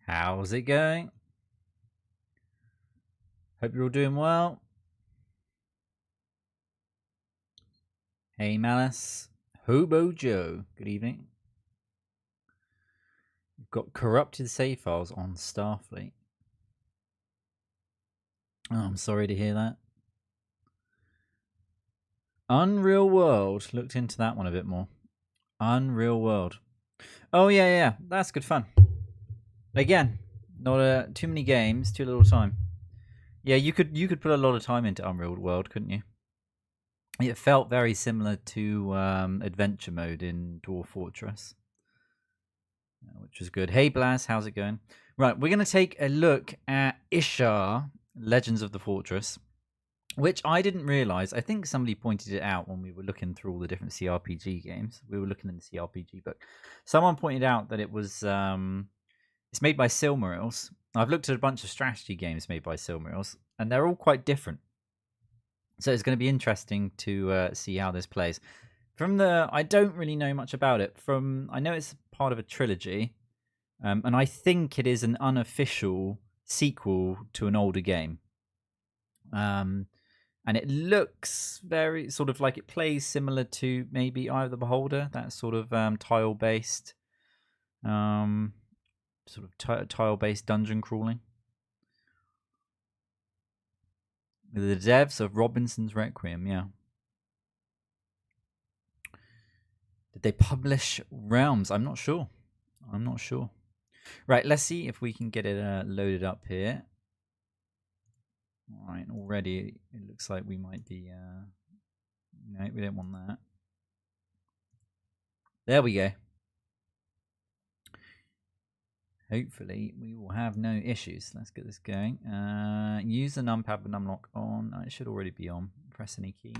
How's it going? Hope you're all doing well. Hey Malice, Hobo Joe, good evening. You've got corrupted save files on Starfleet. Oh, I'm sorry to hear that. Unreal World, looked into that one a bit more. Unreal World. Oh yeah, that's good fun. Again, not too many games, too little time. Yeah, you could put a lot of time into Unreal World, couldn't you? It felt very similar to adventure mode in Dwarf Fortress, which was good. Hey Blaz, how's it going? Right, we're going to take a look at Ishar, Legends of the Fortress, which I didn't realize. I think somebody pointed it out when we were looking through all the different CRPG games. We were looking in the CRPG book. Someone pointed out that it was it's made by Silmarils. I've looked at a bunch of strategy games made by Silmarils, and they're all quite different. So it's going to be interesting to see how this plays. I don't really know much about it. I know it's part of a trilogy, and I think it is an unofficial sequel to an older game. And it looks very sort of like it plays similar to maybe Eye of the Beholder, that sort of tile-based, tile-based dungeon crawling. The devs of Robinson's Requiem, yeah. Did they publish Realms? I'm not sure. Right, let's see if we can get it loaded up here. All right, already it looks like we might be... no, we don't want that. There we go. Hopefully, we will have no issues. Let's get this going. Use the numpad with numlock on. It should already be on. Press any key.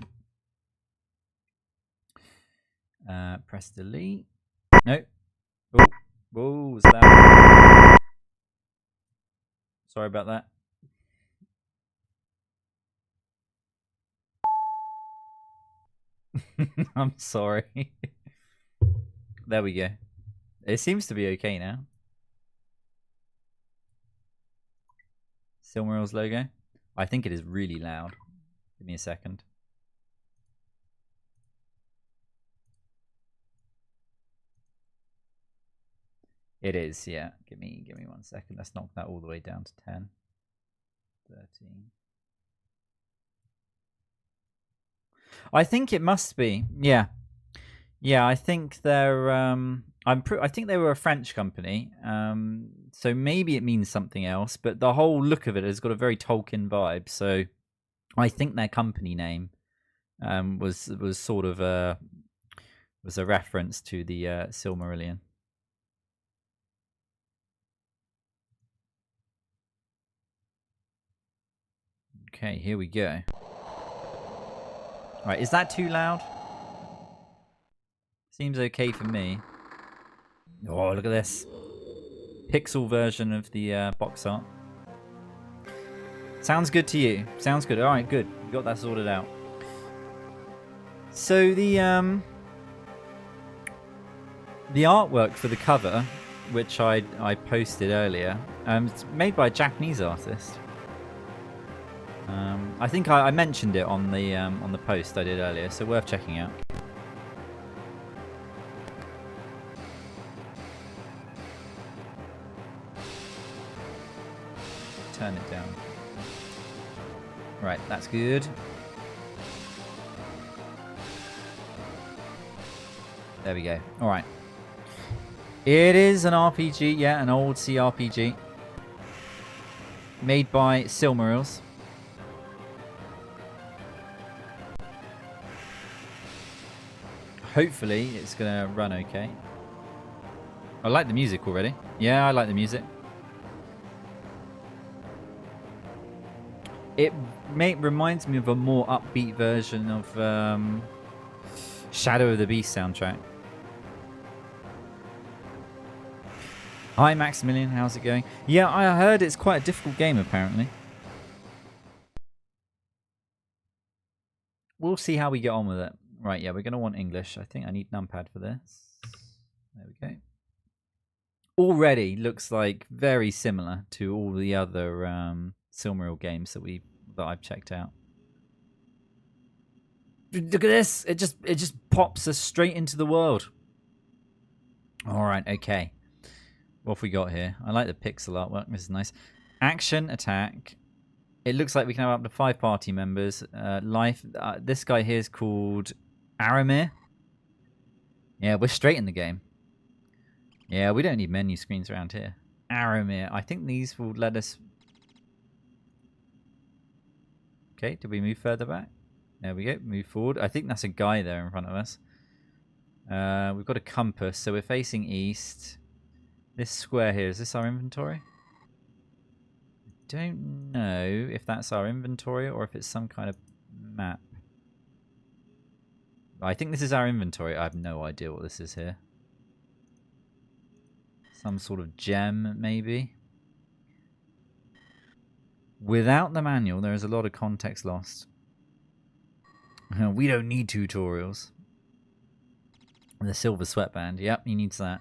Press delete. Nope. Oh, whoa, was that? Sorry about that. I'm sorry. There we go. It seems to be okay now. Silmarils logo. I think it is really loud. Give me a second. It is, yeah. Give me 1 second. Let's knock that all the way down to 10. 13. I think it must be. Yeah. Yeah, I think they're I think they were a French company. So maybe it means something else, but the whole look of it has got a very Tolkien vibe. So I think their company name was sort of a reference to the Silmarillion. Okay, here we go. Right, is that too loud? Seems okay for me. Oh, look at this. Pixel version of the box art. Sounds good to you. Sounds good. All right, good. We got that sorted out. So the artwork for the cover, which I posted earlier, it's made by a Japanese artist. I think I mentioned it on the post I did earlier, so worth checking out. Turn it down. Right, that's good. There we go. All right. It is an RPG, yeah, an old CRPG. Made by Silmarils. Hopefully, it's going to run okay. I like the music already. Yeah, I like the music. It reminds me of a more upbeat version of Shadow of the Beast soundtrack. Hi Maximilian, how's it going? Yeah, I heard it's quite a difficult game apparently. We'll see how we get on with it. Right, yeah, we're going to want English. I think I need numpad for this. There we go. already looks like very similar to all the other Silmaril games that I've checked out. Look at this! It just pops us straight into the world. All right, okay. What have we got here? I like the pixel artwork. This is nice. Action, attack. It looks like we can have up to 5 party members. Life. This guy here is called Aramir. Yeah, we're straight in the game. Yeah, we don't need menu screens around here. Aramir. I think these will let us... Okay, did we move further back? There we go. Move forward. I think that's a guy there in front of us. We've got a compass, so we're facing east. This square here, is this our inventory? I don't know if that's our inventory or if it's some kind of map. I think this is our inventory. I have no idea what this is here. Some sort of gem, maybe. Without the manual, there is a lot of context lost. We don't need tutorials. The silver sweatband. Yep, he needs that.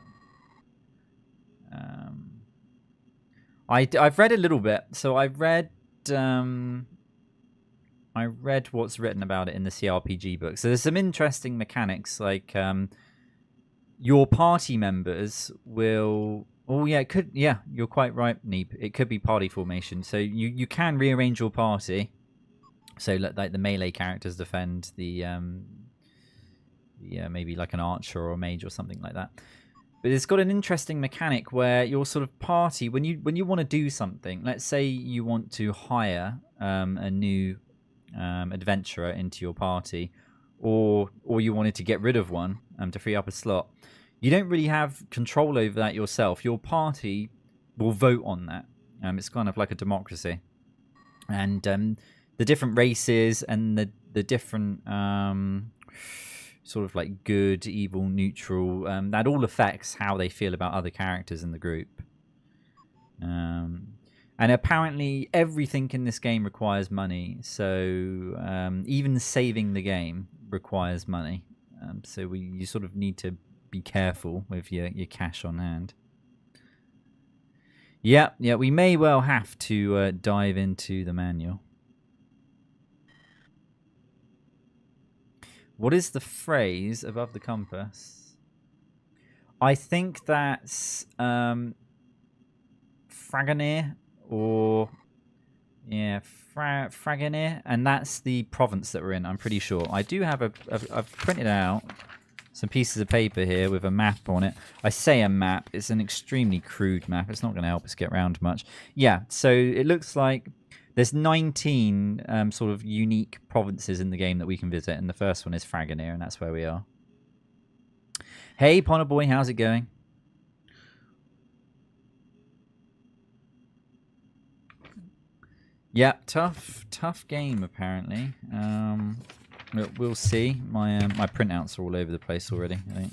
I've read a little bit. So I read what's written about it in the CRPG book. So there's some interesting mechanics, like your party members will... Oh yeah, it could. Yeah, you're quite right, Neep. It could be party formation. So you can rearrange your party. So like the melee characters defend the maybe like an archer or a mage or something like that. But it's got an interesting mechanic where your sort of party, when you want to do something, let's say you want to hire a new adventurer into your party, or you wanted to get rid of one to free up a slot. You don't really have control over that yourself. Your party will vote on that. It's kind of like a democracy, and the different races and the different sort of like good, evil, neutral, that all affects how they feel about other characters in the group. And apparently everything in this game requires money, so even saving the game requires money. So you sort of need to be careful with your cash on hand. Yeah, we may well have to dive into the manual. What is the phrase above the compass? I think that's Fragonir, or Fragonir, and that's the province that we're in. I'm pretty sure. I do have I've printed out some pieces of paper here with a map on it. I say a map. It's an extremely crude map. It's not going to help us get around much. Yeah, so it looks like there's 19 sort of unique provinces in the game that we can visit, and the first one is Fragonir, and that's where we are. Hey, Pono Boy, how's it going? Yeah, tough game apparently. We'll see. My printouts are all over the place already, I think.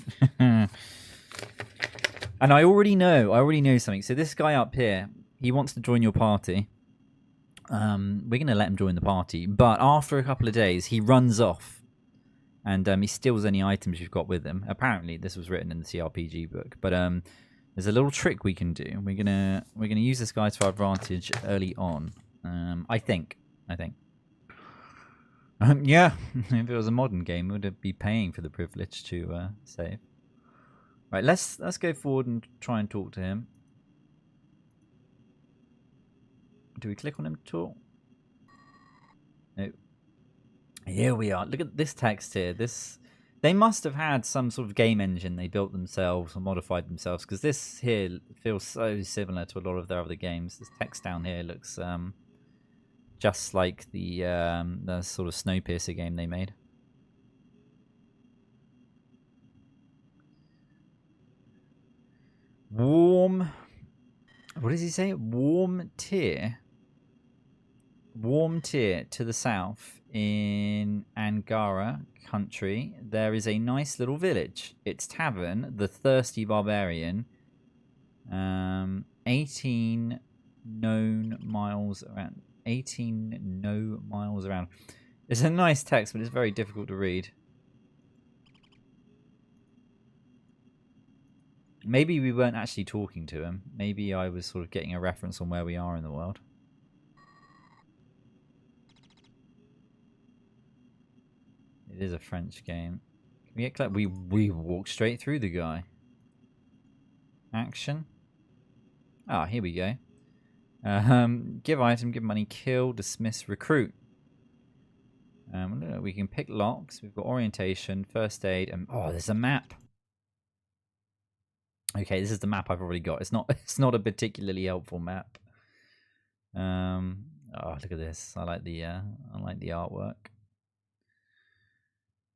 And I already know something. So this guy up here, he wants to join your party. We're going to let him join the party, but after a couple of days, he runs off, and he steals any items you've got with him. Apparently, this was written in the CRPG book, but there's a little trick we can do. We're gonna use this guy to our advantage early on. I think. Yeah, if it was a modern game, we would be paying for the privilege to save. Right, let's go forward and try and talk to him. Do we click on him to talk? No. Here we are. Look at this text here. They must have had some sort of game engine they built themselves or modified themselves, because this here feels so similar to a lot of their other games. This text down here looks just like the sort of Snowpiercer game they made. Warm. What does he say? Warm tier. Warm tier to the south in Angara country. There is a nice little village. Its tavern, the Thirsty Barbarian. 18 known miles around. 18 no miles around. It's a nice text, but it's very difficult to read. Maybe we weren't actually talking to him. Maybe I was sort of getting a reference on where we are in the world. It is a French game. Can we get we walked straight through the guy. Action. Ah, here we go. Give item, give money, kill, dismiss, recruit. We can pick locks. We've got orientation, first aid, and oh, there's a map. Okay, this is the map I've already got. It's not. It's not a particularly helpful map. Oh, look at this. I like the artwork.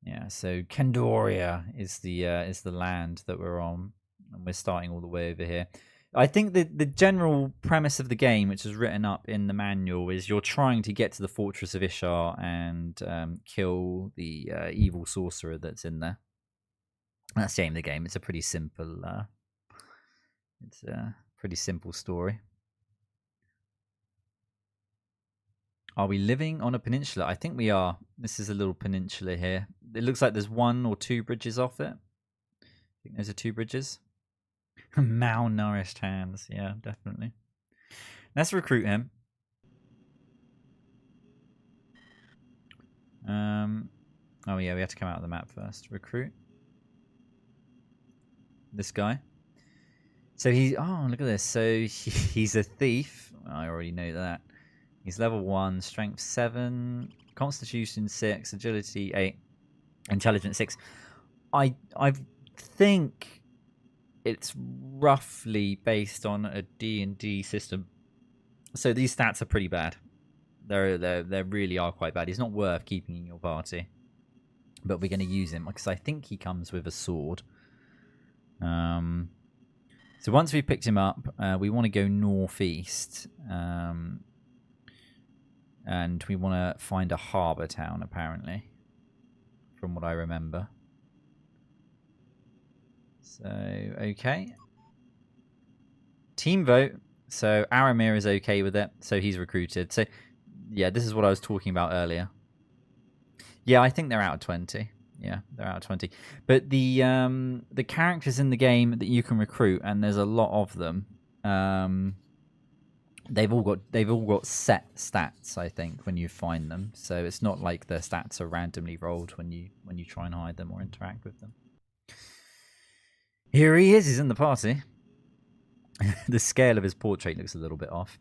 Yeah. So Kendoria is the land that we're on, and we're starting all the way over here. I think the general premise of the game, which is written up in the manual, is you're trying to get to the fortress of Ishar and kill the evil sorcerer that's in there. That's the aim of the game. It's a pretty simple. It's a pretty simple story. Are we living on a peninsula? I think we are. This is a little peninsula here. It looks like there's 1 or 2 bridges off it. I think those are 2 bridges. Malnourished hands. Yeah, definitely. Let's recruit him. Oh yeah, we have to come out of the map first. Recruit. This guy. So he's... Oh, look at this. So he's a thief. I already know that. He's level 1, strength 7, constitution 6, agility 8, intelligence 6. I think it's roughly based on a D&D system. So these stats are pretty bad. They really are quite bad. He's not worth keeping in your party. But we're going to use him because I think he comes with a sword. So once we've picked him up, we want to go northeast. And we want to find a harbour town, apparently. From what I remember. So, okay. Team vote. So, Aramir is okay with it. So, he's recruited. So, yeah, this is what I was talking about earlier. Yeah, I think they're out of 20. Yeah, they're out of 20. But the characters in the game that you can recruit, and there's a lot of them, they've all got set stats, I think, when you find them. So it's not like the stats are randomly rolled when you try and hide them or interact with them. Here he is. He's in the party. The scale of his portrait looks a little bit off.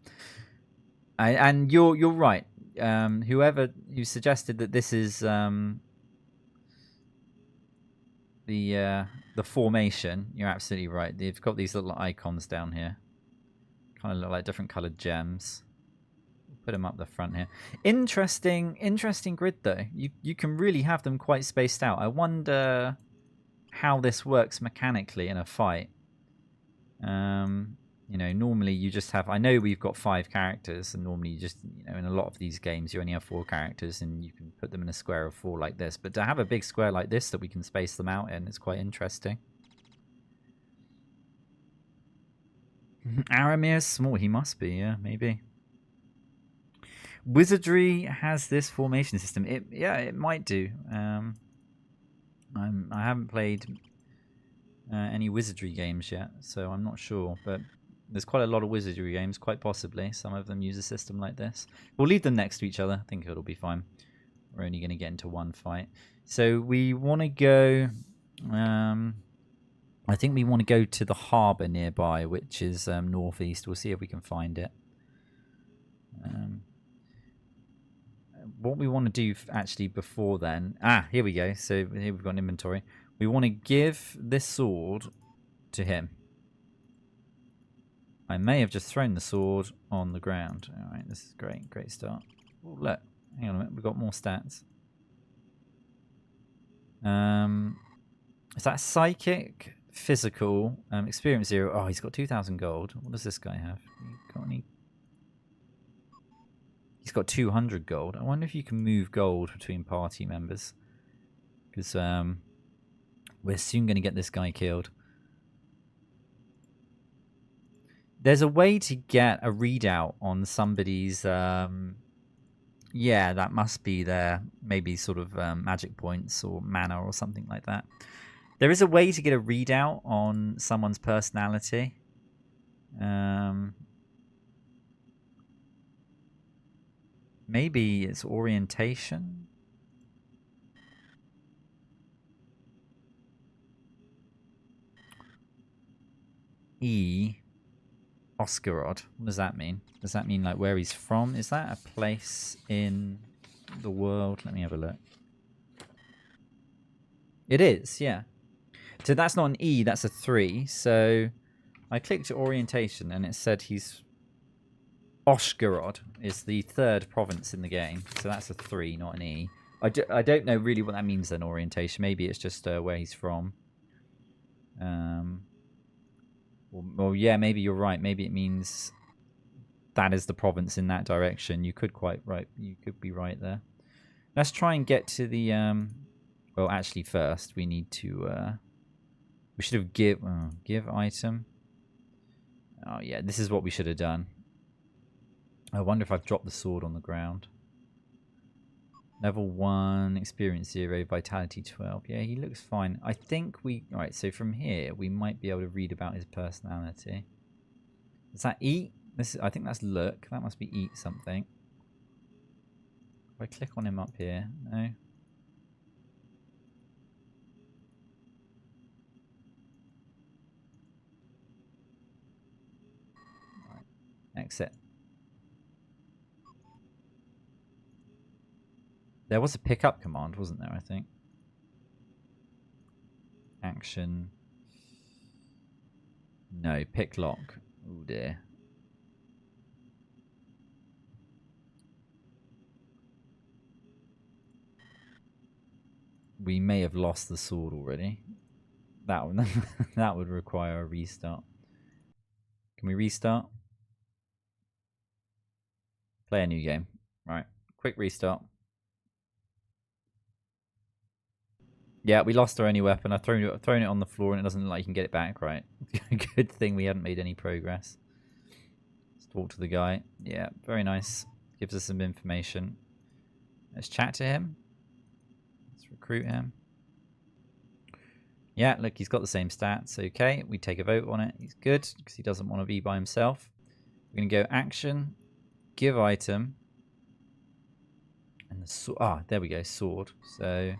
And you're right. Whoever who suggested that this is the formation, you're absolutely right. They've got these little icons down here. Kind of look like different coloured gems. Put them up the front here. Interesting grid though. You can really have them quite spaced out. I wonder how this works mechanically in a fight. You know, normally you just have... I know we've got 5 characters, and normally you just... You know, in a lot of these games, you only have 4 characters, and you can put them in a square of 4 like this. But to have a big square like this that we can space them out in is quite interesting. Aramir's small. He must be, yeah, maybe. Wizardry has this formation system. It might do. I haven't played any wizardry games yet, so I'm not sure. But there's quite a lot of wizardry games, quite possibly. Some of them use a system like this. We'll leave them next to each other. I think it'll be fine. We're only going to get into one fight. So we want to go... I think we want to go to the harbour nearby, which is northeast. We'll see if we can find it. What we want to do actually before then... Ah, here we go. So here we've got an inventory. We want to give this sword to him. I may have just thrown the sword on the ground. All right, this is great. Great start. Oh, look. Hang on a minute. We've got more stats. Is that psychic, physical, experience 0? Oh, he's got 2,000 gold. What does this guy have? Got any? He's got 200 gold. I wonder if you can move gold between party members. Because we're soon going to get this guy killed. There's a way to get a readout on somebody's... yeah, that must be their maybe sort of magic points or mana or something like that. There is a way to get a readout on someone's personality. Maybe it's orientation. E. Oscarod. What does that mean? Does that mean like where he's from? Is that a place in the world? Let me have a look. It is, yeah. So that's not an E, that's a 3. So I clicked orientation and it said he's... Oshgorod is the 3rd province in the game. So that's a 3, not an E. I don't know really what that means then, orientation. Maybe it's just where he's from. Well, yeah, maybe you're right. Maybe it means that is the province in that direction. You could You could be right there. Let's try and get to the... Well, actually, first we need to... we should have give item. Oh, yeah, this is what we should have done. I wonder if I've dropped the sword on the ground. Level 1, experience 0, vitality 12. Yeah, he looks fine. I think we... Alright, so from here, we might be able to read about his personality. Is that eat? I think that's look. That must be eat something. If I click on him up here, no. Right. Exit. There was a pickup command, wasn't there, I think? Action. No, pick lock. Oh dear. We may have lost the sword already. That would, that would require a restart. Can we restart? Play a new game. Right. Quick restart. Yeah, we lost our only weapon. I've thrown it on the floor and it doesn't look like you can get it back, right? Good thing we hadn't made any progress. Let's talk to the guy. Yeah, very nice. Gives us some information. Let's chat to him. Let's recruit him. Yeah, look, he's got the same stats. Okay, we take a vote on it. He's good because he doesn't want to be by himself. We're going to go action, give item. And the sword. There we go, sword. So...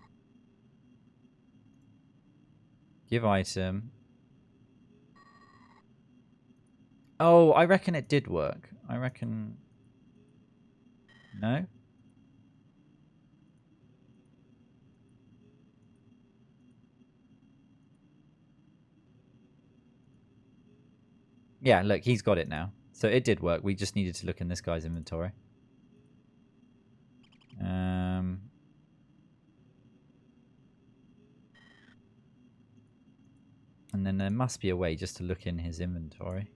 Give item. Oh, I reckon it did work. I reckon... No? Yeah, look, he's got it now. So it did work. We just needed to look in this guy's inventory. And then there must be a way just to look in his inventory.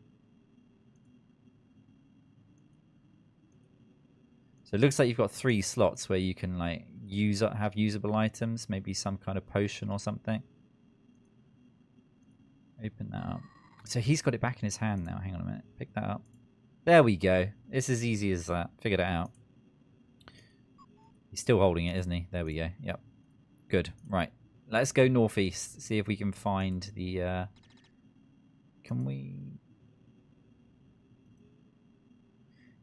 So it looks like you've got 3 slots where you can like have usable items, maybe some kind of potion or something. Open that up. So he's got it back in his hand now. Hang on a minute. Pick that up. There we go. It's as easy as that. Figured it out. He's still holding it, isn't he? There we go. Yep. Good. Right. Let's go northeast. See if we can find the... Can we...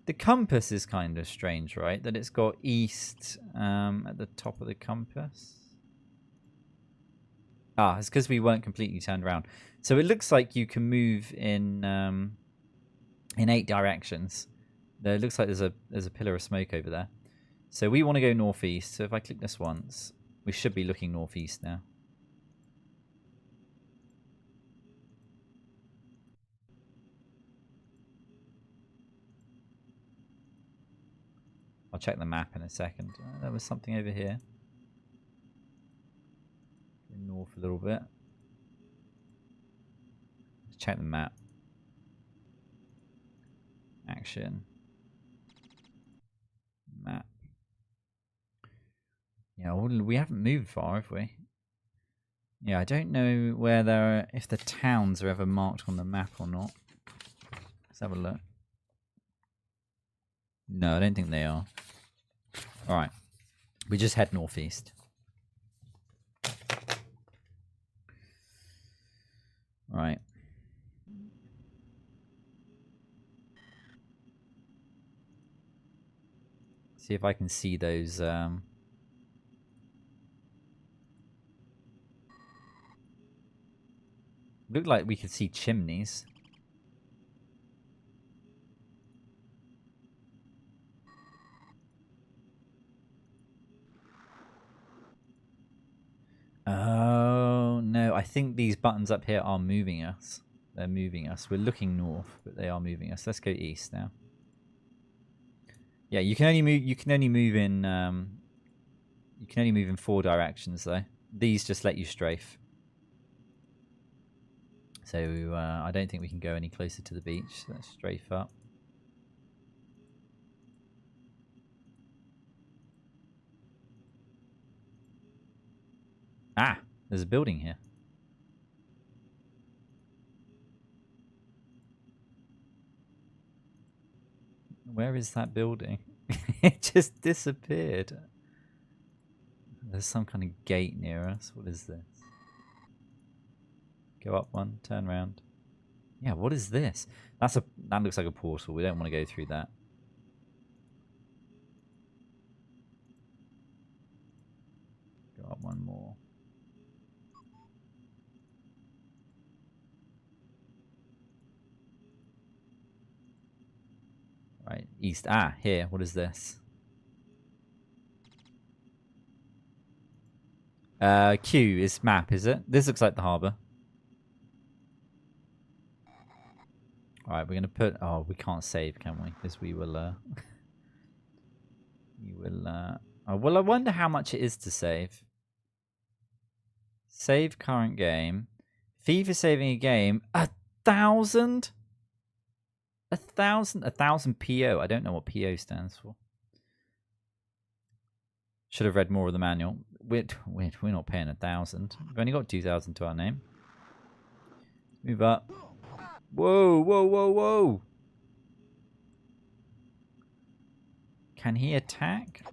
The compass is kind of strange, right? That it's got east at the top of the compass. It's because we weren't completely turned around. So it looks like you can move in 8 directions. It looks like there's a pillar of smoke over there. So we want to go northeast. So if I click this once, we should be looking northeast now. I'll check the map in a second. There was something over here. Go north a little bit. Let's check the map. Action. Map. Yeah, we haven't moved far, have we? Yeah, I don't know where if the towns are ever marked on the map or not. Let's have a look. No, I don't think they are. Alright. We just head northeast. Right. See if I can see those. Looked like we could see chimneys. Oh, no. I think these buttons up here are moving us. They're moving us. We're looking north, but they are moving us. Let's go east now. Yeah, you can only move. You can only move in. You can only move in 4 directions, though. These just let you strafe. So I don't think we can go any closer to the beach. Let's strafe up. Ah, there's a building here. Where is that building? It just disappeared. There's some kind of gate near us. What is this? Go up one, turn around. Yeah, what is this? That looks like a portal. We don't want to go through that. Go up one more. Right, east. Ah, here. What is this? Q is map, is it? This looks like the harbour. Alright, we're going to put... Oh, we can't save, can we? Because we will... we will... Oh, well, I wonder how much it is to save. Save current game. Fee for saving a game. 1,000? 1,000? 1,000 PO. I don't know what PO stands for. Should have read more of the manual. We're not paying 1,000. We've only got 2,000 to our name. Move up. Whoa, whoa, whoa, whoa. Can he attack?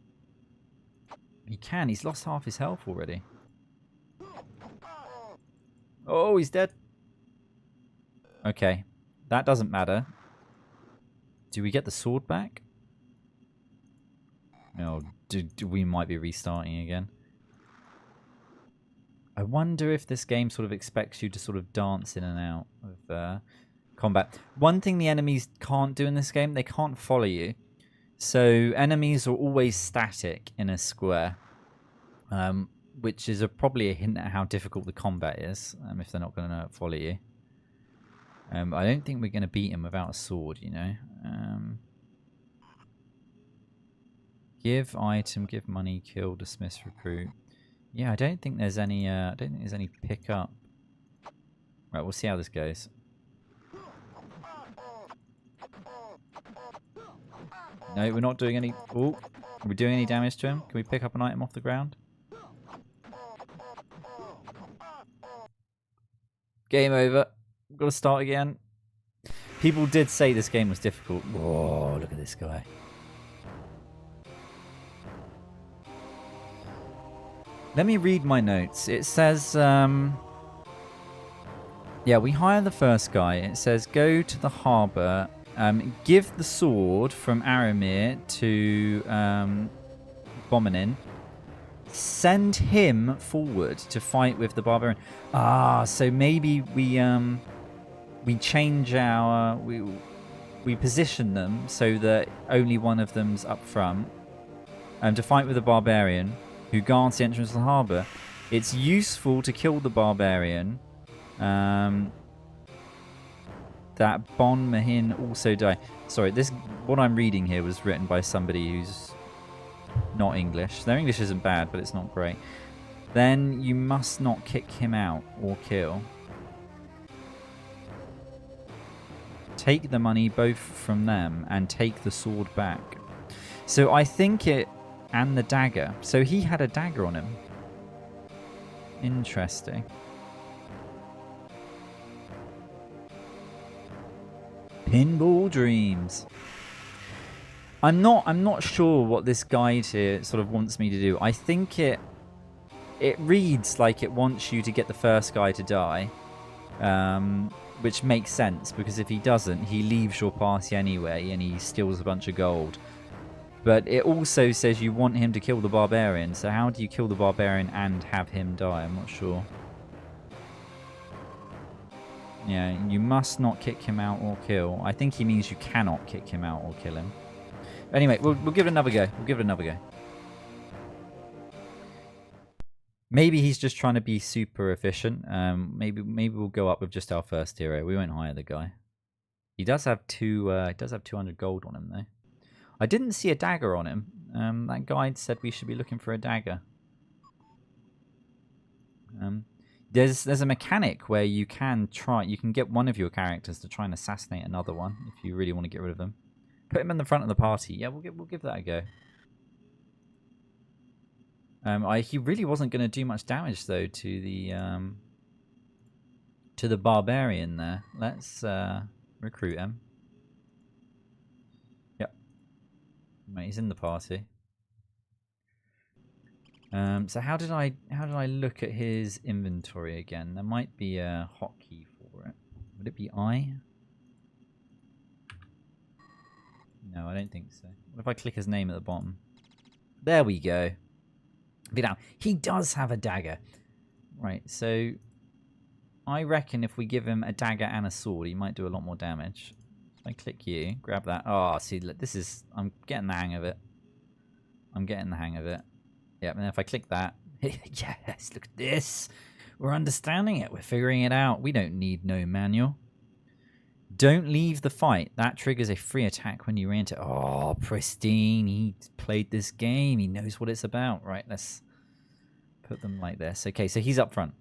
He can. He's lost half his health already. Oh, he's dead. Okay. That doesn't matter. Do we get the sword back? No, we might be restarting again. I wonder if this game sort of expects you to sort of dance in and out of combat. One thing the enemies can't do in this game, they can't follow you. So enemies are always static in a square, which is probably a hint at how difficult the combat is, if they're not going to follow you. I don't think we're going to beat him without a sword, you know. Give item, give money, kill, dismiss, recruit. Yeah, I don't think there's any. I don't think there's any pick up. Right, we'll see how this goes. No, we're not doing any. Oh, are we doing any damage to him? Can we pick up an item off the ground? Game over. We've got to start again. People did say this game was difficult. Whoa, look at this guy. Let me read my notes. It says, yeah, we hire the first guy. It says, go to the harbour, give the sword from Aramir to Bominin. Send him forward to fight with the barbarian. Ah, so maybe we change our... We position them so that only one of them's up front. To fight with the barbarian, who guards the entrance to the harbour. It's useful to kill the barbarian. That Bon Mahin also die. Sorry, what I'm reading here was written by somebody who's not English. Their English isn't bad, but it's not great. Then you must not kick him out or kill. Take the money both from them and take the sword back. So I think it... And the dagger. So he had a dagger on him. Interesting. Pinball dreams. I'm not sure what this guide here sort of wants me to do. I think it reads like it wants you to get the first guy to die. Which makes sense, because if he doesn't, he leaves your party anyway and he steals a bunch of gold. But it also says you want him to kill the barbarian, so how do you kill the barbarian and have him die? I'm not sure. Yeah, you must not kick him out or kill. I think he means you cannot kick him out or kill him. Anyway, we'll give it another go. We'll give it another go. Maybe he's just trying to be super efficient. Maybe we'll go up with just our first hero. We won't hire the guy. He does have 200 gold on him though. I didn't see a dagger on him. That guide said we should be looking for a dagger. There's a mechanic where you can get one of your characters to try and assassinate another one if you really want to get rid of them. Put him in the front of the party. Yeah, we'll give that a go. He really wasn't going to do much damage though to the barbarian there. Let's recruit him. Yep. Right, he's in the party. So how did I look at his inventory again? There might be a hotkey for it. Would it be I? No, I don't think so. What if I click his name at the bottom? There we go. Now, he does have a dagger. Right, so I reckon if we give him a dagger and a sword, he might do a lot more damage. If I click you, grab that. Oh, see, look, I'm getting the hang of it. Yeah, and if I click that, yes, look at this. We're understanding it. We're figuring it out. We don't need no manual. Don't leave the fight. That triggers a free attack when you re-enter. Oh, pristine. He played this game. He knows what it's about. Right, let's put them like this. Okay, so he's up front.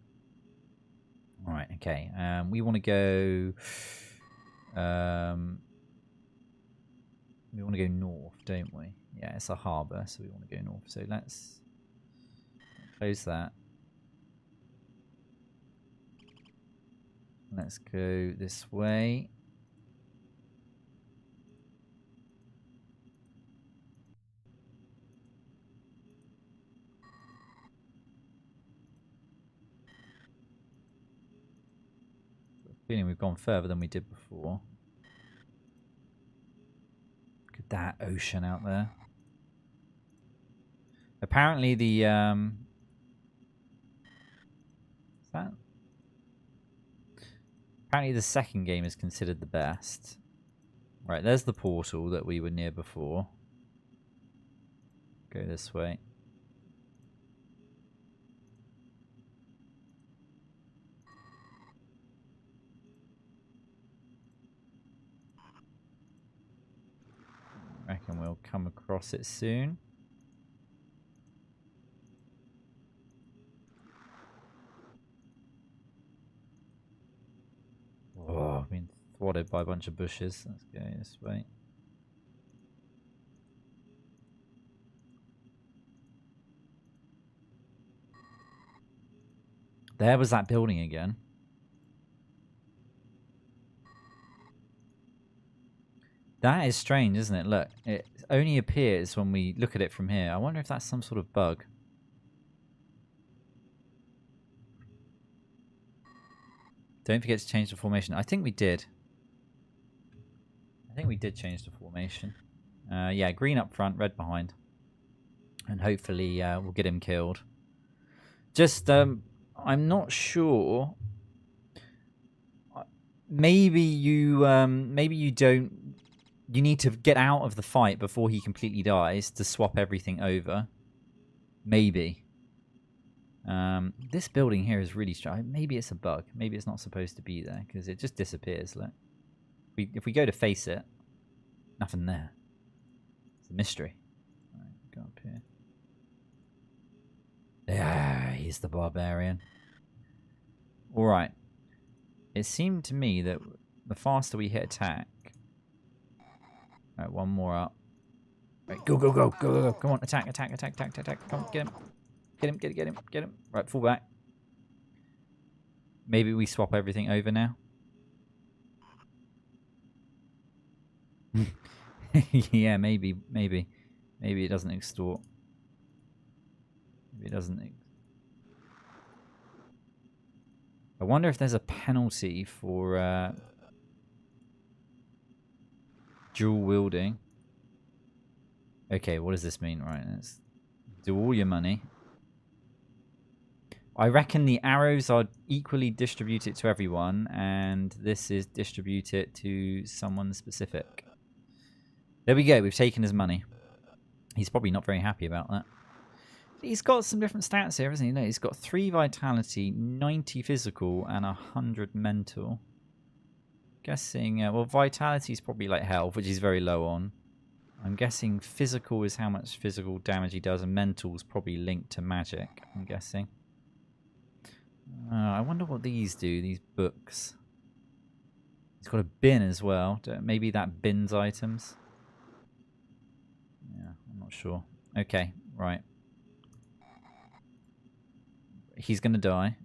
All right, okay. We want to go... we want to go north, don't we? Yeah, it's a harbour, so we want to go north. So let's close that. Let's go this way. Feeling we've gone further than we did before. Look at that ocean out there. Apparently the apparently the second game is considered the best. Right, there's the portal that we were near before. Go this way. I reckon we'll come across it soon. Oh, I've been thwarted by a bunch of bushes. Let's go this way. There was that building again. That is strange, isn't it? Look, it only appears when we look at it from here. I wonder if that's some sort of bug. Don't forget to change the formation. I think we did. I think we did change the formation. Yeah, green up front, red behind. And hopefully we'll get him killed. Just, I'm not sure. Maybe you don't... You need to get out of the fight before he completely dies to swap everything over. Maybe. This building here is really strange. Maybe it's a bug. Maybe it's not supposed to be there because it just disappears. Look. If we go to face it, nothing there. It's a mystery. All right, go up here. Yeah, he's the barbarian. All right. It seemed to me that the faster we hit attack... All right, one more up. Right, go. Come on, attack. Come on, get him. Get him. Right, fall back. Maybe we swap everything over now. Yeah, maybe. Maybe it doesn't extort. Maybe it doesn't. I wonder if there's a penalty for dual wielding. Okay, what does this mean? Right, let's do all your money. I reckon the arrows are equally distributed to everyone, and this is distributed to someone specific. There we go, we've taken his money. He's probably not very happy about that. He's got some different stats here, hasn't he? No, he's got 3 vitality, 90 physical, and 100 mental. Guessing, well, vitality is probably like health, which he's very low on. I'm guessing physical is how much physical damage he does, and mental is probably linked to magic, I'm guessing. I wonder what these do, these books. He's got a bin as well. Maybe that bins items. Yeah, I'm not sure. Okay, right. He's going to die.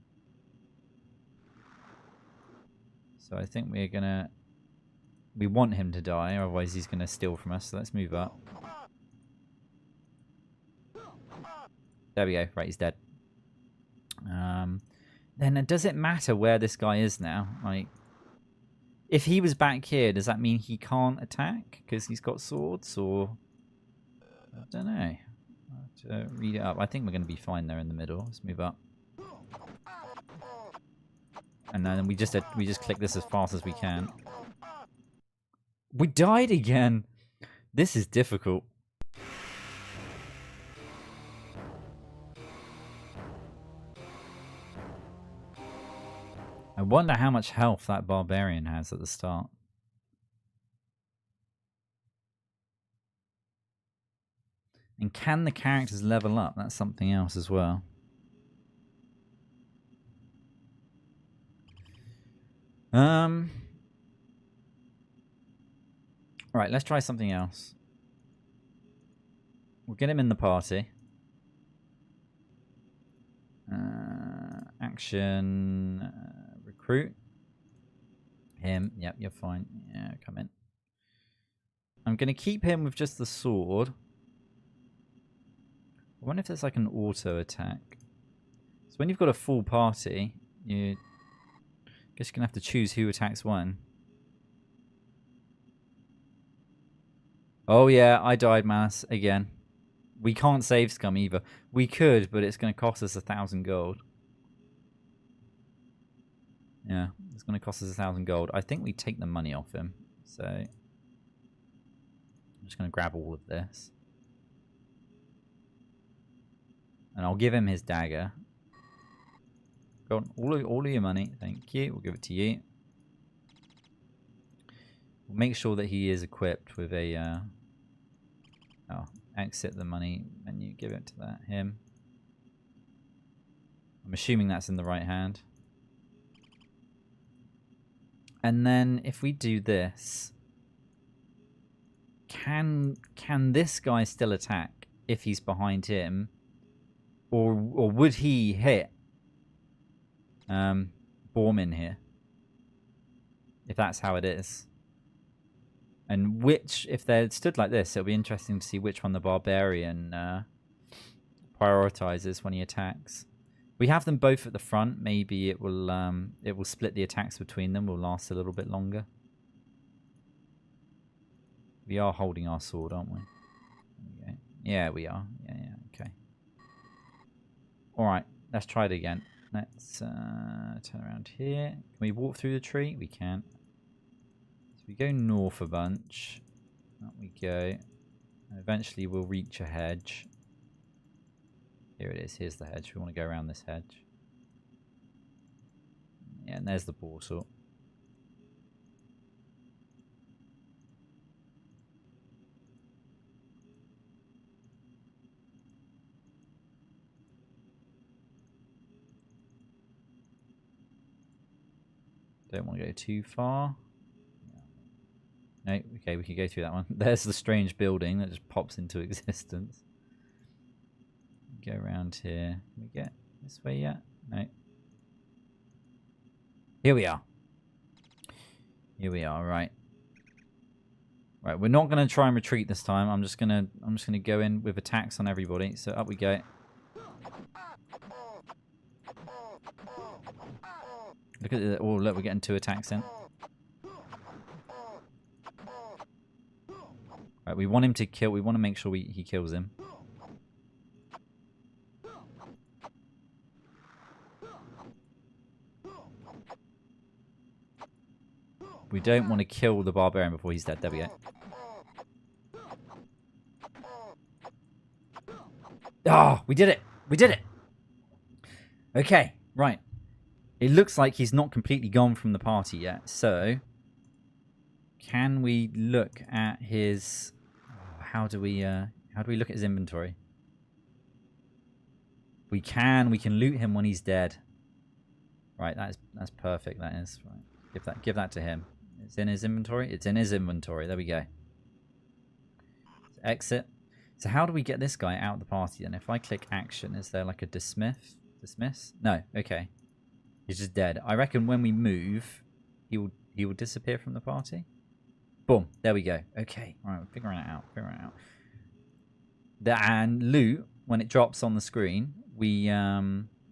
So I think we're going to... We want him to die, otherwise he's going to steal from us. So let's move up. There we go. Right, he's dead. Then does it matter where this guy is now? Like, if he was back here, does that mean he can't attack because he's got swords? Or I don't know. I have to read it up. I think we're going to be fine there in the middle. Let's move up. And then we just click this as fast as we can. We died again. This is difficult. I wonder how much health that barbarian has at the start. And can the characters level up? That's something else as well. Right, let's try something else. We'll get him in the party. Action. Recruit. Him. Yep, you're fine. Yeah, come in. I'm going to keep him with just the sword. I wonder if there's like an auto attack. So when you've got a full party, you... guess you're going to have to choose who attacks when. Oh yeah, I died, Mass, again. We can't save Scum either. We could, but it's going to cost us 1,000 gold. Yeah, it's going to cost us 1,000 gold. I think we take the money off him. So I'm just going to grab all of this. And I'll give him his dagger. Go on, all of your money. Thank you. We'll give it to you. We'll make sure that he is equipped with a... oh, exit the money menu. Give it to him. I'm assuming that's in the right hand. And then if we do this... Can this guy still attack if he's behind him? Or would he hit Bormin here? If that's how it is. And which, if they're stood like this, it'll be interesting to see which one the barbarian prioritizes when he attacks. We have them both at the front. Maybe it will split the attacks between them. Will last a little bit longer. We are holding our sword, aren't we? Okay. Yeah, we are. Yeah, okay. All right, let's try it again. Let's turn around here. Can we walk through the tree? We can. So we go north a bunch. Up we go. And eventually we'll reach a hedge. Here it is. Here's the hedge. We want to go around this hedge. Yeah, and there's the portal. Don't want to go too far. No, okay, we can go through that one. There's the strange building that just pops into existence. Go around here. Can we get this way yet? No. Here we are. Here we are, right. Right, we're not gonna try and retreat this time. I'm just gonna go in with attacks on everybody. So up we go. Look at it. Oh, look, we're getting 2 attacks in. Right, we want him to kill. We want to make sure he kills him. We don't want to kill the barbarian before he's dead. There we go. Ah, we did it. We did it. Okay, right. It looks like he's not completely gone from the party yet. So, can we look at his... How do we look at his inventory? We can loot him when he's dead. Right, that's perfect. That is right. Give that to him. It's in his inventory. It's in his inventory. There we go. So exit. So how do we get this guy out of the party then? If I click action, is there like a dismiss? Dismiss? No. Okay. He's just dead. I reckon when we move, he will disappear from the party. Boom. There we go. Okay. All right. We're figuring it out. And loot, when it drops on the screen, we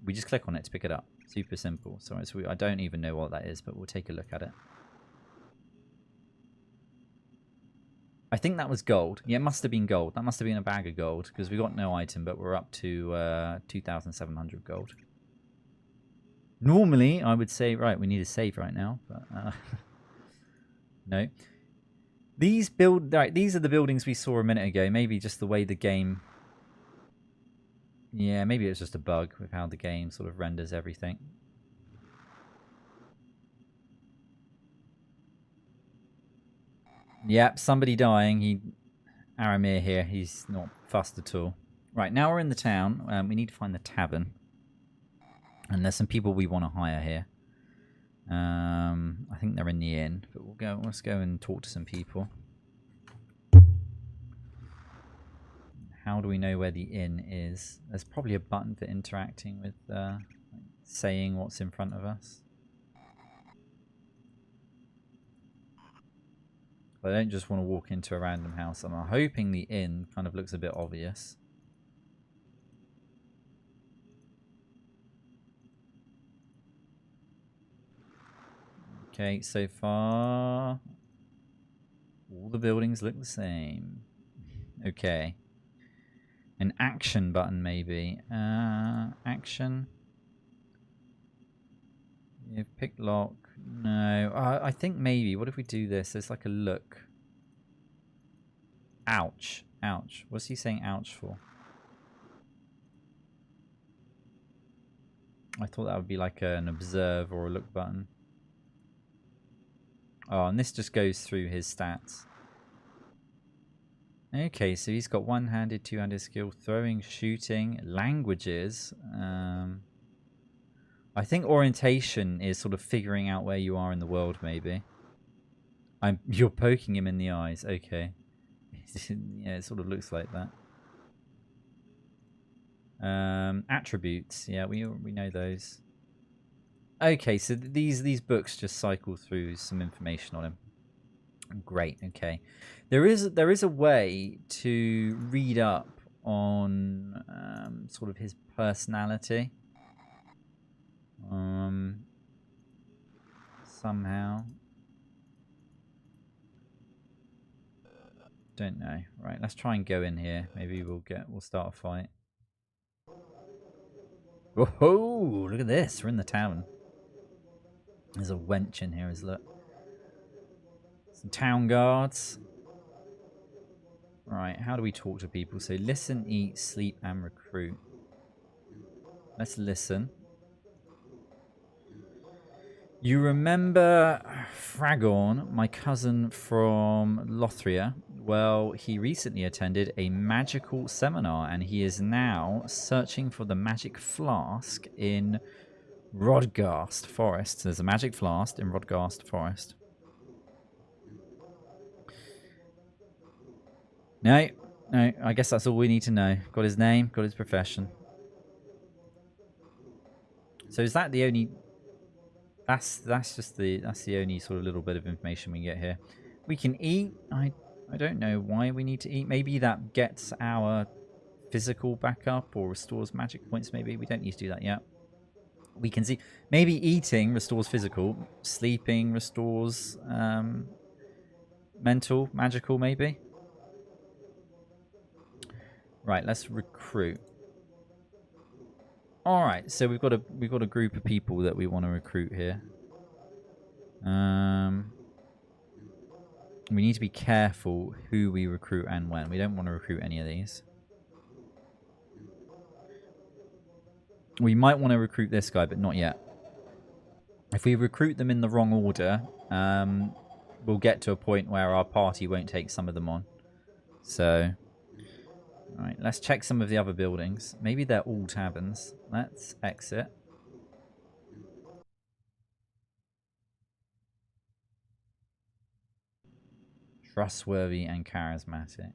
just click on it to pick it up. Super simple. So I don't even know what that is, but we'll take a look at it. I think that was gold. Yeah, it must have been gold. That must have been a bag of gold because we got no item, but we're up to 2,700 gold. Normally, I would say, right, we need a save right now, but no. These are the buildings we saw a minute ago. Maybe just the way the game... Yeah, maybe it's just a bug with how the game sort of renders everything. Yep, somebody dying. Aramir here. He's not fussed at all. Right, now we're in the town. We need to find the tavern. And there's some people we want to hire here. I think they're in the inn, but let's go and talk to some people. How do we know where the inn is? There's probably a button for interacting with saying what's in front of us. I don't just want to walk into a random house. I'm hoping the inn kind of looks a bit obvious. Okay, so far all the buildings look the same. Okay. An action button maybe. Action. You've picked lock. No. I think maybe. What if we do this? There's like a look. Ouch. Ouch. What's he saying ouch for? I thought that would be like an observe or a look button. Oh, and this just goes through his stats. Okay, so he's got one-handed, two-handed skill, throwing, shooting, languages. I think orientation is sort of figuring out where you are in the world, maybe. You're poking him in the eyes. Okay. Yeah, it sort of looks like that. Attributes. Yeah, we know those. Okay, so these books just cycle through some information on him. Great. Okay, there is a way to read up on sort of his personality. Somehow. Don't know. Right, let's try and go in here. Maybe we'll start a fight. Whoa! Look at this. We're in the town. There's a wench in here, look. Some town guards. Right, how do we talk to people? So listen, eat, sleep, and recruit. Let's listen. You remember Fragorn, my cousin from Lothria? Well, he recently attended a magical seminar and he is now searching for the magic flask in Rodgast Forest. There's a magic flask in Rodgast Forest. No, I guess that's all we need to know. Got his name, got his profession. So is that the only... That's the only sort of little bit of information we get here. We can eat. I don't know why we need to eat. Maybe that gets our physical back up or restores magic points. Maybe we don't need to do that yet. We can see maybe eating restores physical, sleeping restores mental, magical, maybe. Right, let's recruit. All right, so we've got a group of people that we want to recruit here. We need to be careful who we recruit and when. We don't want to recruit any of these. We might want to recruit this guy, but not yet. If we recruit them in the wrong order, we'll get to a point where our party won't take some of them on. So, all right, let's check some of the other buildings. Maybe they're all taverns. Let's exit. Trustworthy and charismatic.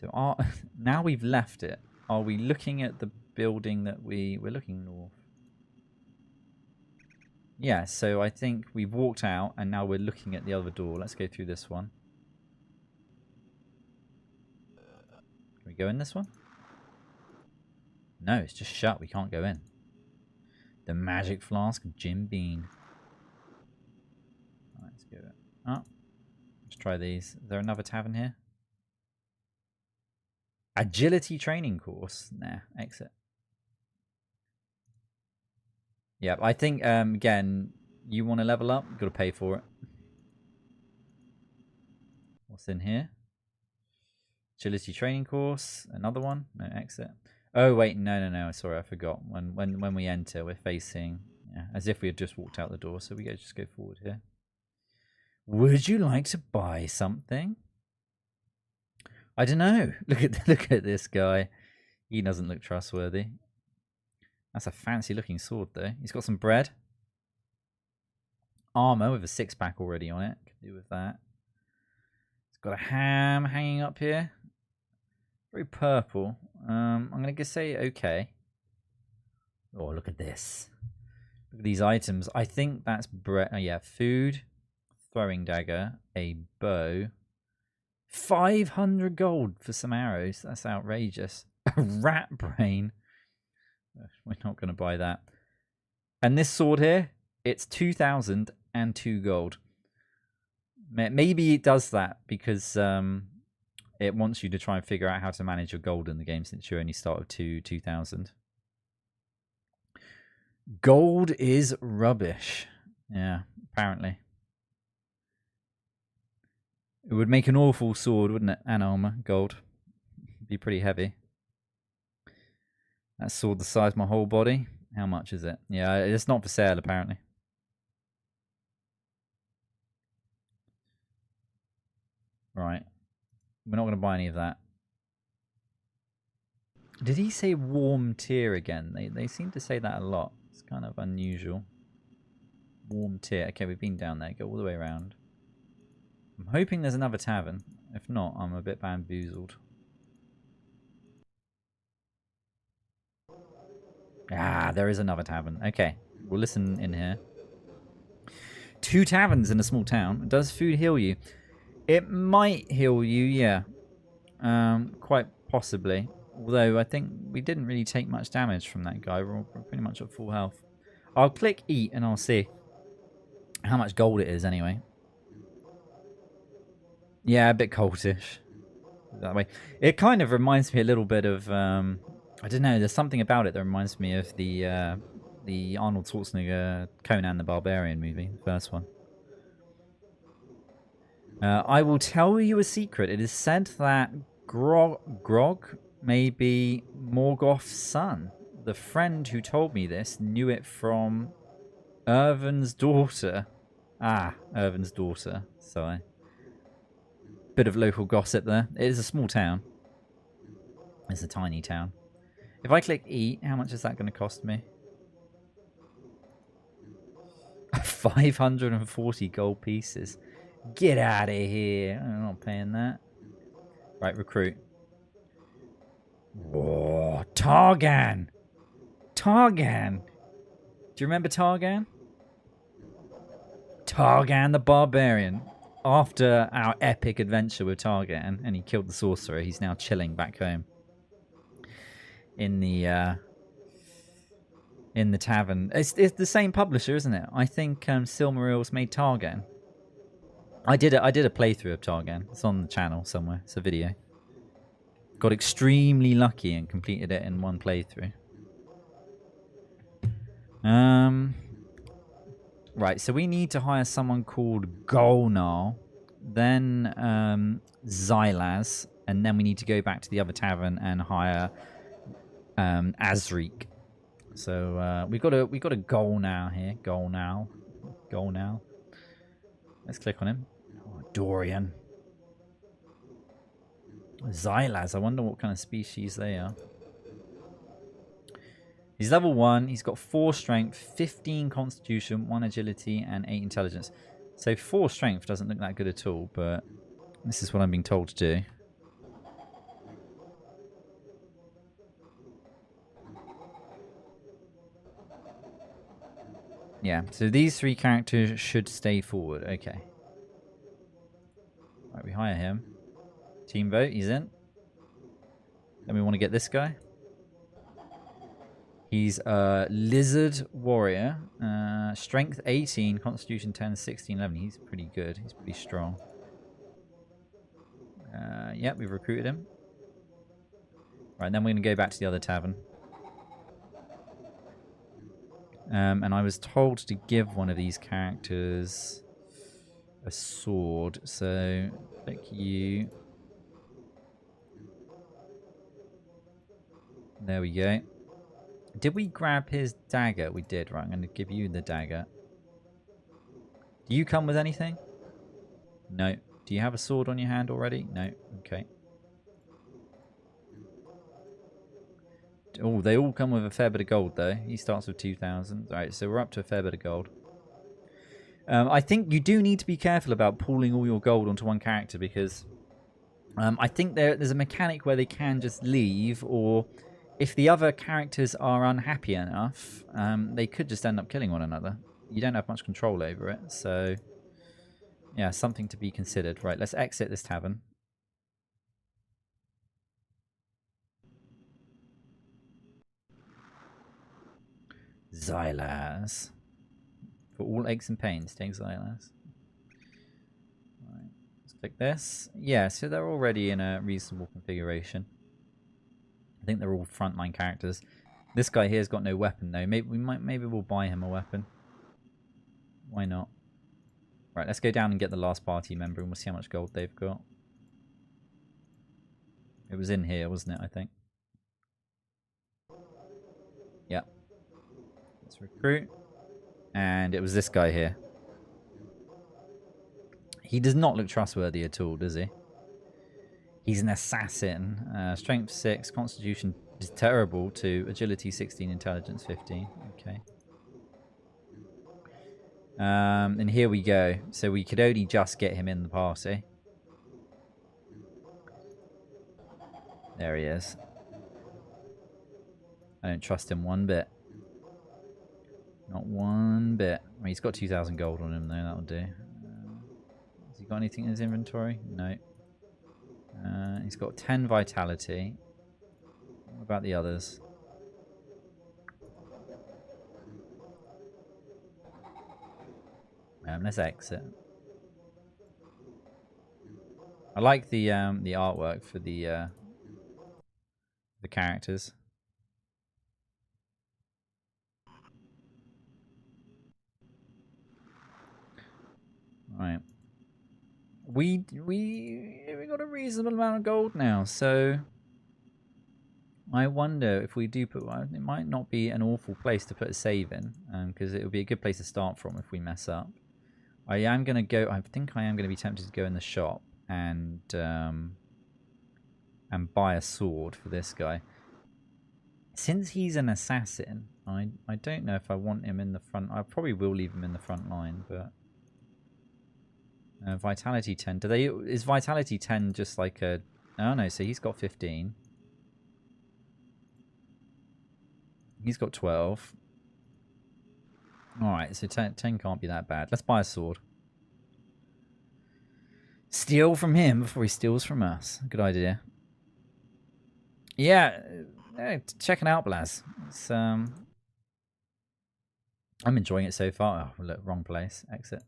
So now we've left it. Are we looking at the building that we're looking north? Yeah, so I think we've walked out and now we're looking at the other door. Let's go through this one. Can we go in this one? No, it's just shut. We can't go in. The magic flask of Jim Bean. Right, let's go up. Let's try these. Is there another tavern here? Agility training course. Nah, exit. Yeah, I think, again, you want to level up, you've got to pay for it. What's in here? Agility training course. Another one. No, exit. Oh, wait, no. Sorry, I forgot. When we enter, we're facing, yeah, as if we had just walked out the door. So we just go forward here. Would you like to buy something? I don't know. Look at this guy. He doesn't look trustworthy. That's a fancy looking sword though. He's got some bread. Armor with a 6-pack already on it. Could do with that. It's got a ham hanging up here. Very purple. I'm going to say okay. Oh, look at this. Look at these items. I think that's bread. Oh, yeah, food, throwing dagger, a bow. 500 gold for some arrows. That's outrageous. A rat brain. We're not going to buy that. And this sword here, it's 2,002 gold. Maybe it does that because it wants you to try and figure out how to manage your gold in the game since you only start with 2,000. Gold is rubbish. Yeah, apparently. It would make an awful sword, wouldn't it? And armor, gold. It'd be pretty heavy. That sword the size of my whole body. How much is it? Yeah, it's not for sale, apparently. Right. We're not going to buy any of that. Did he say warm tier again? They seem to say that a lot. It's kind of unusual. Warm tier. Okay, we've been down there. Go all the way around. I'm hoping there's another tavern. If not, I'm a bit bamboozled. Ah, there is another tavern. Okay, we'll listen in here. 2 taverns in a small town. Does food heal you? It might heal you, yeah. Quite possibly. Although I think we didn't really take much damage from that guy. We're pretty much at full health. I'll click eat and I'll see how much gold it is anyway. Yeah, a bit cultish. That way. It kind of reminds me a little bit of... I don't know, there's something about it that reminds me of the Arnold Schwarzenegger Conan the Barbarian movie, the first one. I will tell you a secret. It is said that Grog may be Morgoth's son. The friend who told me this knew it from Irvin's daughter. Ah, Irvin's daughter. Sorry. Bit of local gossip there. It is a small town. It's a tiny town. If I click eat, how much is that going to cost me? 540 gold pieces. Get out of here. I'm not paying that. Right, recruit. Whoa, Targan. Targan. Do you remember Targan? Targan the Barbarian. After our epic adventure with Targan, and he killed the sorcerer, he's now chilling back home. In the in the tavern. It's the same publisher, isn't it? I think Silmarils made Targan. I did a playthrough of Targan. It's on the channel somewhere. It's a video. Got extremely lucky and completed it in one playthrough. Right, so we need to hire someone called Golnar, then Xylaz, and then we need to go back to the other tavern and hire Azric. So we got a goal now here. Goal now. Let's click on him. Oh, Dorian. Xylaz. I wonder what kind of species they are. He's level 1. He's got 4 strength, 15 constitution, 1 agility, and 8 intelligence. So 4 strength doesn't look that good at all, but this is what I'm being told to do. Yeah, so these 3 characters should stay forward. Okay. Right, we hire him. Team vote, he's in. Then we want to get this guy. He's a lizard warrior. Strength 18, constitution 10, 16, 11. He's pretty good. He's pretty strong. Yep, we've recruited him. Right, then we're going to go back to the other tavern. And I was told to give one of these characters a sword. So, click you. There we go. Did we grab his dagger? We did. Right, I'm going to give you the dagger. Do you come with anything? No. Do you have a sword on your hand already? No. Okay. Oh, they all come with a fair bit of gold, though. He starts with 2,000. All right, so we're up to a fair bit of gold. I think you do need to be careful about pooling all your gold onto one character because I think there's a mechanic where they can just leave, or if the other characters are unhappy enough, they could just end up killing one another. You don't have much control over it, so yeah, something to be considered. Right, let's exit this tavern. Xylaz. For all aches and pains, take Xylaz. Right, let's click this. Yeah, so they're already in a reasonable configuration. I think they're all frontline characters. This guy here's got no weapon though. Maybe we'll buy him a weapon. Why not? Right, let's go down and get the last party member and we'll see how much gold they've got. It was in here, wasn't it, I think? Yeah. Let's recruit. And it was this guy here. He does not look trustworthy at all, does he? He's an assassin. Strength 6, constitution is terrible to agility 16, intelligence 15. Okay. And here we go. So we could only just get him in the party. There he is. I don't trust him one bit. Not one bit. I mean, he's got 2,000 gold on him though, that'll do. Has he got anything in his inventory? No. He's got 10 vitality. What about the others? Let's exit. I like the artwork for the characters. Right. We got a reasonable amount of gold now, so I wonder if we do put. It might not be an awful place to put a save in, because it would be a good place to start from if we mess up. I am gonna go. I think I am gonna be tempted to go in the shop and buy a sword for this guy. Since he's an assassin, I don't know if I want him in the front. I probably will leave him in the front line, but. Vitality 10. Is Vitality 10 just like a... Oh no, so he's got 15. He's got 12. Alright, so 10 can't be that bad. Let's buy a sword. Steal from him before he steals from us. Good idea. Yeah, check it out, Blaz. It's I'm enjoying it so far. Oh, look, wrong place. Exit.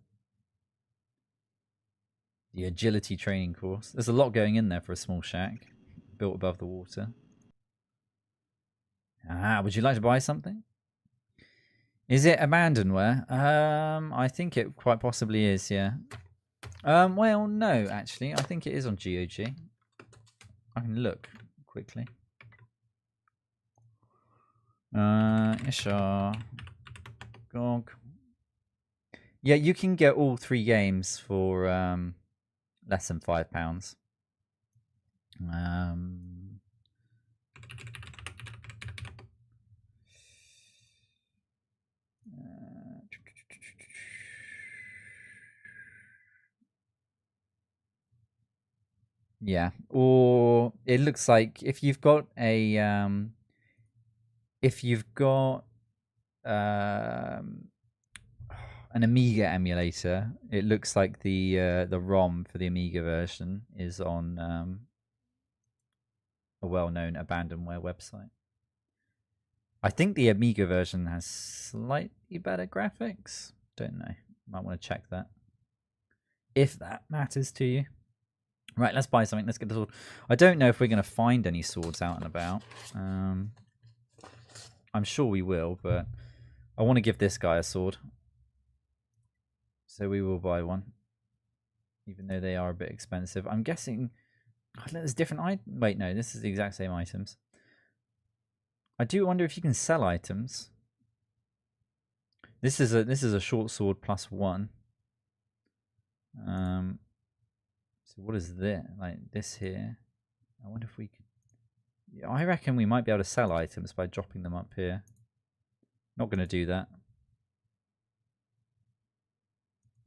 The agility training course. There's a lot going in there for a small shack built above the water. Ah, would you like to buy something? Is it abandonware? I think it quite possibly is, yeah. Well, no, actually. I think it is on GOG. I can look quickly. Ishar. GOG. Yeah, you can get all 3 games for less than £5. Yeah, or it looks like if you've got a an Amiga emulator, it looks like the ROM for the Amiga version is on a well-known abandonware website. I think the Amiga version has slightly better graphics. Don't know. Might want to check that. If that matters to you. Right, let's buy something. Let's get the sword. I don't know if we're going to find any swords out and about. I'm sure we will, but I want to give this guy a sword. So we will buy one. Even though they are a bit expensive. I'm guessing... there's different items. Wait, no, this is the exact same items. I do wonder if you can sell items. This is a short sword +1. So what is this? Like this here. I wonder if we could. Yeah, I reckon we might be able to sell items by dropping them up here. Not going to do that.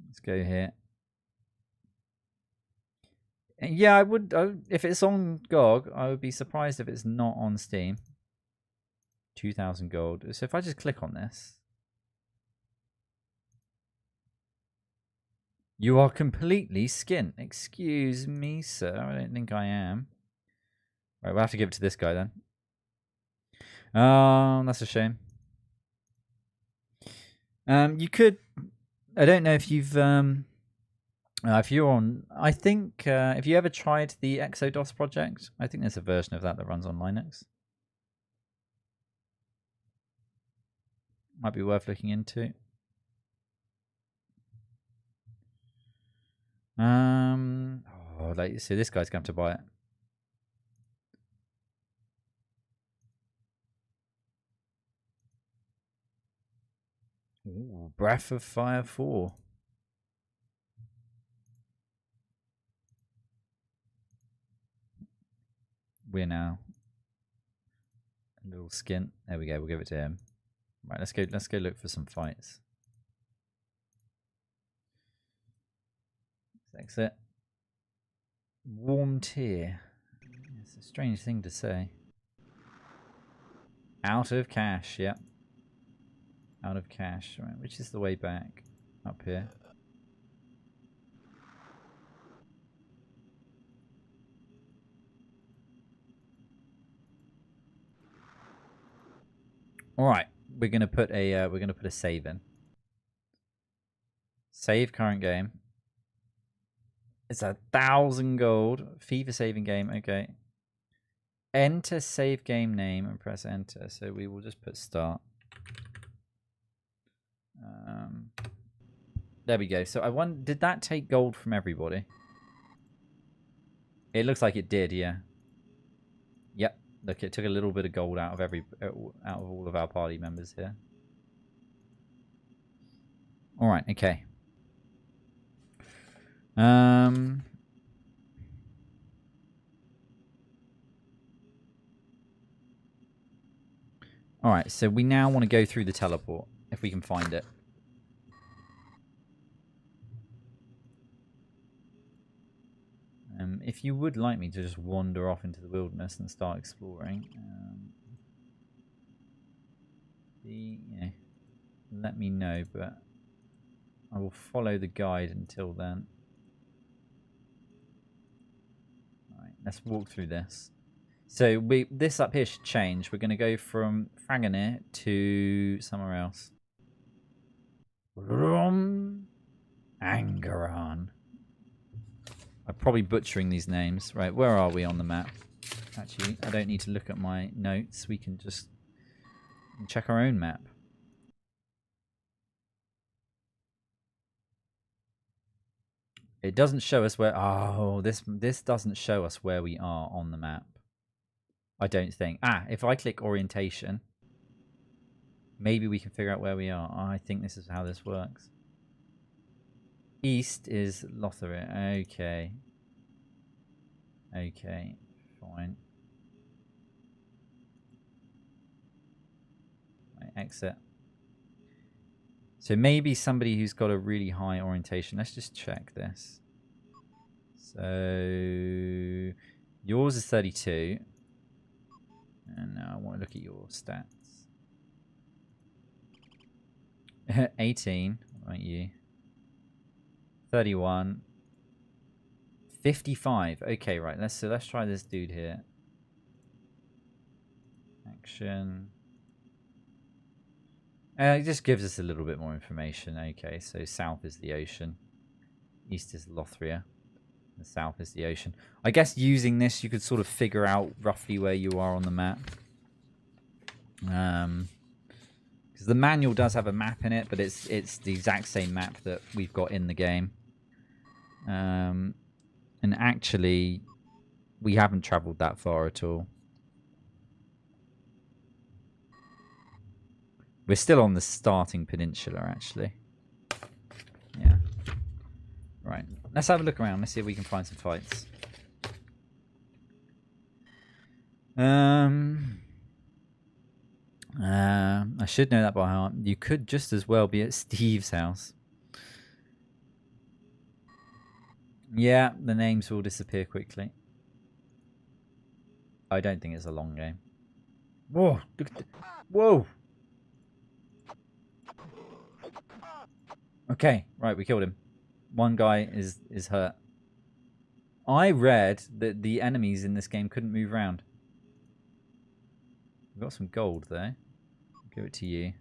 Let's go here. Yeah, I would. If it's on GOG, I would be surprised if it's not on Steam. 2,000 gold. So if I just click on this. You are completely skint. Excuse me, sir. I don't think I am. Right, we'll have to give it to this guy then. That's a shame. You could. I don't know if you've. If you're on, I think if you ever tried the Exodus project, I think there's a version of that runs on Linux. Might be worth looking into. So this guy's going to buy it. Ooh, Breath of Fire 4. We're now a little skint. There we go. We'll give it to him. Right, let's go look for some fights. Let's exit. Warm tear. It's a strange thing to say. Out of cash, yep. Out of cash. Right, which is the way back? Up here. All right, we're gonna put a save in. Save current game. It's 1,000 gold. Fee for saving game. Okay. Enter save game name and press enter. So we will just put start. There we go. So I wonder, did that take gold from everybody? It looks like it did. Yeah. Yep. Look, it took a little bit of gold out of all of our party members here. All right. Okay. All right. So we now want to go through the teleport if we can find it. If you would like me to just wander off into the wilderness and start exploring, let me know, but I will follow the guide until then. Alright, let's walk through this. So this up here should change. We're going to go from Fragonir to somewhere else. Angaran. I'm probably butchering these names. Right, where are we on the map? Actually, I don't need to look at my notes. We can just check our own map. It doesn't show us where... Oh, this doesn't show us where we are on the map. I don't think. Ah, if I click orientation, maybe we can figure out where we are. I think this is how this works. East is Lothria. Okay. Okay, fine. Right, exit. So maybe somebody who's got a really high orientation. Let's just check this. So yours is 32. And now I want to look at your stats. 18, aren't you? 31. 55. Okay, right. Let's try this dude here. Action. It just gives us a little bit more information. Okay, so south is the ocean. East is Lothria. The south is the ocean. I guess using this, you could sort of figure out roughly where you are on the map. Because the manual does have a map in it, but it's the exact same map that we've got in the game. And actually, we haven't traveled that far at all. We're still on the starting peninsula, actually. Yeah. Right. Let's have a look around. Let's see if we can find some fights. I should know that by heart. You could just as well be at Steve's house. Yeah, the names will disappear quickly. I don't think it's a long game. Whoa! Look at the... Whoa! Okay, right, we killed him. One guy is hurt. I read that the enemies in this game couldn't move around. We've got some gold there. I'll give it to you.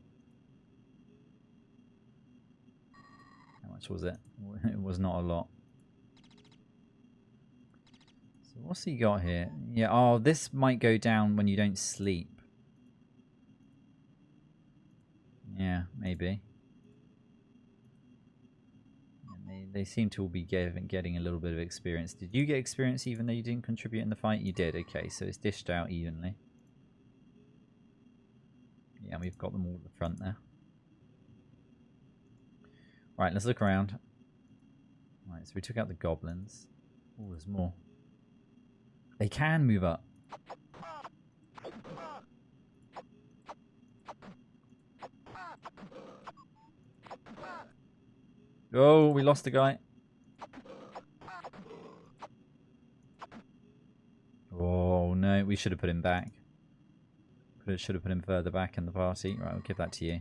How much was it? It was not a lot. So what's he got here? Yeah, oh, this might go down when you don't sleep. Yeah, maybe. They seem to all be getting a little bit of experience. Did you get experience even though you didn't contribute in the fight? You did. Okay, so it's dished out evenly. Yeah, we've got them all at the front there. Right, let's look around. Right, so we took out the goblins. Oh, there's more. They can move up. Oh, we lost a guy. Oh, no. We should have put him back. Should have put him further back in the party. Right, I'll give that to you.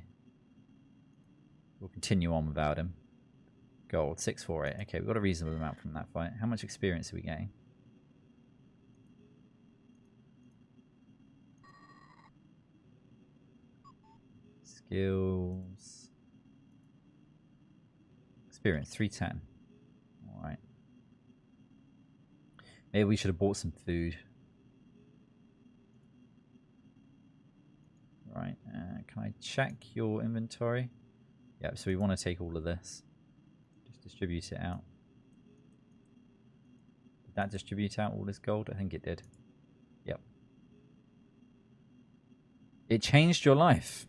We'll continue on without him. Gold, 648. Okay, we've got a reasonable amount from that fight. How much experience are we getting? Skills. Experience, 310. Alright. Maybe we should have bought some food. Right, can I check your inventory? Yep, so we want to take all of this. Just distribute it out. Did that distribute out all this gold? I think it did. Yep. It changed your life.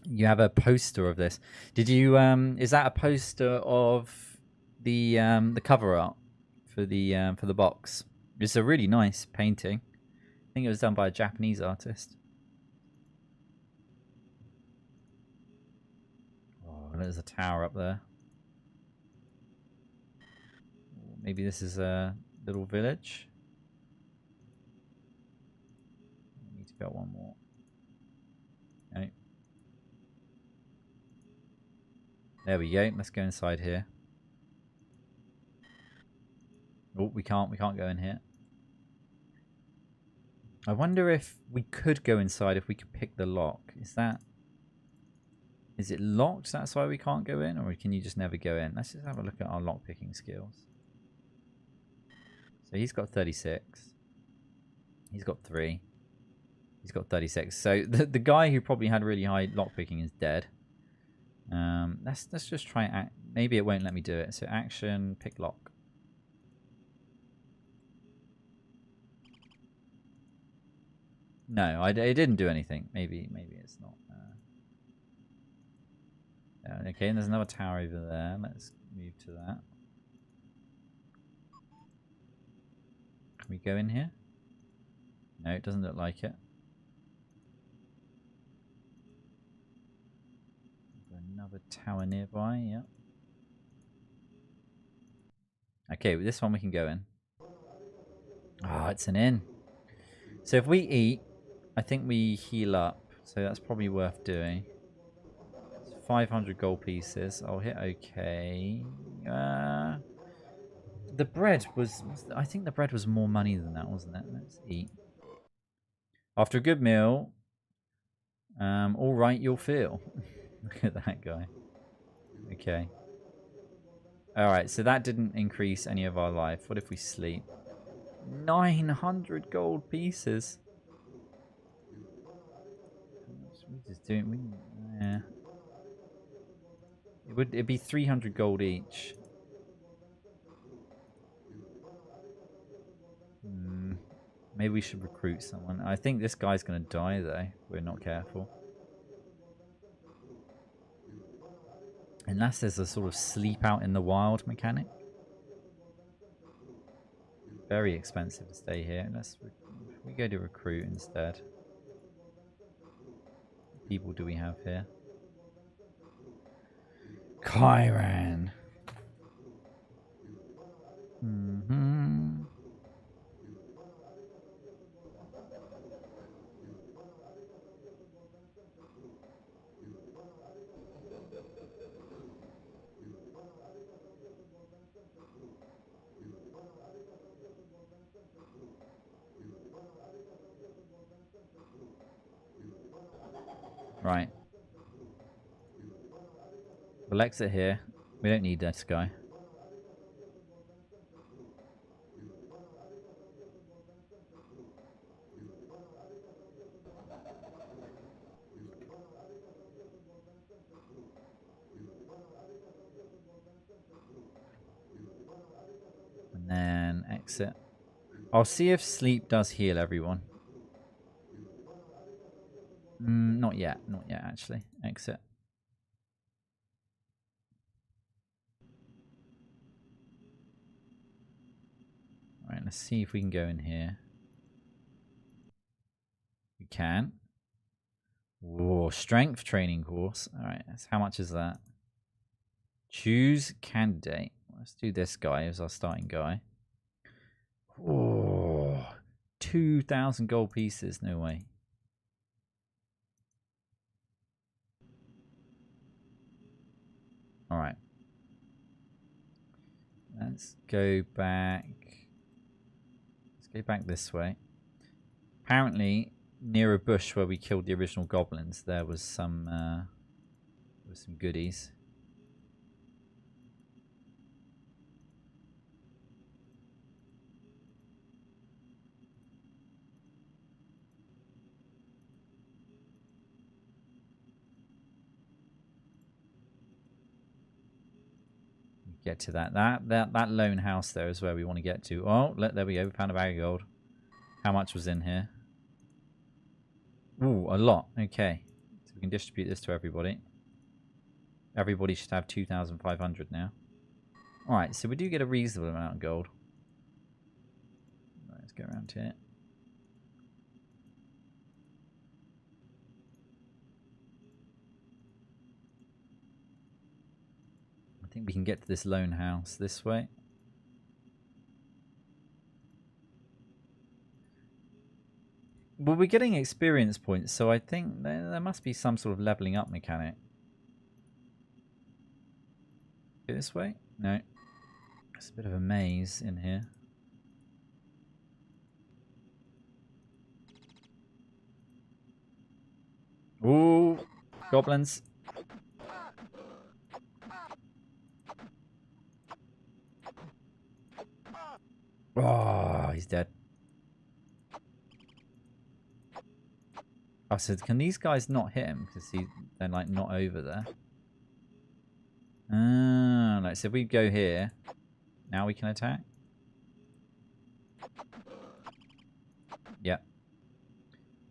You have a poster of this. Did you is that a poster of the cover art for the box? It's a really nice painting. I think it was done by a Japanese artist. Oh, there's a tower up there. Maybe this is a little village. I need to go one more. Okay. There we go. Let's go inside here. Oh, we can't go in here. I wonder if we could go inside if we could pick the lock. Is that... Is it locked? That's why we can't go in? Or can you just never go in? Let's just have a look at our lockpicking skills. So he's got 36. He's got 3. He's got 36. So the guy who probably had really high lockpicking is dead. Let's just try maybe it won't let me do it. So action, pick lock. No, it didn't do anything. Maybe it's not. Okay, and there's another tower over there. Let's move to that. Can we go in here? No, it doesn't look like it. Another tower nearby, yeah. Okay, with this one we can go in. Oh, it's an inn. So if we eat, I think we heal up. So that's probably worth doing. It's 500 gold pieces. I'll hit okay. The bread was... I think the bread was more money than that, wasn't it? Let's eat. After a good meal, all right, you'll feel. Look at that guy. Okay. Alright, so that didn't increase any of our life. What if we sleep? 900 gold pieces. We just doing... yeah. It'd be 300 gold each. Maybe we should recruit someone. I think this guy's going to die, though. If we're not careful. Unless there's a sort of sleep out in the wild mechanic. Very expensive to stay here. We go to recruit instead. What people do we have here? Kyran. Right. We'll exit here. We don't need this guy. And then exit. I'll see if sleep does heal everyone. Not yet. Not yet, actually. Exit. Alright, let's see if we can go in here. We can. Whoa, strength training course. Alright, how much is that? Choose candidate. Let's do this guy as our starting guy. Oh, 2,000 gold pieces. No way. Alright. Let's go back. Let's go back this way. Apparently, near a bush where we killed the original goblins, there was some goodies. Get to that lone house there is where we want to get to. Oh, there we go. We found a bag of gold. How much was in here? Ooh, a lot. Okay, so we can distribute this to everybody. Everybody should have 2,500 now. All right, so we do get a reasonable amount of gold. Right, let's go around here. I think we can get to this lone house this way. Well, we're getting experience points, so I think there must be some sort of leveling up mechanic. Go this way? No. It's a bit of a maze in here. Ooh, goblins. he's dead. I said, can these guys not hit him? Because they're like not over there. Ah, like, so if we go here, now we can attack? Yep.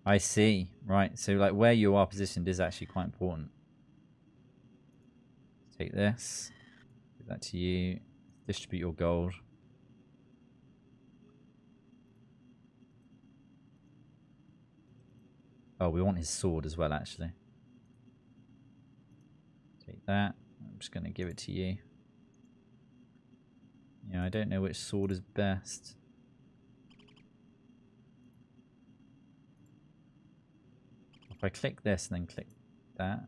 I see. Right, so like where you are positioned is actually quite important. Take this. Give that to you. Distribute your gold. Oh, we want his sword as well, actually. Take that. I'm just going to give it to you. Yeah, I don't know which sword is best. If I click this and then click that.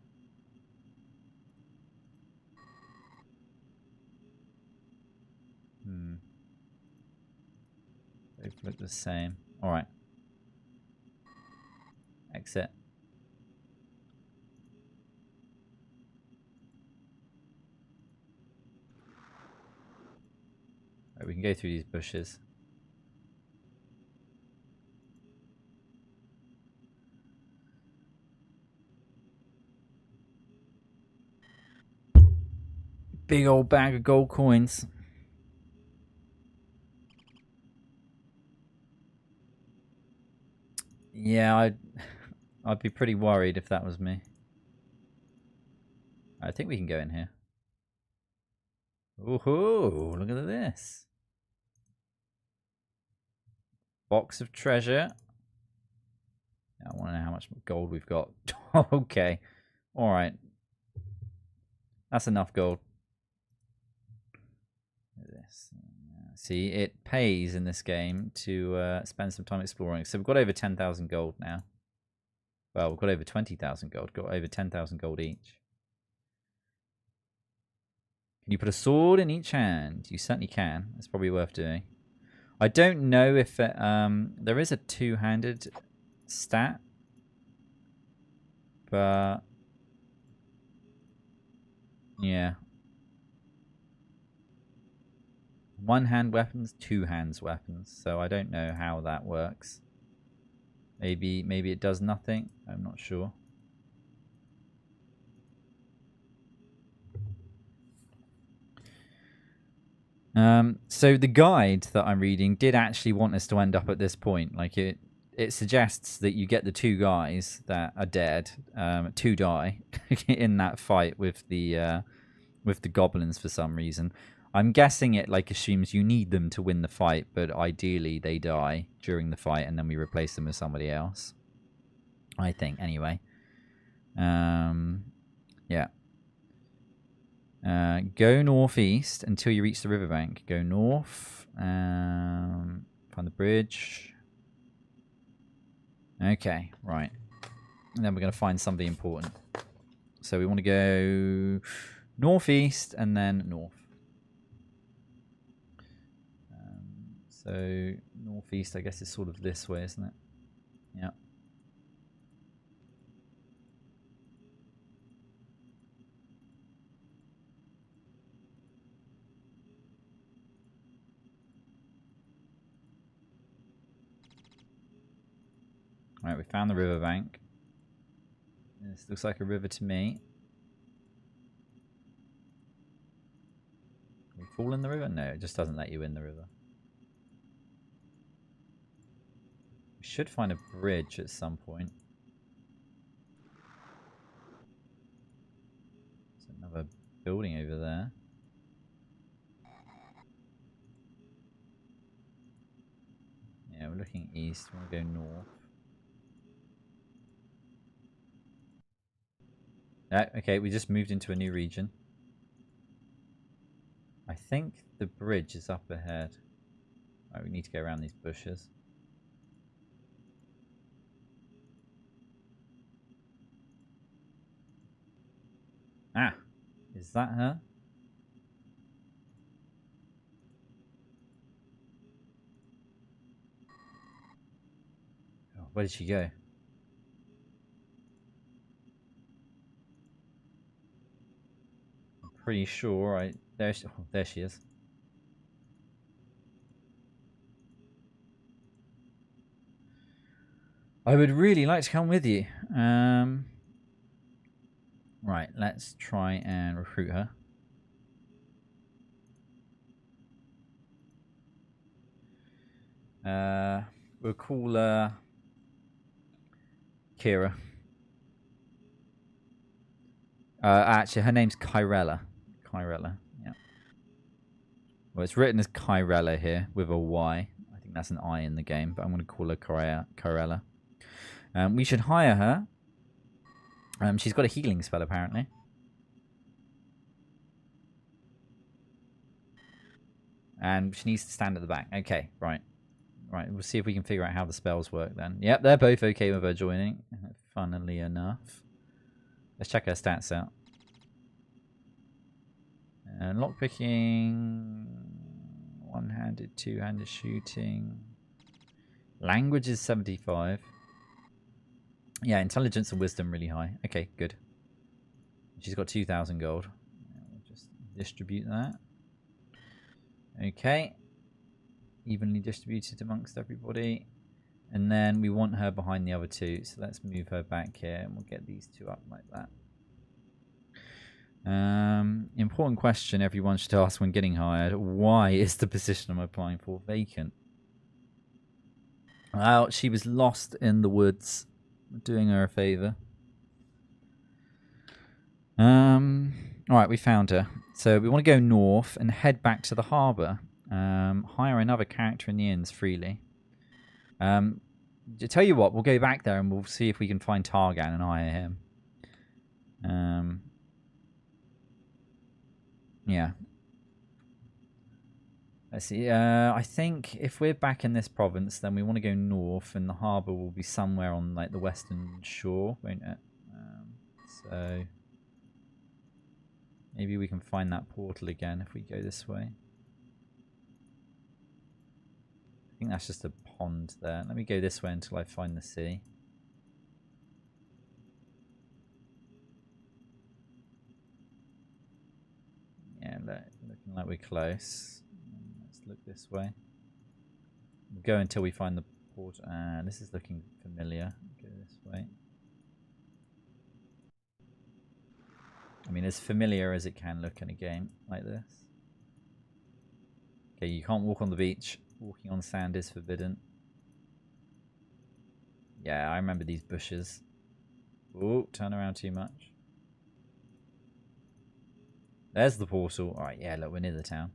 Both look the same. Alright. Exit. Right, we can go through these bushes. Big old bag of gold coins. Yeah, I'd be pretty worried if that was me. I think we can go in here. Ooh, look at this. Box of treasure. I want to know how much gold we've got. Okay. Alright. That's enough gold. Look at this. See, it pays in this game to spend some time exploring. So we've got over 10,000 gold now. Well, we've got over 20,000 gold. Got over 10,000 gold each. Can you put a sword in each hand? You certainly can. It's probably worth doing. I don't know if there is a two-handed stat, but yeah, one-hand weapons, two-hands weapons. So I don't know how that works. Maybe it does nothing. I'm not sure. So the guide that I'm reading did actually want us to end up at this point. Like it suggests that you get the two guys that are dead, to die in that fight with the goblins for some reason. I'm guessing it like assumes you need them to win the fight, but ideally they die during the fight and then we replace them with somebody else. I think anyway. Yeah. Go northeast until you reach the riverbank. Go north. Find the bridge. Okay, right. And then we're going to find something important. So we want to go northeast and then north. So northeast, I guess, is sort of this way, isn't it? Yeah. Alright, we found the riverbank. This looks like a river to me. Can we fall in the river? No, it just doesn't let you in the river. We should find a bridge at some point. There's another building over there. Yeah, we're looking east. We want to go north. Okay, we just moved into a new region. I think the bridge is up ahead. Right, we need to go around these bushes. Ah, is that her? Oh, where did she go? I'm pretty sure there she is. I would really like to come with you. Right, let's try and recruit her. We'll call her Kira. Actually, her name's Kyella. Kyella, yeah. Well, it's written as Kyella here with a Y. I think that's an I in the game, but I'm going to call her Kyella. We should hire her. She's got a healing spell, apparently. And she needs to stand at the back. Okay, right. Right, we'll see if we can figure out how the spells work then. Yep, they're both okay with her joining, funnily enough. Let's check her stats out. Lockpicking, one-handed, two-handed shooting. Language is 75. Yeah, intelligence and wisdom really high. Okay, good. She's got 2,000 gold. We'll just distribute that. Okay. Evenly distributed amongst everybody. And then we want her behind the other two. So let's move her back here and we'll get these two up like that. Important question everyone should ask when getting hired. Why is the position I'm applying for vacant? Well, she was lost in the woods. Doing her a favour. Alright, we found her. So we want to go north and head back to the harbour. Hire another character in the inns freely. To tell you what, we'll go back there and we'll see if we can find Targan and hire him. Yeah. Let's see. I think if we're back in this province, then we want to go north, and the harbour will be somewhere on like the western shore, won't it? So maybe we can find that portal again if we go this way. I think that's just a pond there. Let me go this way until I find the sea. Yeah, looking like we're close. Let's look this way. We'll go until we find the port. This is looking familiar. Go this way. I mean, as familiar as it can look in a game like this. Okay, you can't walk on the beach. Walking on sand is forbidden. Yeah, I remember these bushes. Oh, turn around too much. There's the portal. Alright, yeah, look, we're near the town.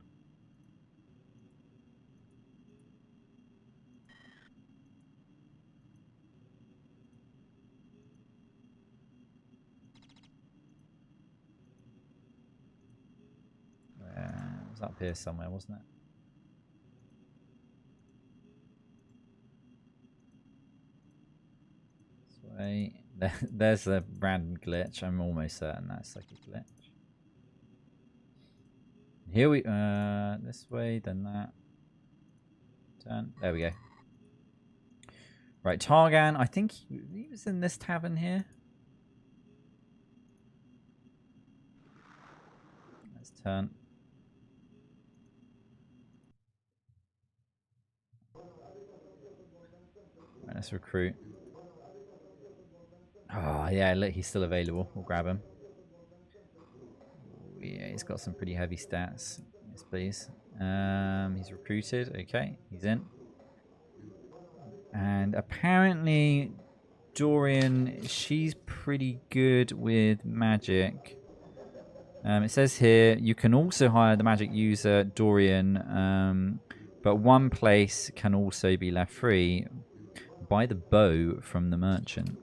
It was up here somewhere, wasn't it? This way. There's a random glitch. I'm almost certain that's like a glitch. Here we this way, then that. Turn. There we go. Right, Targan. I think he was in this tavern here. Let's turn. Right, let's recruit. Oh, yeah, look, he's still available. We'll grab him. Yeah, he's got some pretty heavy stats. Yes, please. He's recruited. Okay, he's in. And apparently, Dorian, she's pretty good with magic. It says here, you can also hire the magic user, Dorian, but one place can also be left free. Buy the bow from the merchant.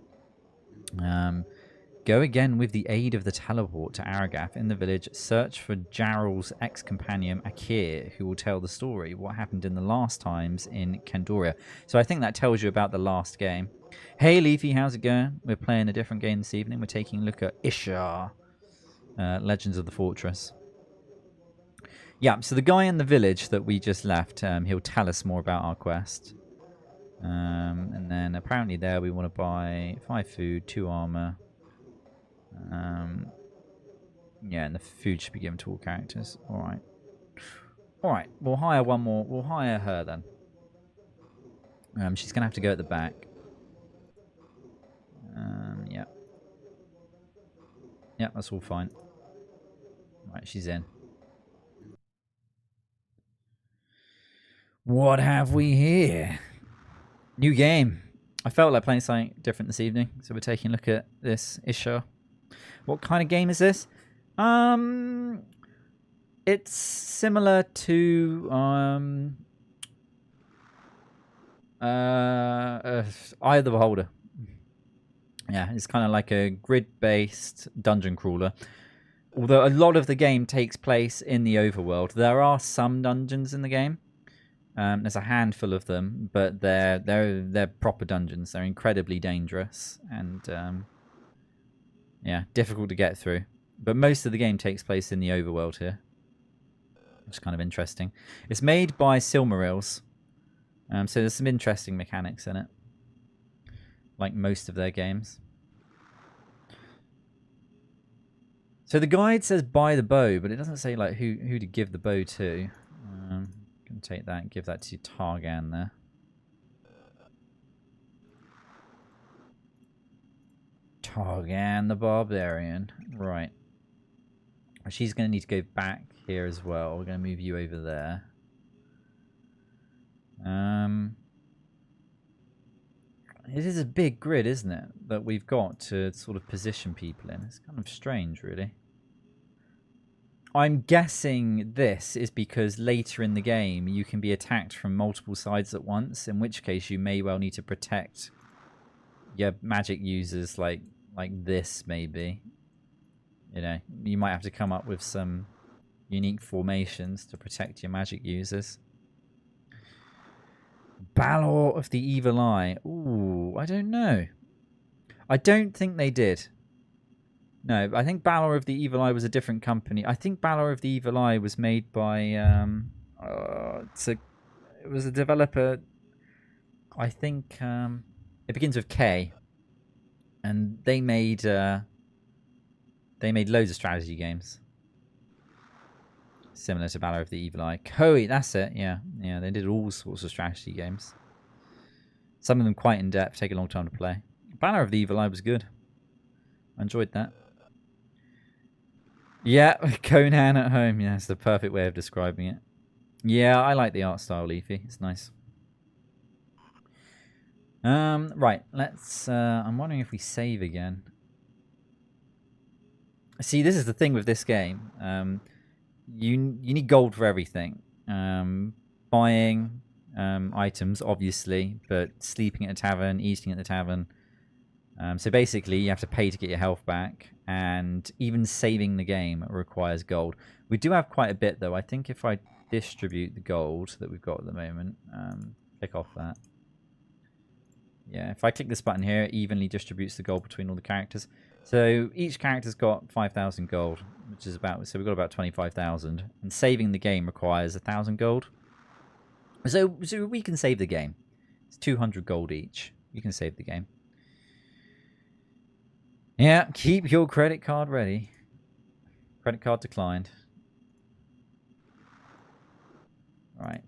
Go again with the aid of the teleport to Aragath in the village. Search for Jarl's ex-companion Akir, who will tell the story. What happened in the last times in Candoria. So I think that tells you about the last game. Hey Leafy, how's it going? We're playing a different game this evening. We're taking a look at Ishar, Legends of the Fortress. Yeah, so the guy in the village that we just left, he'll tell us more about our quest. And then apparently there we want to buy 5 food, 2 armor. Yeah, and the food should be given to all characters. Alright. Alright, we'll hire one more. We'll hire her then. She's going to have to go at the back. that's all fine. Right, she's in. What have we here? New game. I felt like playing something different this evening, so we're taking a look at this Ishar. What kind of game is this? It's similar to Eye of the Beholder. Yeah, it's kind of like a grid-based dungeon crawler. Although a lot of the game takes place in the overworld, there are some dungeons in the game. There's a handful of them, but they're proper dungeons. They're incredibly dangerous and yeah, difficult to get through. But most of the game takes place in the overworld here, which is kind of interesting. It's made by Silmarils, so there's some interesting mechanics in it, like most of their games. So the guide says buy the bow, but it doesn't say like who to give the bow to. Can take that and give that to Targan there. Targan the barbarian. Right. She's going to need to go back here as well. We're going to move you over there. It is a big grid, isn't it, that we've got to sort of position people in. It's kind of strange, really. I'm guessing this is because later in the game you can be attacked from multiple sides at once, in which case you may well need to protect your magic users like this, maybe. You know, you might have to come up with some unique formations to protect your magic users. Balor of the Evil Eye. Ooh, I don't know. I don't think they did. No, I think Balor of the Evil Eye was a different company. I think Balor of the Evil Eye was made by it was a developer. I think it begins with K, and they made loads of strategy games similar to Balor of the Evil Eye. Koei, that's it. Yeah, yeah, they did all sorts of strategy games. Some of them quite in depth, take a long time to play. Balor of the Evil Eye was good. I enjoyed that. Yeah, Conan at home. Yeah, it's the perfect way of describing it. Yeah, I like the art style, Leafy. It's nice. Right, let's... I'm wondering if we save again. See, this is the thing with this game. You need gold for everything. Buying items, obviously, but sleeping at a tavern, eating at the tavern. So basically, you have to pay to get your health back, and even saving the game requires gold. We do have quite a bit, though. I think if I distribute the gold that we've got at the moment, click off that. Yeah, if I click this button here, it evenly distributes the gold between all the characters. So each character's got 5,000 gold, which is about... So we've got about 25,000. And saving the game requires 1,000 gold. So we can save the game. It's 200 gold each. You can save the game. Yeah, keep your credit card ready. Credit card declined. Right.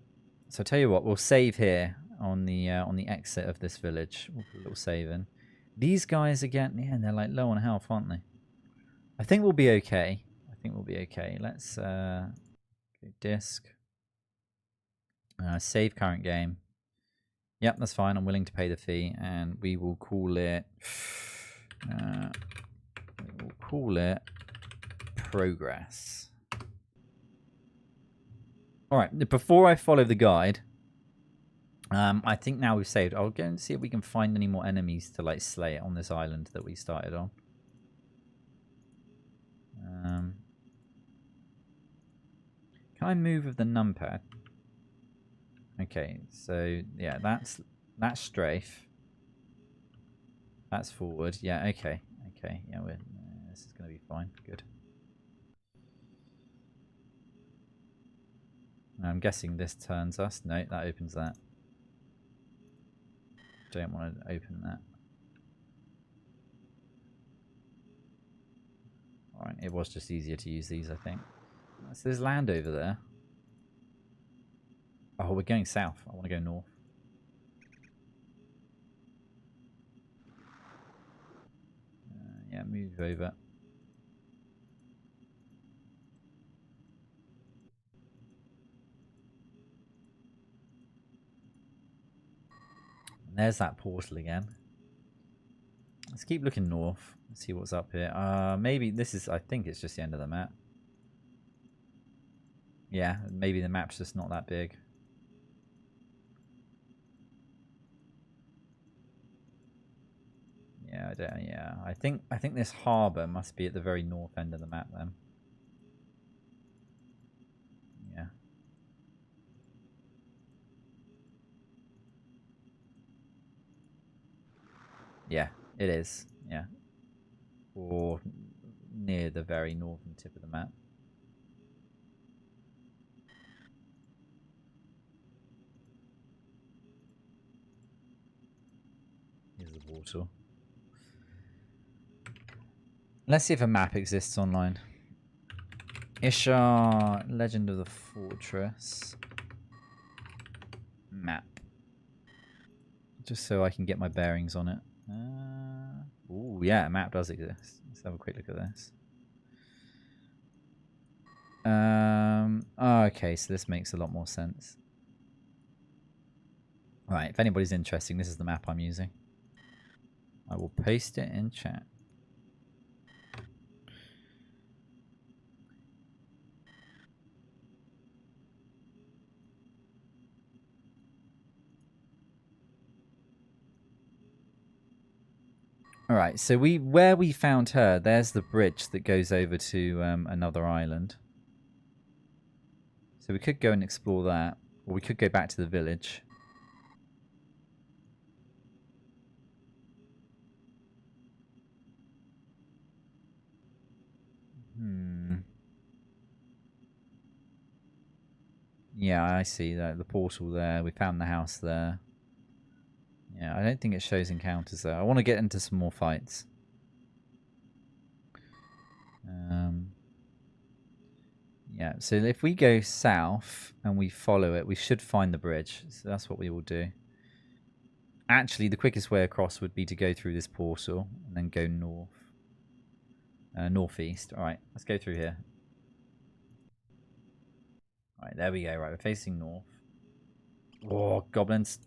So I tell you what, we'll save here on the exit of this village. We'll put a little save in. These guys again, yeah, they're like low on health, aren't they? I think we'll be okay. I think we'll be okay. Let's go disk. Save current game. Yep, that's fine. I'm willing to pay the fee, and we will call it. We'll call it progress. All right. Before I follow the guide, I think now we've saved. I'll go and see if we can find any more enemies to like slay on this island that we started on. Can I move with the numpad? Okay, so yeah, that's strafe. That's forward. Yeah, okay. Okay, yeah, this is going to be fine. Good. I'm guessing this turns us. No, that opens that. Don't want to open that. Alright, it was just easier to use these, I think. So there's land over there. Oh, we're going south. I want to go north. Yeah, move over. There's that portal again. Let's keep looking north. Let's see what's up here. Maybe this is... I think it's just the end of the map. Yeah, maybe the map's just not that big. Yeah, I think this harbour must be at the very north end of the map then. Yeah. Yeah, it is. Yeah. Or near the very northern tip of the map. Here's the water. Let's see if a map exists online. Ishar, Legend of the Fortress. Map. Just so I can get my bearings on it. Oh, yeah, a map does exist. Let's have a quick look at this. Oh, okay, so this makes a lot more sense. Right, if anybody's interested, this is the map I'm using. I will paste it in chat. Alright, so where we found her, there's the bridge that goes over to another island. So we could go and explore that, or we could go back to the village. Yeah, I see that. The portal there. We found the house there. Yeah, I don't think it shows encounters there. I want to get into some more fights. Yeah, so if we go south and we follow it, we should find the bridge. So that's what we will do. Actually, the quickest way across would be to go through this portal and then go north. Northeast. Alright, let's go through here. Alright, there we go. Right, we're facing north. Oh, goblins.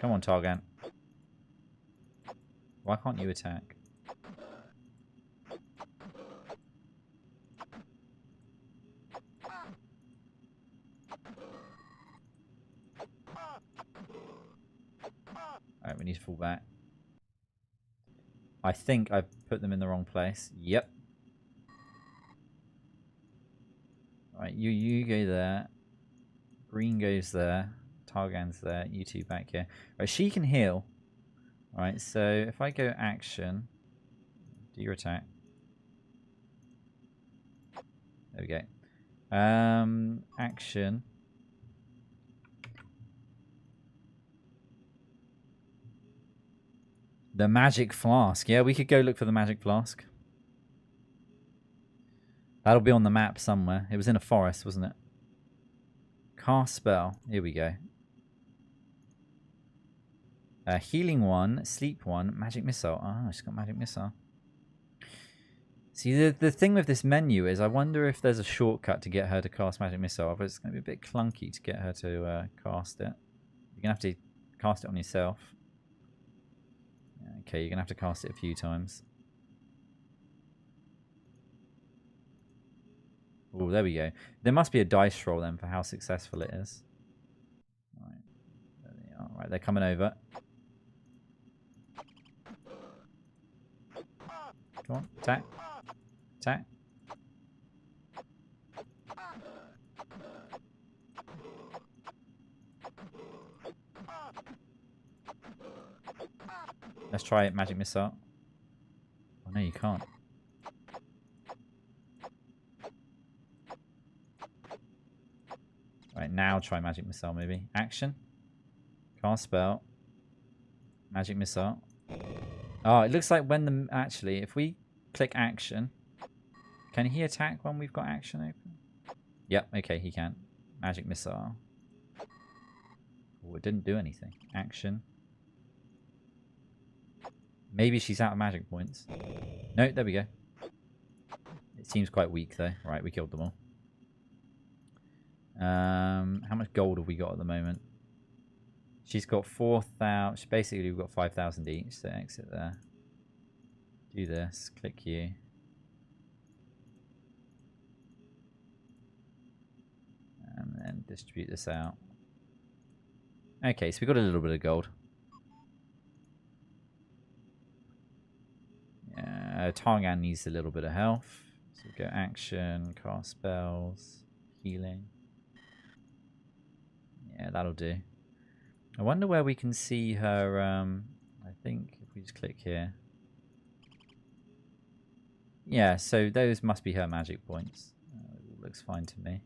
Come on, Targan. Why can't you attack? Alright, we need to fall back. I think I've put them in the wrong place. Yep. Alright, you go there. Green goes there. Targan's there. You two back here. Right, she can heal. Alright, so if I go action, do your attack. There we go. Action. The magic flask. Yeah, we could go look for the magic flask. That'll be on the map somewhere. It was in a forest, wasn't it? Cast spell. Here we go. Healing one, sleep one, magic missile. Ah, she's got magic missile. See, the thing with this menu is I wonder if there's a shortcut to get her to cast magic missile, but it's going to be a bit clunky to get her to cast it. You're going to have to cast it on yourself. Okay, you're going to have to cast it a few times. Oh, there we go. There must be a dice roll then for how successful it is. Right, there they are. Right, they're coming over. Come on, attack. Attack. Let's try it, magic missile. Oh no, you can't. Right, now try magic missile maybe. Action. Cast spell. Magic missile. Oh, it looks like when the... Actually, if we click action... Can he attack when we've got action open? Yep, okay, he can. Magic missile. Oh, it didn't do anything. Action. Maybe she's out of magic points. No, there we go. It seems quite weak though. Right, we killed them all. How much gold have we got at the moment? She's got 4,000. Basically, we've got 5,000 each. So exit there. Do this. Click you. And then distribute this out. Okay, so we got a little bit of gold. Targan needs a little bit of health. So go action, cast spells, healing. Yeah, that'll do. I wonder where we can see her. I think if we just click here. Yeah, so those must be her magic points. Looks fine to me.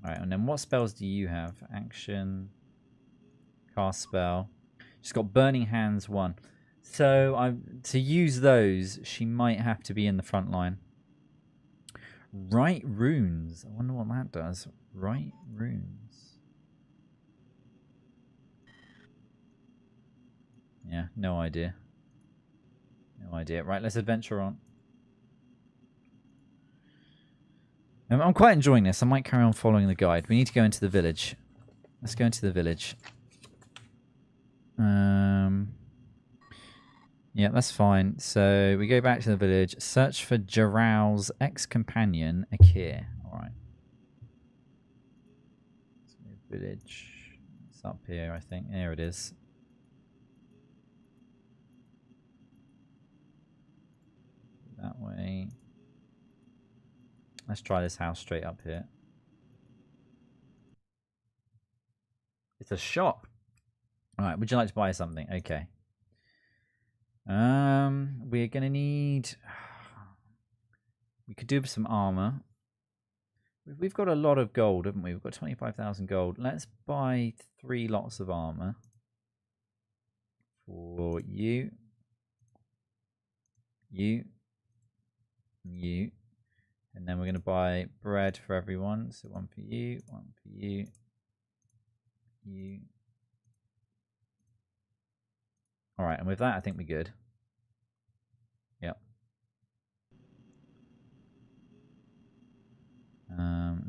Alright, and then what spells do you have? Action, cast spell. She's got Burning Hands 1. So to use those, she might have to be in the front line. Write runes. I wonder what that does. Write runes. Yeah, no idea. No idea. Right, let's adventure on. I'm quite enjoying this. I might carry on following the guide. We need to go into the village. Let's go into the village. Yeah, that's fine. So we go back to the village. Search for Jarrell's ex-companion, Akir. Alright. Village. It's up here, I think. There it is. That way. Let's try this house straight up here. It's a shop. Alright, would you like to buy something? Okay. We're gonna need. We could do some armor. We've got a lot of gold, haven't we? We've got 25,000 gold. Let's buy 3 lots of armor for you, you, and then we're gonna buy bread for everyone. So 1 for you, 1 for you, you. All right, and with that, I think we're good. Yep.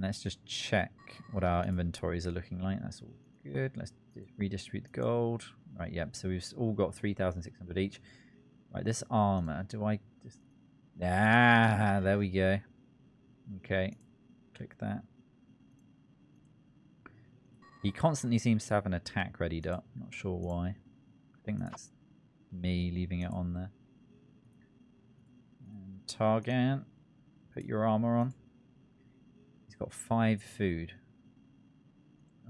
Let's just check what our inventories are looking like. That's all good. Let's redistribute the gold. Right, yep. So we've all got 3,600 each. Right, this armor. Do I just... Ah, there we go. Okay. Click that. He constantly seems to have an attack readied up. Not sure why. I think that's me leaving it on there. And Targan, put your armor on. He's got 5 food.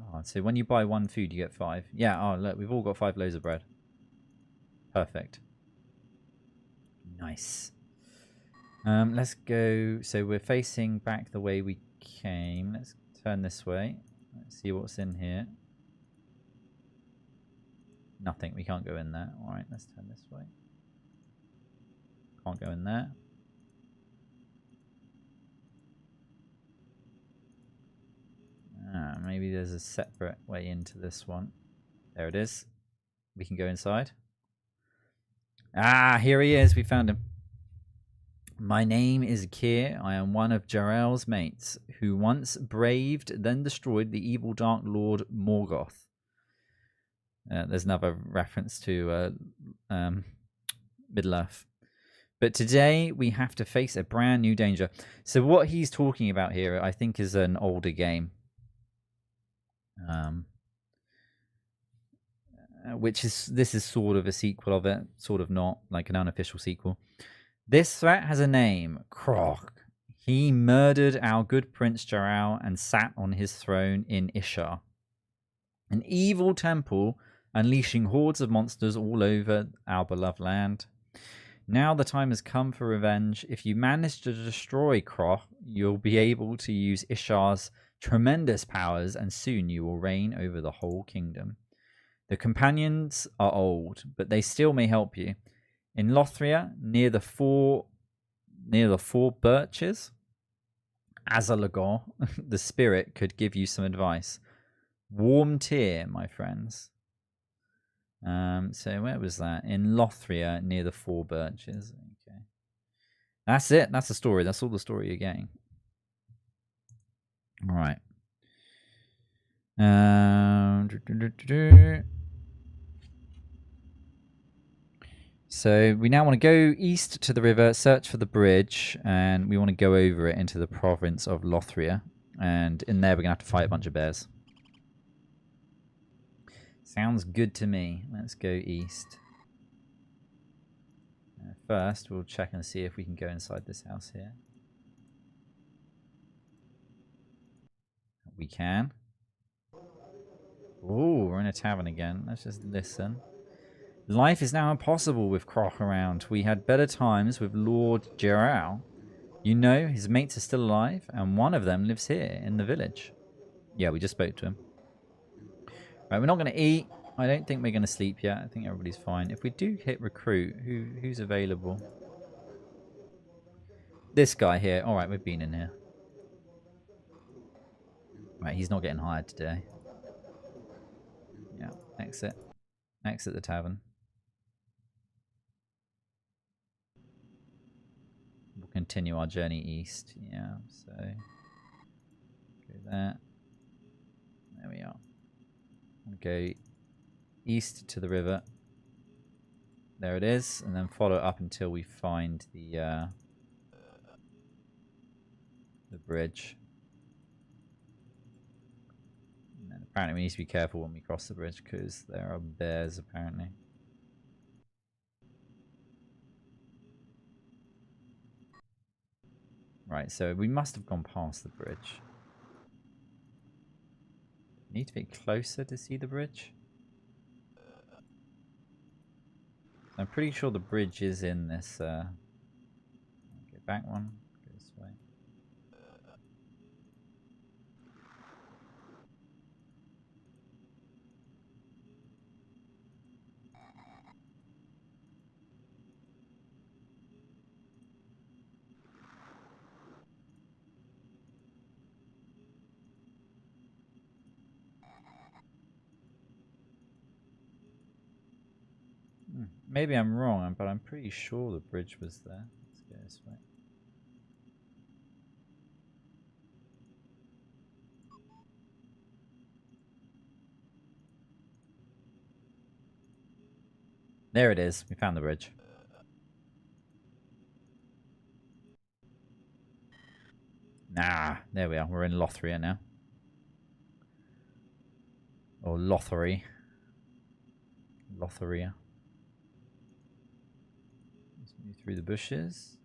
Oh, so when you buy 1 food, you get 5. Yeah, oh, look, we've all got 5 loaves of bread. Perfect. Nice. Let's go. So we're facing back the way we came. Let's turn this way. Let's see what's in here. Nothing. We can't go in there. All right, let's turn this way. Can't go in there. Maybe there's a separate way into this one. There it is. We can go inside. Ah, here he is. We found him. My name is Keir. I am one of Jarrell's mates, who once braved, then destroyed the evil Dark Lord Morgoth. There's another reference to Middle-earth. But today we have to face a brand new danger. So what he's talking about here, I think, is an older game. This is sort of a sequel of it, sort of not, like an unofficial sequel. This threat has a name, Croc. He murdered our good Prince Jarrell and sat on his throne in Ishar, an evil temple unleashing hordes of monsters all over our beloved land. Now the time has come for revenge. If you manage to destroy Croc, you'll be able to use Ishar's tremendous powers, and soon you will reign over the whole kingdom. The companions are old, but they still may help you. In Lothria, near the four birches, Azalagon, the spirit, could give you some advice. Warm tear, my friends. So where was that? In Lothria, near the 4 birches. Okay, that's it. That's the story. That's all the story you're getting. All right. So we now want to go east to the river, search for the bridge, and we want to go over it into the province of Lothria. And in there, we're going to have to fight a bunch of bears. Sounds good to me. Let's go east. First, we'll check and see if we can go inside this house here. We can. Ooh, we're in a tavern again. Let's just listen. Life is now impossible with Croc around. We had better times with Lord Gerau. You know, his mates are still alive, and one of them lives here in the village. Yeah, we just spoke to him. Right, we're not going to eat. I don't think we're going to sleep yet. I think everybody's fine. If we do hit recruit, who's available? This guy here. All right, we've been in here. Right, he's not getting hired today. Yeah, exit. Exit the tavern. We'll continue our journey east. Yeah, so go there. There we are. We'll go east to the river. There it is, and then follow up until we find the bridge. And then apparently we need to be careful when we cross the bridge because there are bears apparently. Right, so we must have gone past the bridge. Need to be closer to see the bridge. I'm pretty sure the bridge is in this. Go back one. Go this way. Maybe I'm wrong, but I'm pretty sure the bridge was there. Let's go this way. There it is. We found the bridge. Nah, there we are. We're in Lothria now. Or Lothria. Lothria. Let's move through the bushes.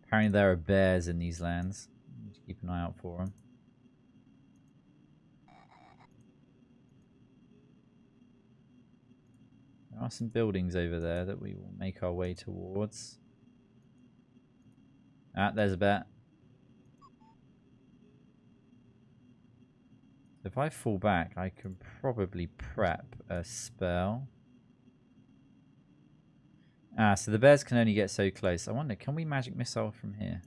Apparently there are bears in these lands. We need to keep an eye out for them. There are some buildings over there that we will make our way towards. Ah, there's a bear. If I fall back, I can probably prep a spell. Ah, so the bears can only get so close. I wonder, can we magic missile from here?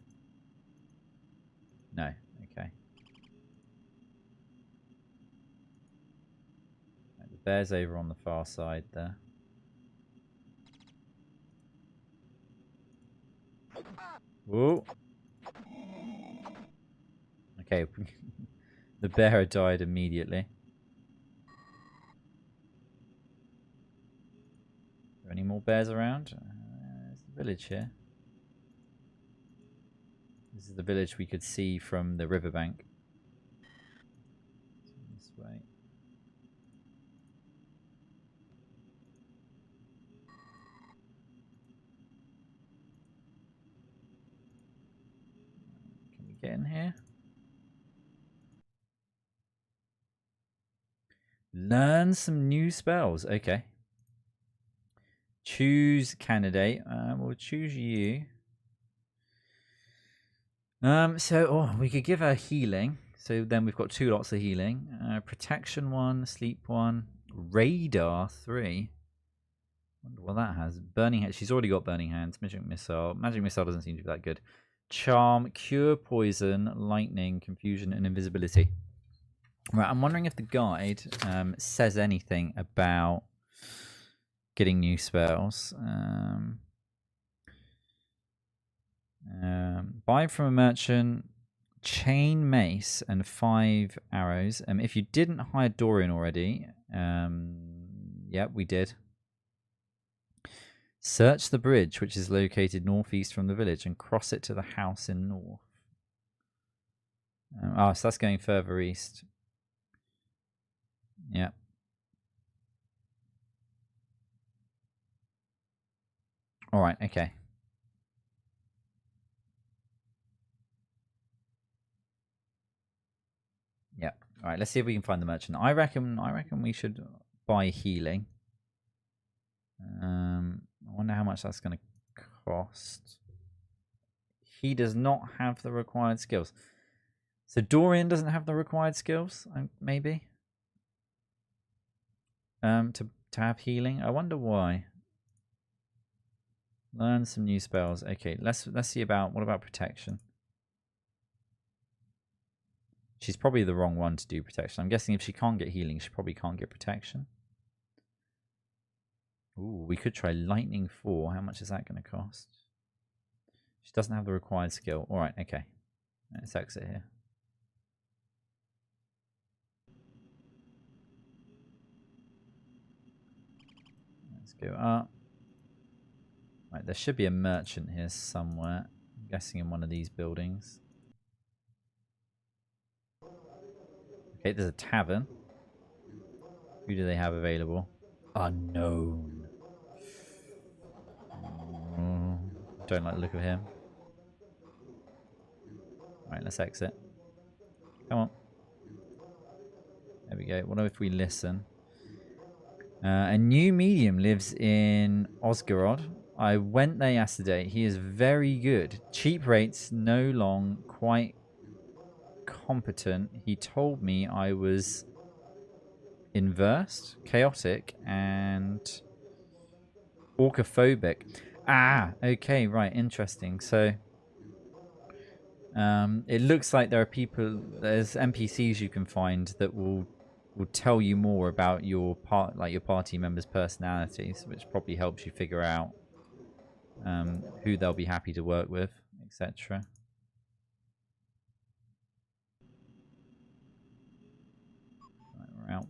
No. Okay. Right, the bear's over on the far side there. Whoa. Okay. The bear died immediately. Are there any more bears around? There's the village here. This is the village we could see from the riverbank. This way. Can we get in here? Learn some new spells. Okay. Choose candidate. We'll choose you. We could give her healing. So then we've got 2 lots of healing. Protection 1, sleep 1, radar 3. Wonder what that has. Burning hands. She's already got burning hands. Magic missile. Magic missile doesn't seem to be that good. Charm, cure poison, lightning, confusion, and invisibility. Right. I'm wondering if the guide says anything about getting new spells. Buy from a merchant. chain mace and 5 arrows. If you didn't hire Dorian already, yep, we did. Search the bridge, which is located northeast from the village, and cross it to the house in north. So that's going further east. Yep. All right. Okay. Yeah. All right. Let's see if we can find the merchant. I reckon we should buy healing. I wonder how much that's going to cost. He does not have the required skills. So Dorian doesn't have the required skills, maybe. To have healing. I wonder why. Learn some new spells. Okay, let's see about what about protection. She's probably the wrong one to do protection. I'm guessing if she can't get healing, she probably can't get protection. Ooh, we could try Lightning 4. How much is that going to cost? She doesn't have the required skill. All right, okay. Let's exit here. Let's go up. Right, there should be a merchant here somewhere. I'm guessing in one of these buildings. Okay, there's a tavern. Who do they have available? Unknown. Don't like the look of him. Alright, let's exit. Come on. There we go. What if we listen? A new medium lives in Osgorod. I went there yesterday. He is very good. Cheap rates, no long, quite competent. He told me I was inversed, chaotic, and orcophobic. Ah, okay, right, interesting. So, it looks like there's NPCs you can find that will tell you more about your party members' personalities, which probably helps you figure out who they'll be happy to work with, etc. Right, we're out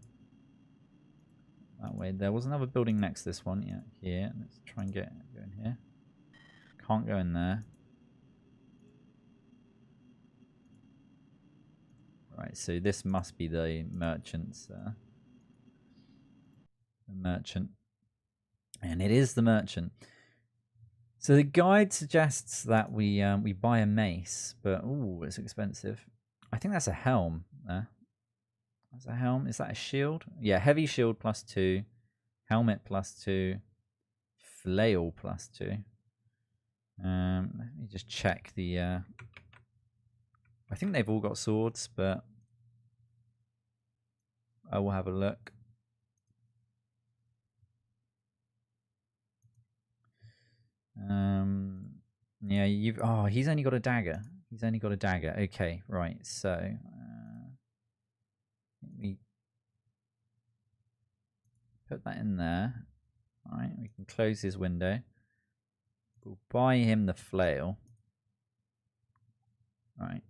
that way. There was another building next to this one. Yeah, here. Let's try and go in here. Can't go in there. Right, so this must be the merchant's. The merchant. And it is the merchant. So the guide suggests that we buy a mace, but ooh, it's expensive. I think that's a helm there. That's a helm. Is that a shield? Yeah, heavy shield +2, helmet +2, flail +2. Let me just check the. I think they've all got swords, but I will have a look. Yeah, he's only got a dagger. He's only got a dagger. Okay, right. So, we put that in there. All right, we can close his window. We'll buy him the flail. All right.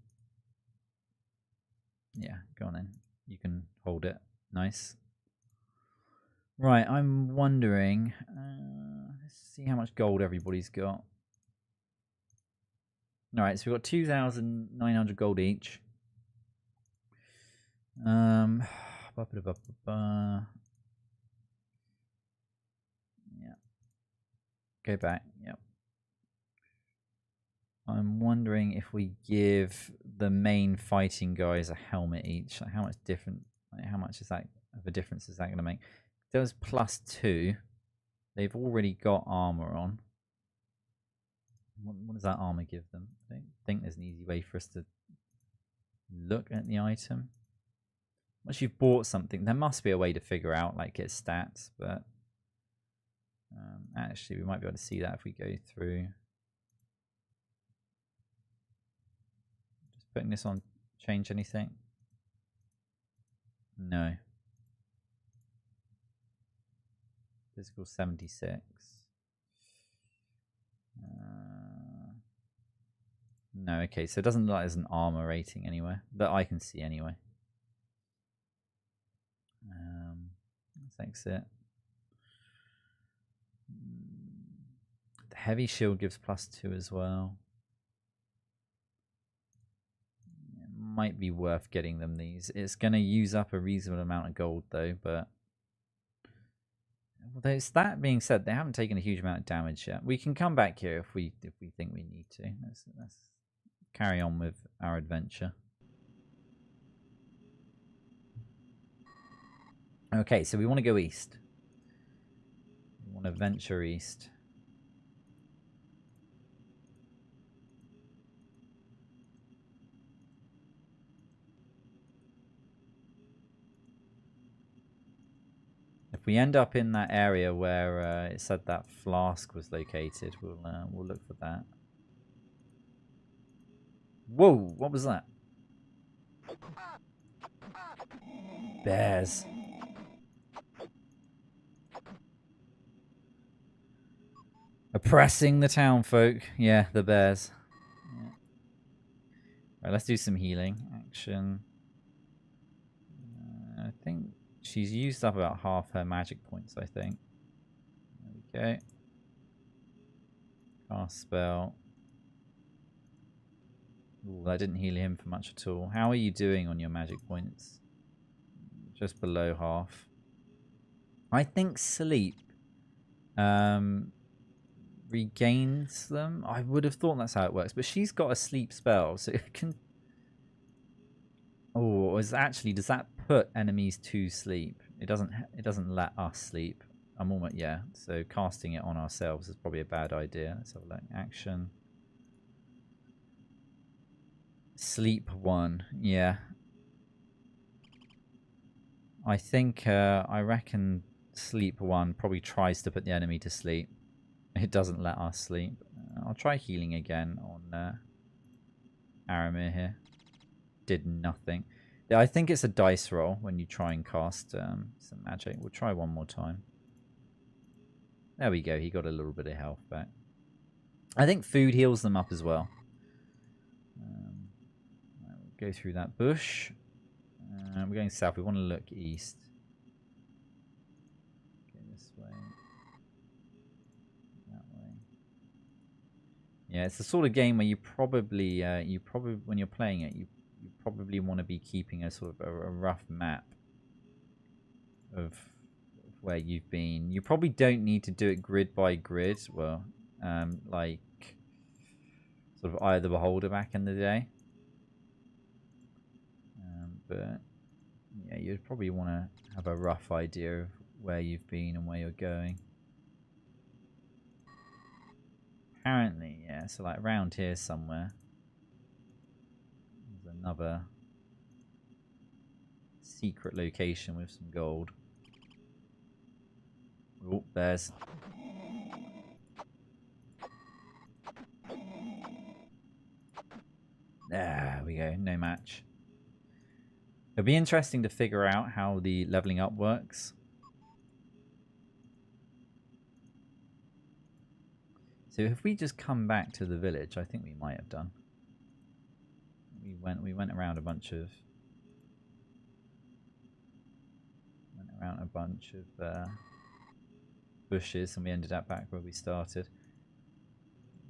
Yeah, go on then. You can hold it. Nice. Right, I'm wondering. Let's see how much gold everybody's got. All right, so we've got 2,900 gold each. Yeah. Go back. Yep. I'm wondering if we give the main fighting guys a helmet each. Like how much different? Like how much is that of a difference is that going to make? It does +2. They've already got armor on. What does that armor give them? I don't think there's an easy way for us to look at the item. Once you've bought something, there must be a way to figure out like its stats, but actually we might be able to see that if we go through. Just putting this on, change anything? No. Physical 76. No, okay, so it doesn't look like there's an armor rating anywhere that I can see anyway. Let's exit. The heavy shield gives +2 as well. It might be worth getting them these. It's going to use up a reasonable amount of gold though, but that being said, they haven't taken a huge amount of damage yet. We can come back here if we think we need to. Let's carry on with our adventure. Okay, so we want to go east. We want to venture east. If we end up in that area where it said that flask was located, we'll look for that. Whoa! What was that? Bears. Oppressing the town folk. Yeah, the bears. Yeah. Right, let's do some healing. Action. I think she's used up about half her magic points, I think. There we go. Cast spell. Ooh, that didn't heal him for much at all. How are you doing on your magic points? Just below half. I think sleep regains them. I would have thought that's how it works, but she's got a sleep spell, so it can... Oh, does that put enemies to sleep? It doesn't let us sleep. I'm almost... Yeah, so casting it on ourselves is probably a bad idea. Let's have a look. Action. Sleep 1. Yeah. I reckon sleep 1 probably tries to put the enemy to sleep. It doesn't let us sleep. I'll try healing again on Aramir here. Did nothing. I think it's a dice roll when you try and cast some magic. We'll try one more time. There we go. He got a little bit of health back. I think food heals them up as well. We'll go through that bush. We're going south. We want to look east. Go this way. That way. Yeah, it's the sort of game where you probably when you're playing it, you probably want to be keeping a sort of a rough map of where you've been. You probably don't need to do it grid by grid. Well, like sort of Eye of the Beholder back in the day. But yeah, you'd probably want to have a rough idea of where you've been and where you're going. Apparently, yeah, so like around here somewhere. There's another secret location with some gold. Oh, there's... There we go, no match. It'll be interesting to figure out how the leveling up works. So if we just come back to the village, I think we might have done. We went around a bunch of bushes, and we ended up back where we started.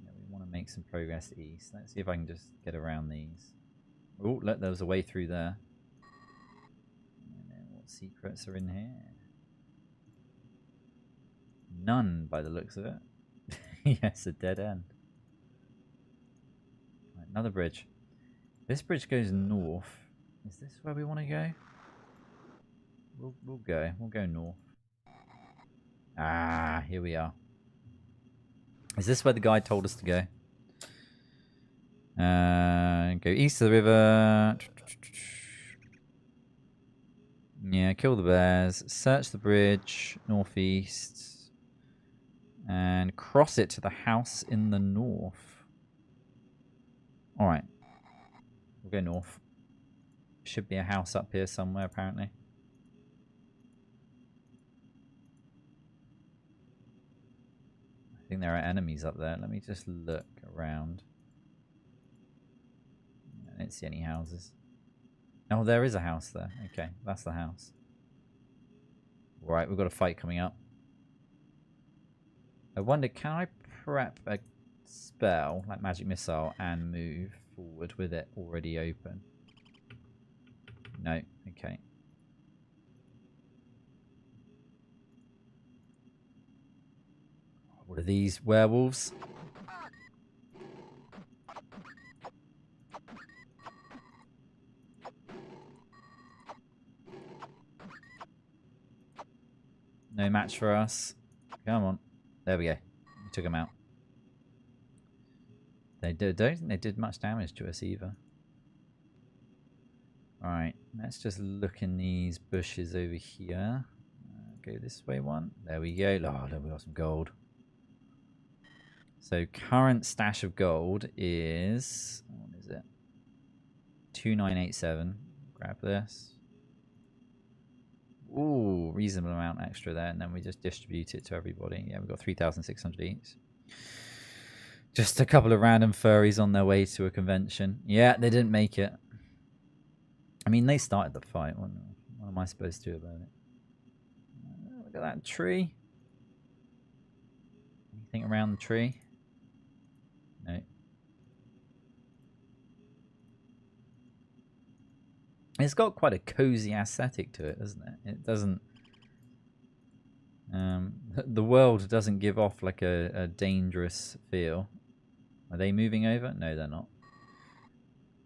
Yeah, we want to make some progress east. Let's see if I can just get around these. Oh, look, there was a way through there. What secrets are in here? None, by the looks of it. Yes, a dead end. Right, another bridge. This bridge goes north. Is this where we want to go? We'll go north. Ah, here we are. Is this where the guide told us to go? Go east of the river. Yeah, kill the bears. Search the bridge northeast. And cross it to the house in the north. Alright. We'll go north. Should be a house up here somewhere, apparently. I think there are enemies up there. Let me just look around. I don't see any houses. Oh, there is a house there. Okay, that's the house. Right, we've got a fight coming up. I wonder, can I prep a spell, like magic missile, and move forward with it already open? No, okay. What are these, werewolves? No match for us. Come on. There we go. We took them out. Don't think they did much damage to us either. Alright, let's just look in these bushes over here. Go this way one. There we go. Oh, we got some gold. So current stash of gold is... What is it? 2987. Grab this. Ooh, reasonable amount extra there. And then we just distribute it to everybody. Yeah, we've got 3,600 each. Just a couple of random furries on their way to a convention. Yeah, they didn't make it. I mean, they started the fight. What am I supposed to do about it? Look at that tree. Anything around the tree? No. It's got quite a cozy aesthetic to it, doesn't it? It doesn't... the world doesn't give off like a dangerous feel. Are they moving over? No, they're not.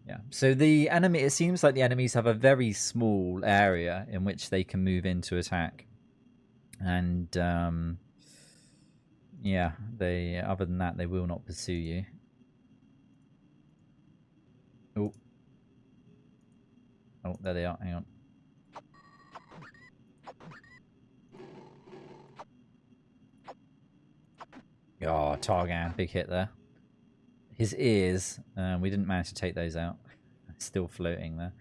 Yeah. So the enemy, it seems like the enemies have a very small area in which they can move in to attack. And yeah, they other than that, they will not pursue you. Oh. Oh, there they are. Hang on. Oh, Targan, big hit there. His ears, we didn't manage to take those out. Still floating there.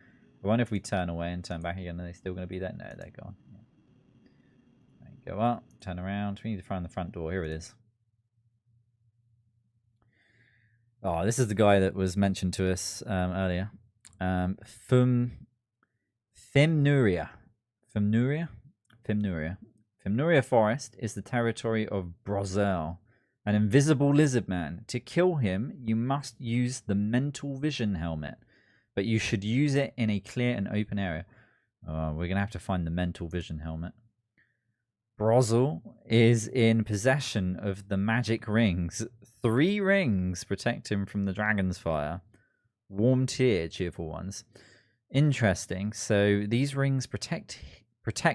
I wonder if we turn away and turn back again, are they still going to be there? No, they're gone. Yeah. Go up, turn around. We need to find the front door. Here it is. Oh, this is the guy that was mentioned to us earlier. Fimnuria. Fimnuria Forest is the territory of Brozel, an invisible lizard man. To kill him, you must use the mental vision helmet, but you should use it in a clear and open area. We're going to have to find the mental vision helmet. Brozel is in possession of the magic rings. 3 rings protect him from the dragon's fire. Warm tear, cheerful ones. Interesting. So these rings protect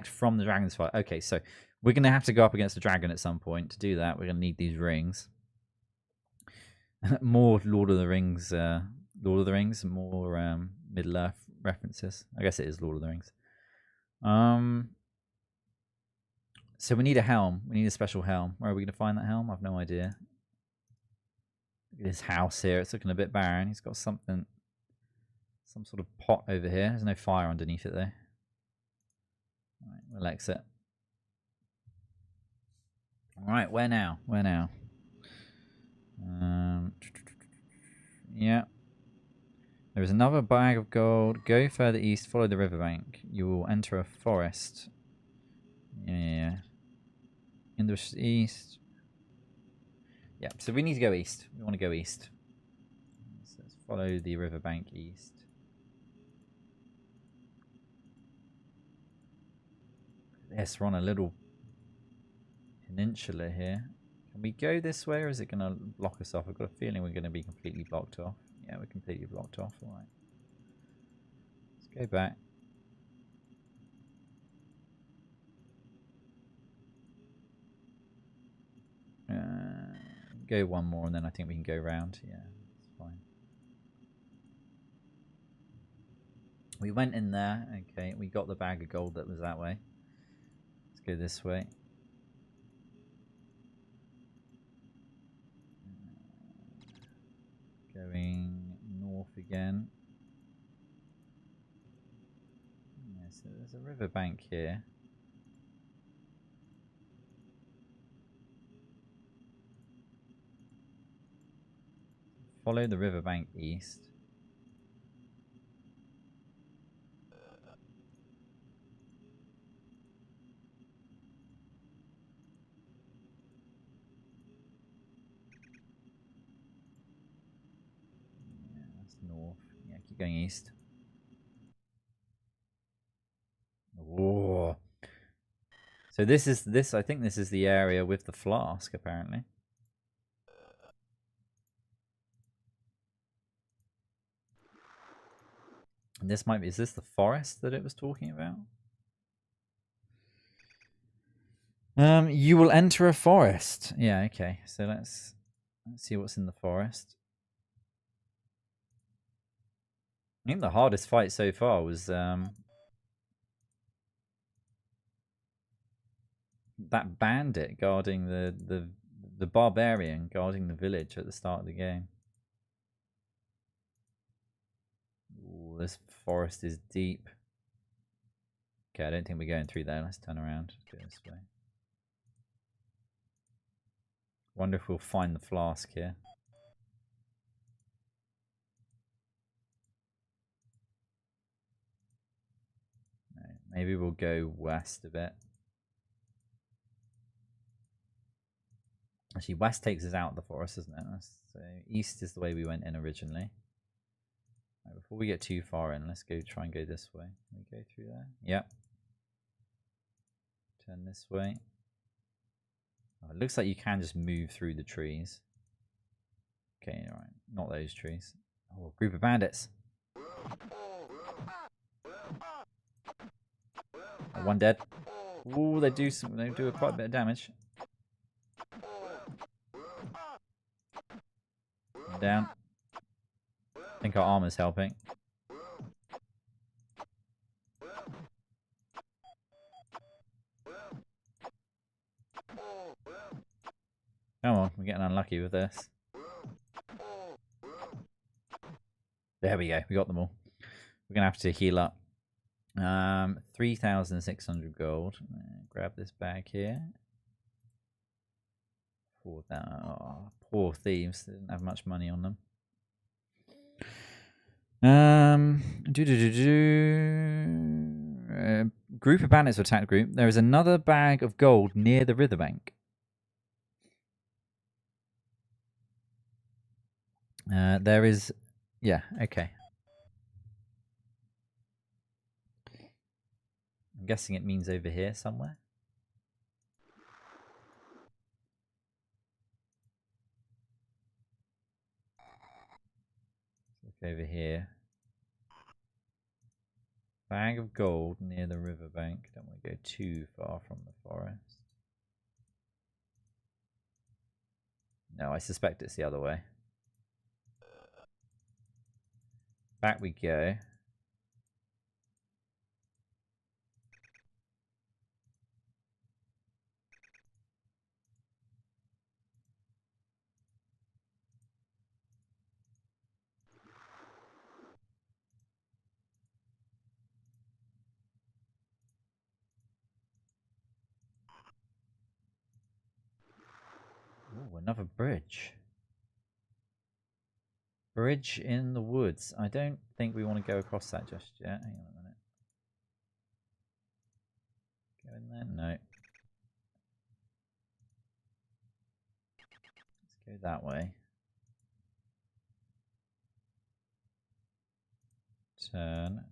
from the dragon's fire. Okay, so we're going to have to go up against the dragon at some point. To do that, we're going to need these rings. More Lord of the Rings, more Middle-earth references. I guess it is Lord of the Rings. So we need a helm. We need a special helm. Where are we going to find that helm? I've no idea. Look at his house here. It's looking a bit barren. He's got something, some sort of pot over here. There's no fire underneath it though. All right, we'll exit. All right, where now? Where now? Yeah. There is another bag of gold. Go further east. Follow the riverbank. You will enter a forest. Yeah. In the east. Yeah, so we need to go east. We want to go east. So let's follow the riverbank east. Yes, we're on a little peninsula here. Can we go this way or is it going to block us off? I've got a feeling we're going to be completely blocked off. Yeah, we're completely blocked off. All right. Let's go back. Go one more and then I think we can go round. Yeah, that's fine. We went in there. Okay, we got the bag of gold that was that way. Let's go this way. Going north again. Yeah, so there's a riverbank here. Follow the riverbank east. keep going east. Whoa. So I think this is the area with the flask, apparently. And this might be, is this the forest that it was talking about? You will enter a forest. Yeah, okay. So let's see what's in the forest. I think the hardest fight so far was that bandit guarding the barbarian guarding the village at the start of the game. Ooh, this forest is deep. Okay, I don't think we're going through there. Let's turn around. Let's go this way. Wonder if we'll find the flask here. No, maybe we'll go west a bit. Actually, west takes us out of the forest, isn't it? So east is the way we went in originally. Right, before we get too far in, let's go try and go this way. Can we go through there? Yep. Turn this way. Oh, it looks like you can just move through the trees. Okay, alright. Not those trees. Oh, a group of bandits. Oh, one dead. Ooh, they do quite a bit of damage. One down. I think our armor's helping. Come on, we're getting unlucky with this. There we go, we got them all. We're going to have to heal up. 3,600 gold. Grab this bag here. Oh, poor thieves, they didn't have much money on them. Group of bandits attacked the group. There is another bag of gold near the riverbank. There is, yeah, okay. I'm guessing it means over here somewhere. Look over here. Bag of gold near the riverbank. Don't want to go too far from the forest. No, I suspect it's the other way. Back we go. Ooh, another bridge. Bridge in the woods. I don't think we want to go across that just yet. Hang on a minute. Go in there? No. Let's go that way. Turn.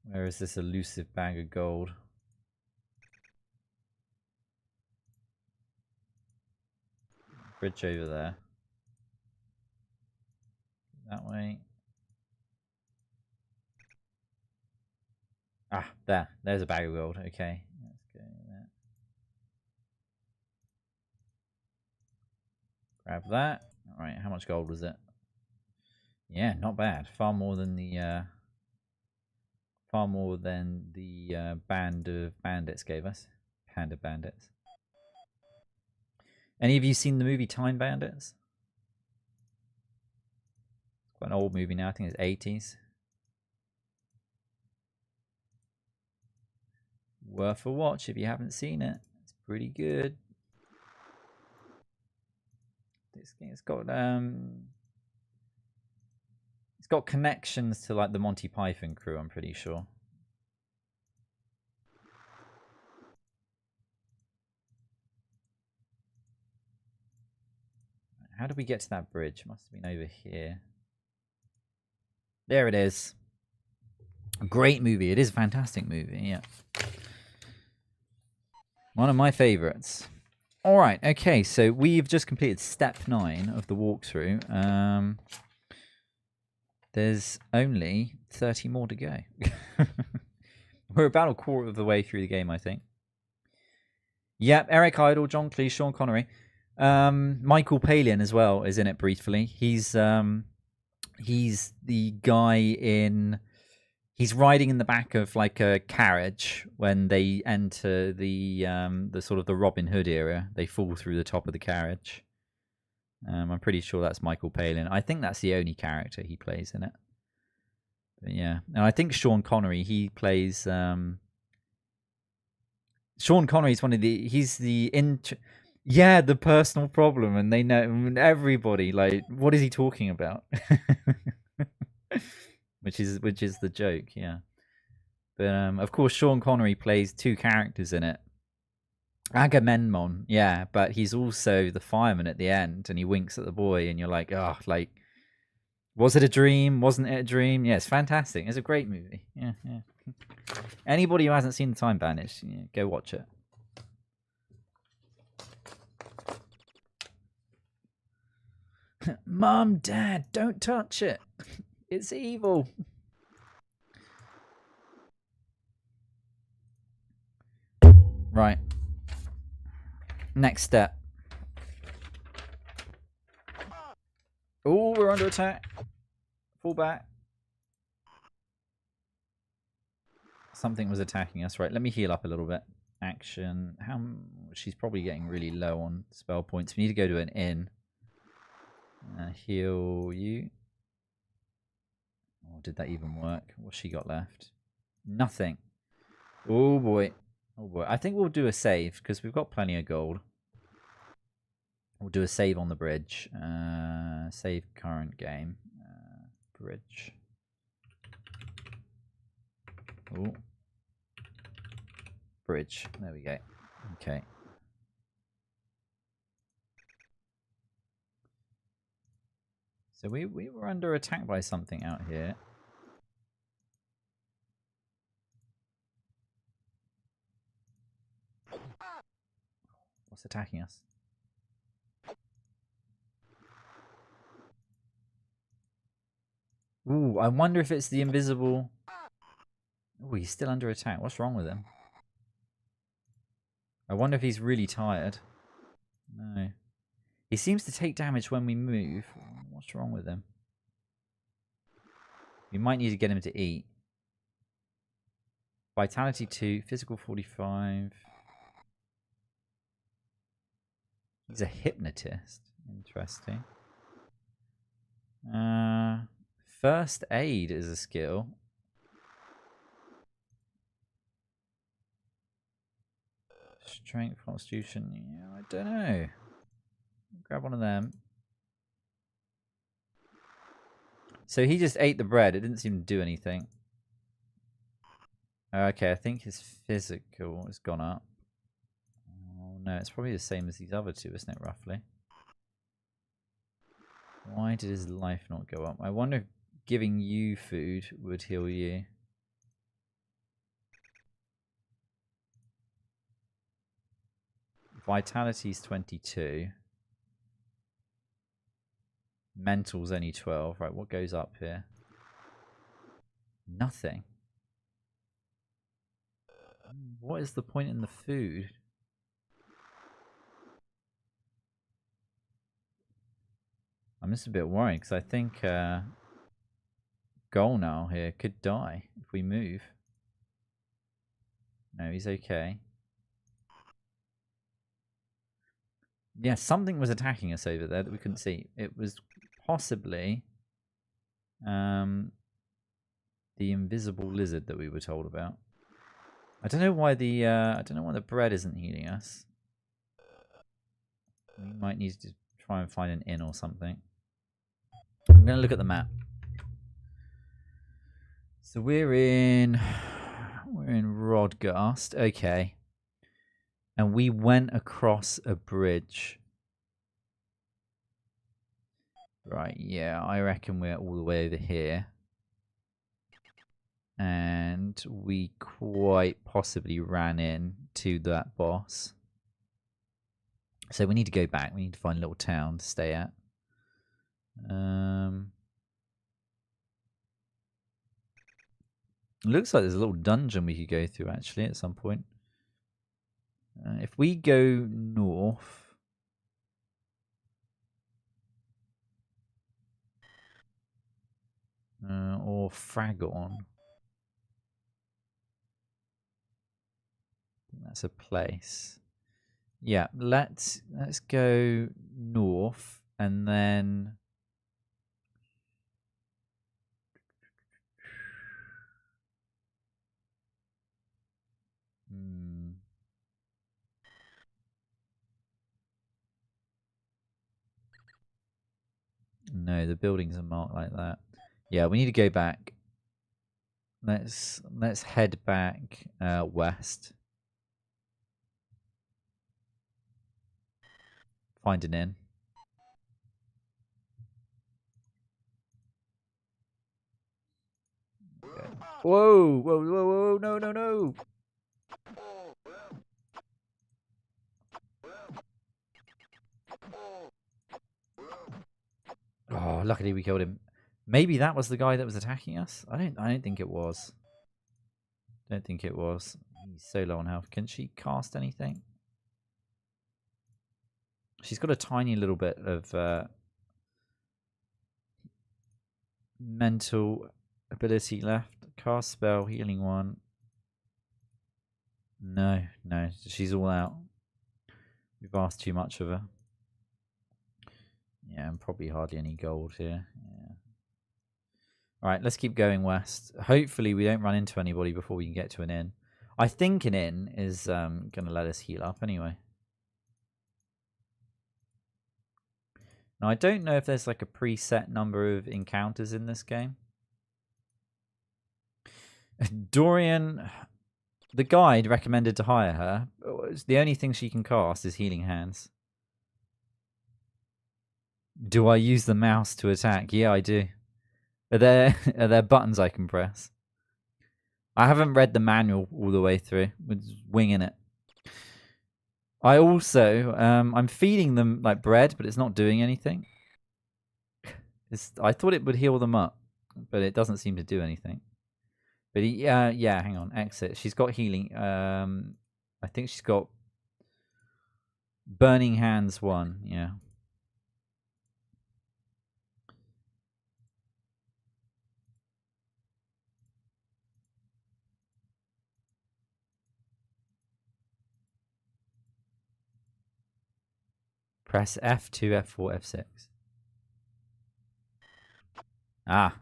Where is this elusive bag of gold? Bridge over there. That way. Ah, there. There's a bag of gold. Okay. Let's go there. Grab that. Alright, how much gold was it? Yeah, not bad. Far more than the band of bandits gave us. Band of bandits. Any of you seen the movie Time Bandits? It's quite an old movie now. I think it's 80s. Worth a watch if you haven't seen it. It's pretty good. This game, it's got connections to like the Monty Python crew, I'm pretty sure. How did we get to that bridge? Must have been over here. There it is. A great movie. It is a fantastic movie, yeah. One of my favorites. All right, okay, so we've just completed step 9 of the walkthrough. There's only 30 more to go. We're about a quarter of the way through the game, I think. Yep, Eric Idle, John Cleese, Sean Connery. Michael Palin as well is in it briefly. He's the guy in... He's riding in the back of like a carriage when they enter the sort of the Robin Hood era. They fall through the top of the carriage. I'm pretty sure that's Michael Palin. I think that's the only character he plays in it. But yeah, and I think Sean Connery, he plays. Sean Connery's one of the. He's the the personal problem, and they know everybody. Like, what is he talking about? Which is the joke, yeah. But of course, Sean Connery plays 2 characters in it. Agamemnon, yeah, but he's also the fireman at the end, and he winks at the boy, and you're like, oh, like, was it a dream? Wasn't it a dream? Yeah, it's fantastic. It's a great movie. Yeah. Anybody who hasn't seen The Time Bandits, go watch it. Mom, Dad, don't touch it. It's evil. Right. Next step. Oh, we're under attack. Fall back. Something was attacking us. Right, let me heal up a little bit. Action. She's probably getting really low on spell points. We need to go to an inn. Heal you. Oh, did that even work? What's she got left? Nothing. Oh boy. Oh boy. I think we'll do a save because we've got plenty of gold. We'll do a save on the bridge. Save current game. Bridge. Oh. Bridge. There we go. Okay. So we were under attack by something out here. What's attacking us? Ooh, I wonder if it's the invisible... Ooh, he's still under attack. What's wrong with him? I wonder if he's really tired. No. He seems to take damage when we move. What's wrong with him? We might need to get him to eat. Vitality 2, physical 45. He's a hypnotist. Interesting. First aid is a skill. Strength, constitution. Yeah, I don't know. Grab one of them. So he just ate the bread. It didn't seem to do anything. Okay, I think his physical has gone up. Oh no, it's probably the same as these other 2, isn't it, roughly? Why did his life not go up? I wonder if giving you food would heal you. Vitality's 22. Mental's only 12. Right, what goes up here? Nothing. What is the point in the food? I'm just a bit worried because I think Golnal here could die if we move. No, he's okay. Yeah, something was attacking us over there that we couldn't see. It was possibly the invisible lizard that we were told about. I don't know why the bread isn't healing us. We might need to try and find an inn or something. I'm going to look at the map. So we're in Rodgast. Okay. And we went across a bridge. Right, yeah, I reckon we're all the way over here. And we quite possibly ran in to that boss. So we need to go back. We need to find a little town to stay at. Looks like there's a little dungeon we could go through, actually, at some point. If we go north... or Fragon. That's a place. Yeah, let's go north and then... No, the buildings are marked like that. Yeah, we need to go back. Let's head back west. Find an inn. Okay. Whoa, whoa, whoa, whoa, no, no, no. Oh, luckily we killed him. Maybe that was the guy that was attacking us? I don't think it was. Don't think it was. He's so low on health. Can she cast anything? She's got a tiny little bit of mental ability left. Cast spell, healing one. No, no, she's all out. We've asked too much of her. Yeah, and probably hardly any gold here. Yeah. All right, let's keep going west. Hopefully we don't run into anybody before we can get to an inn. I think an inn is going to let us heal up anyway. Now, I don't know if there's like a preset number of encounters in this game. Dorian, the guide recommended to hire her. The only thing she can cast is Healing Hands. Do I use the mouse to attack? Yeah, I do. Are there buttons I can press? I haven't read the manual all the way through. We're just winging it. I also, I'm feeding them like bread, but it's not doing anything. I thought it would heal them up, but it doesn't seem to do anything. But yeah, hang on, exit. She's got healing. I think she's got Burning Hands 1, yeah. Press F2, F4, F6. Ah.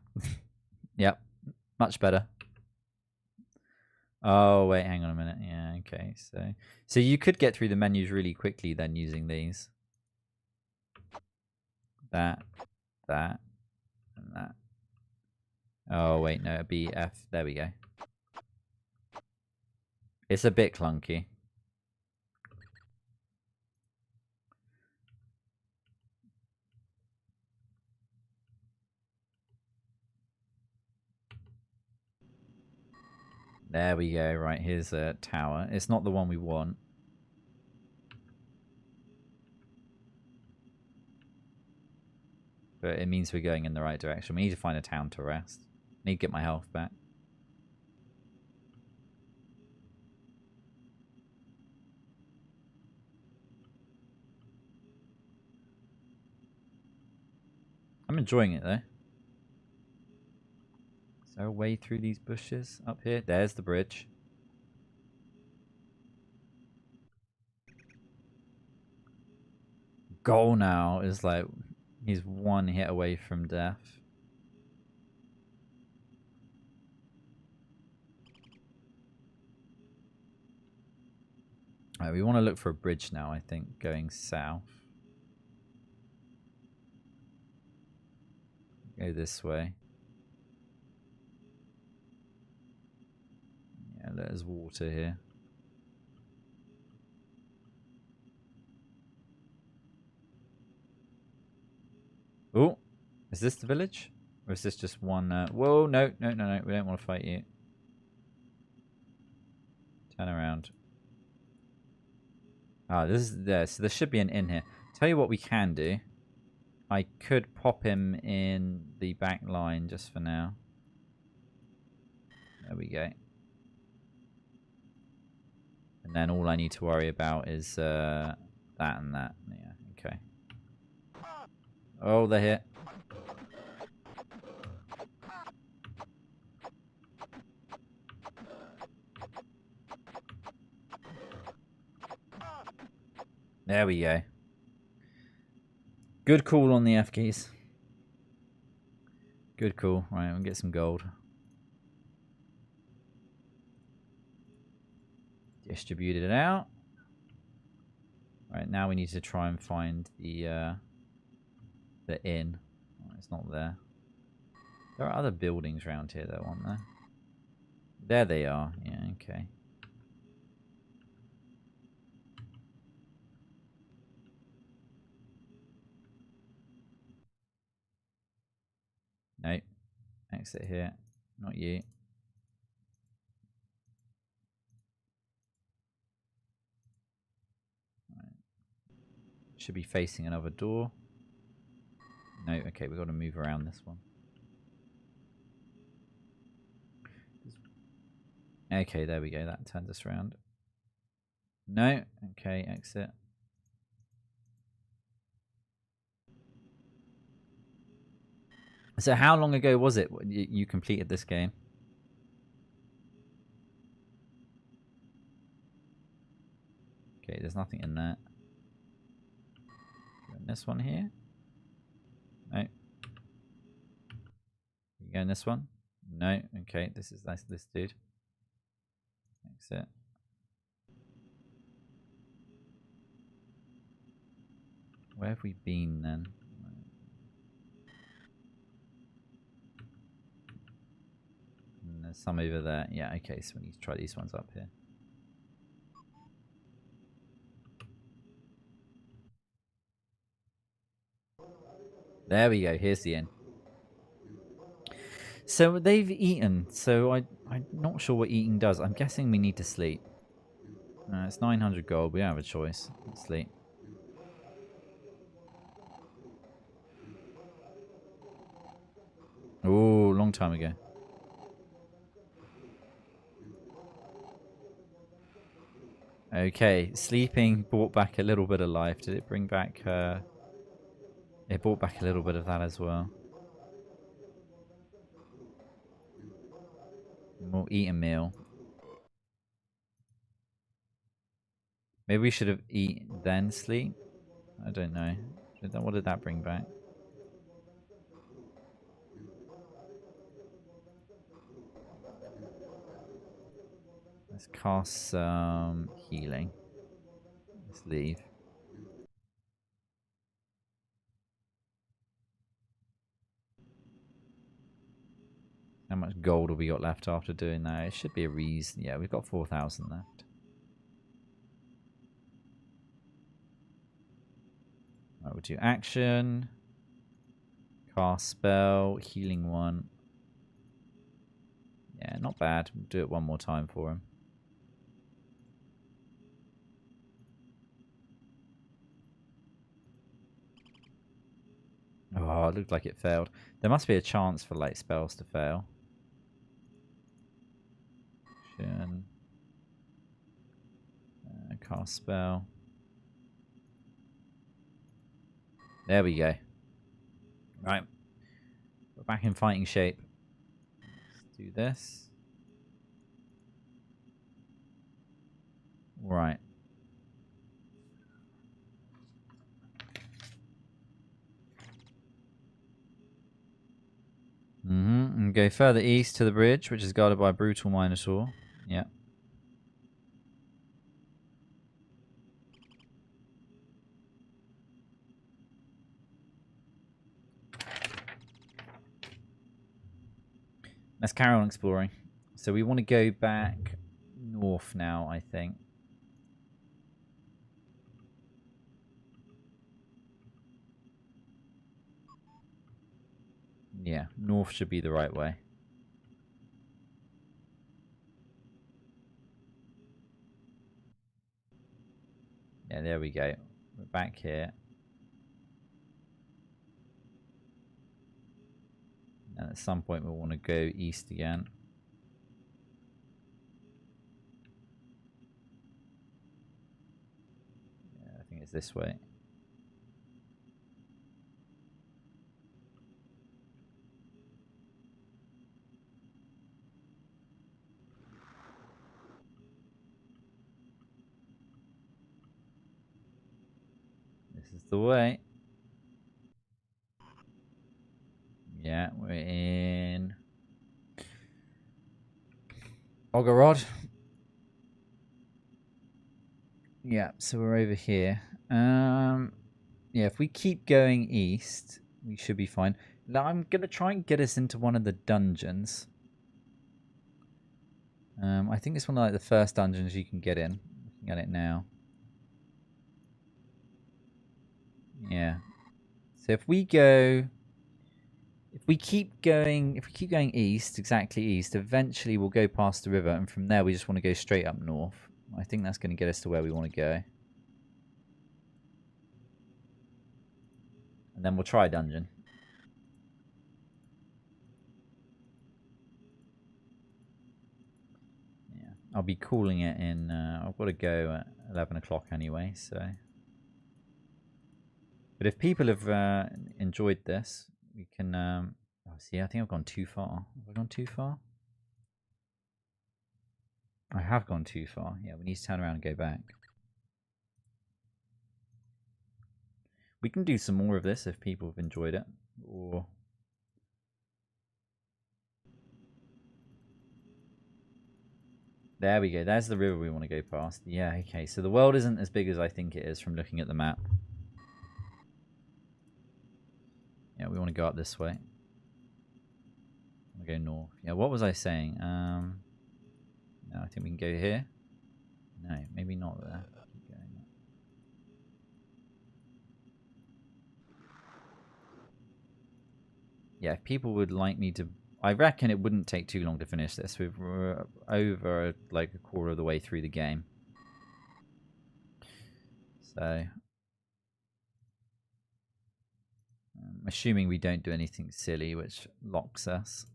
Yep. Much better. Oh, wait, hang on a minute. Yeah, okay. So you could get through the menus really quickly then using these. That, and that. Oh, wait, no, it'd be F. There we go. It's a bit clunky. There we go. Right, here's a tower. It's not the one we want. But it means we're going in the right direction. We need to find a town to rest. Need to get my health back. I'm enjoying it, though. Is there a way through these bushes up here? There's the bridge. Goal now is like, he's one hit away from death. Alright, we want to look for a bridge now, I think, going south. Go this way. Yeah, there's water here. Oh, this the village? Or is this just one... Whoa, no. We don't want to fight you. Turn around. Ah, this is there. So there should be an inn here. Tell you what we can do. I could pop him in the back line just for now. There we go. And then all I need to worry about is that and that. Yeah, okay. Oh, they're here. There we go. Good call on the F keys. Good call. Right, we'll get some gold. Distributed it out. Right, now we need to try and find the inn. Oh, it's not there. There are other buildings around here though, aren't there? There they are. Yeah, okay. Nope. Exit here. Not you. Right. Should be facing another door. No, okay, we've got to move around this one. Okay, there we go. That turns us around. No. Okay, exit. So how long ago was it you completed this game? Okay, there's nothing in there. This one here? No. You go in this one? No. Okay, this is this dude. Exit. Where have we been then? And there's some over there. Yeah, okay, so we need to try these ones up here. There we go. Here's the inn. So they've eaten. So I'm not sure what eating does. I'm guessing we need to sleep. It's 900 gold. We don't have a choice. Let's sleep. Oh, long time ago. Okay, sleeping brought back a little bit of life. Did it bring back... It brought back a little bit of that as well. We'll eat a meal. Maybe we should have eat then sleep. I don't know. What did that bring back? Let's cast some healing. Let's leave. How much gold have we got left after doing that? It should be a reason. Yeah, we've got 4,000 left. Right, we'll do action. Cast spell. Healing one. Yeah, not bad. We'll do it one more time for him. Oh, it looked like it failed. There must be a chance for like spells to fail. Action. Cast spell. There we go. Right. We're back in fighting shape. Let's do this. Right. And go further east to the bridge, which is guarded by a brutal Minotaur. Yeah. Let's carry on exploring. So we want to go back north now, I think. Yeah, north should be the right way. Yeah, there we go. We're back here. And at some point we'll want to go east again. Yeah, I think it's this way. This is the way. Yeah, we're in Ogorod. Yeah, so we're over here. Yeah, if we keep going east, we should be fine. Now I'm gonna try and get us into one of the dungeons. I think it's one of like the first dungeons you can get in. Looking at it now. Yeah. So if we keep going east, exactly east, eventually we'll go past the river, and from there we just want to go straight up north. I think that's going to get us to where we want to go. And then we'll try a dungeon. Yeah, I'll be calling it in. I've got to go at 11 o'clock anyway, so. But if people have enjoyed this, we can. Oh, see, I think I've gone too far. Have I gone too far? I have gone too far. Yeah, we need to turn around and go back. We can do some more of this if people have enjoyed it. Or there we go. There's the river we want to go past. Yeah, okay. So the world isn't as big as I think it is from looking at the map. Yeah, we want to go up this way. We'll go north. Yeah, what was I saying? No, I think we can go here. No, maybe not there. Keep going up. Yeah, if people would like me to... I reckon it wouldn't take too long to finish this. We're over like a quarter of the way through the game. So... I'm assuming we don't do anything silly which locks us.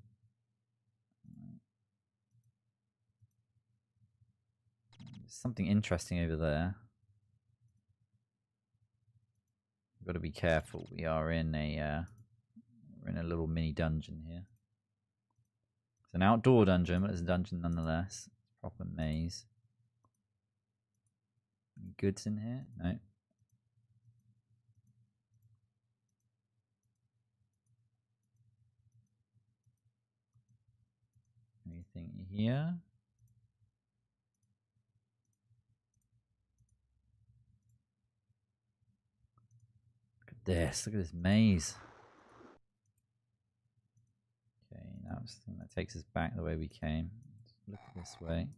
There's something interesting over there. We've got to be careful. We are in a we're in a little mini dungeon here. It's an outdoor dungeon, but it's a dungeon nonetheless. Proper maze. Any goods in here? No. Anything here? Look at this. Look at this maze. Okay, now that takes us back the way we came. Let's look this way.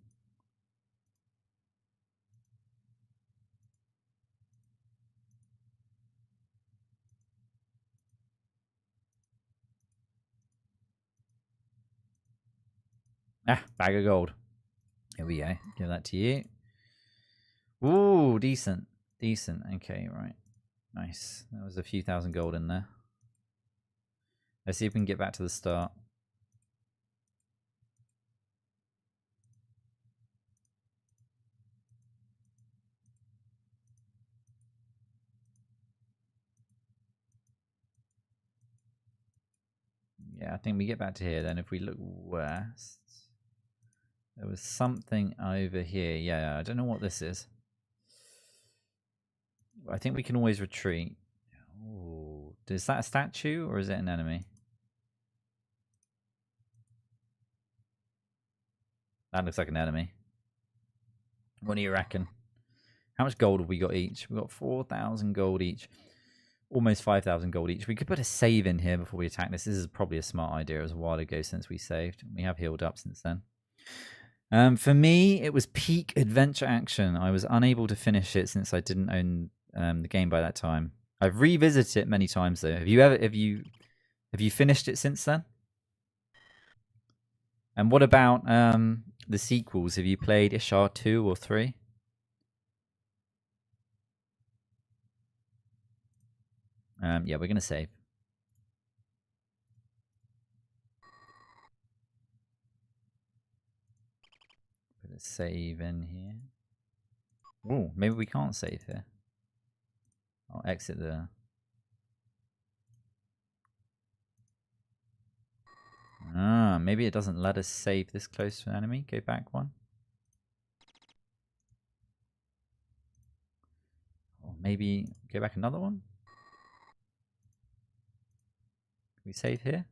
Ah, bag of gold. Here we go. Give that to you. Ooh, decent. Decent. Okay, right. Nice. That was a few thousand gold in there. Let's see if we can get back to the start. Yeah, I think we get back to here then. If we look west, there was something over here. Yeah, I don't know what this is. I think we can always retreat. Ooh, is that a statue or is it an enemy? That looks like an enemy. What do you reckon? How much gold have we got each? We've got 4,000 gold each. Almost 5,000 gold each. We could put a save in here before we attack this. This is probably a smart idea. It was a while ago since we saved. We have healed up since then. For me, it was peak adventure action. I was unable to finish it since I didn't own the game by that time. I've revisited it many times though. Have you Have you finished it since then? And what about the sequels? Have you played Ishar 2 or 3? Yeah, we're going to save. Put a save in here. Oh, maybe we can't save here. I'll exit the... Ah, maybe it doesn't let us save this close to an enemy. Go back one. Or maybe go back another one. Can we save here?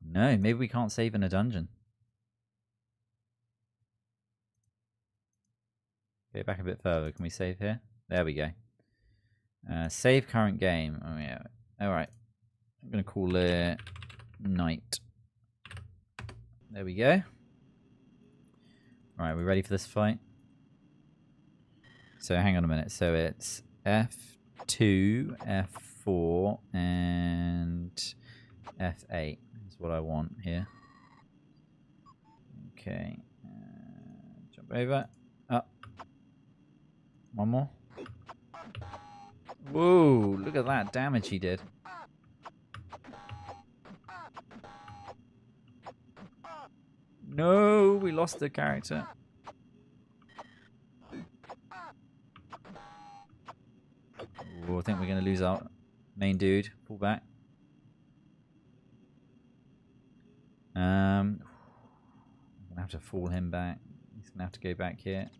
No, maybe we can't save in a dungeon. Go back a bit further. Can we save here? There we go. Save current game. Oh yeah. Alright. I'm going to call it night. There we go. Alright, we ready for this fight? So hang on a minute. So it's F2, F4, and F8 is what I want here. Okay. Jump over. Up. One more. Whoa, look at that damage he did. No, we lost the character. Ooh, I think we're going to lose our main dude. Pull back. I'm going to have to fall him back. He's going to have to go back here.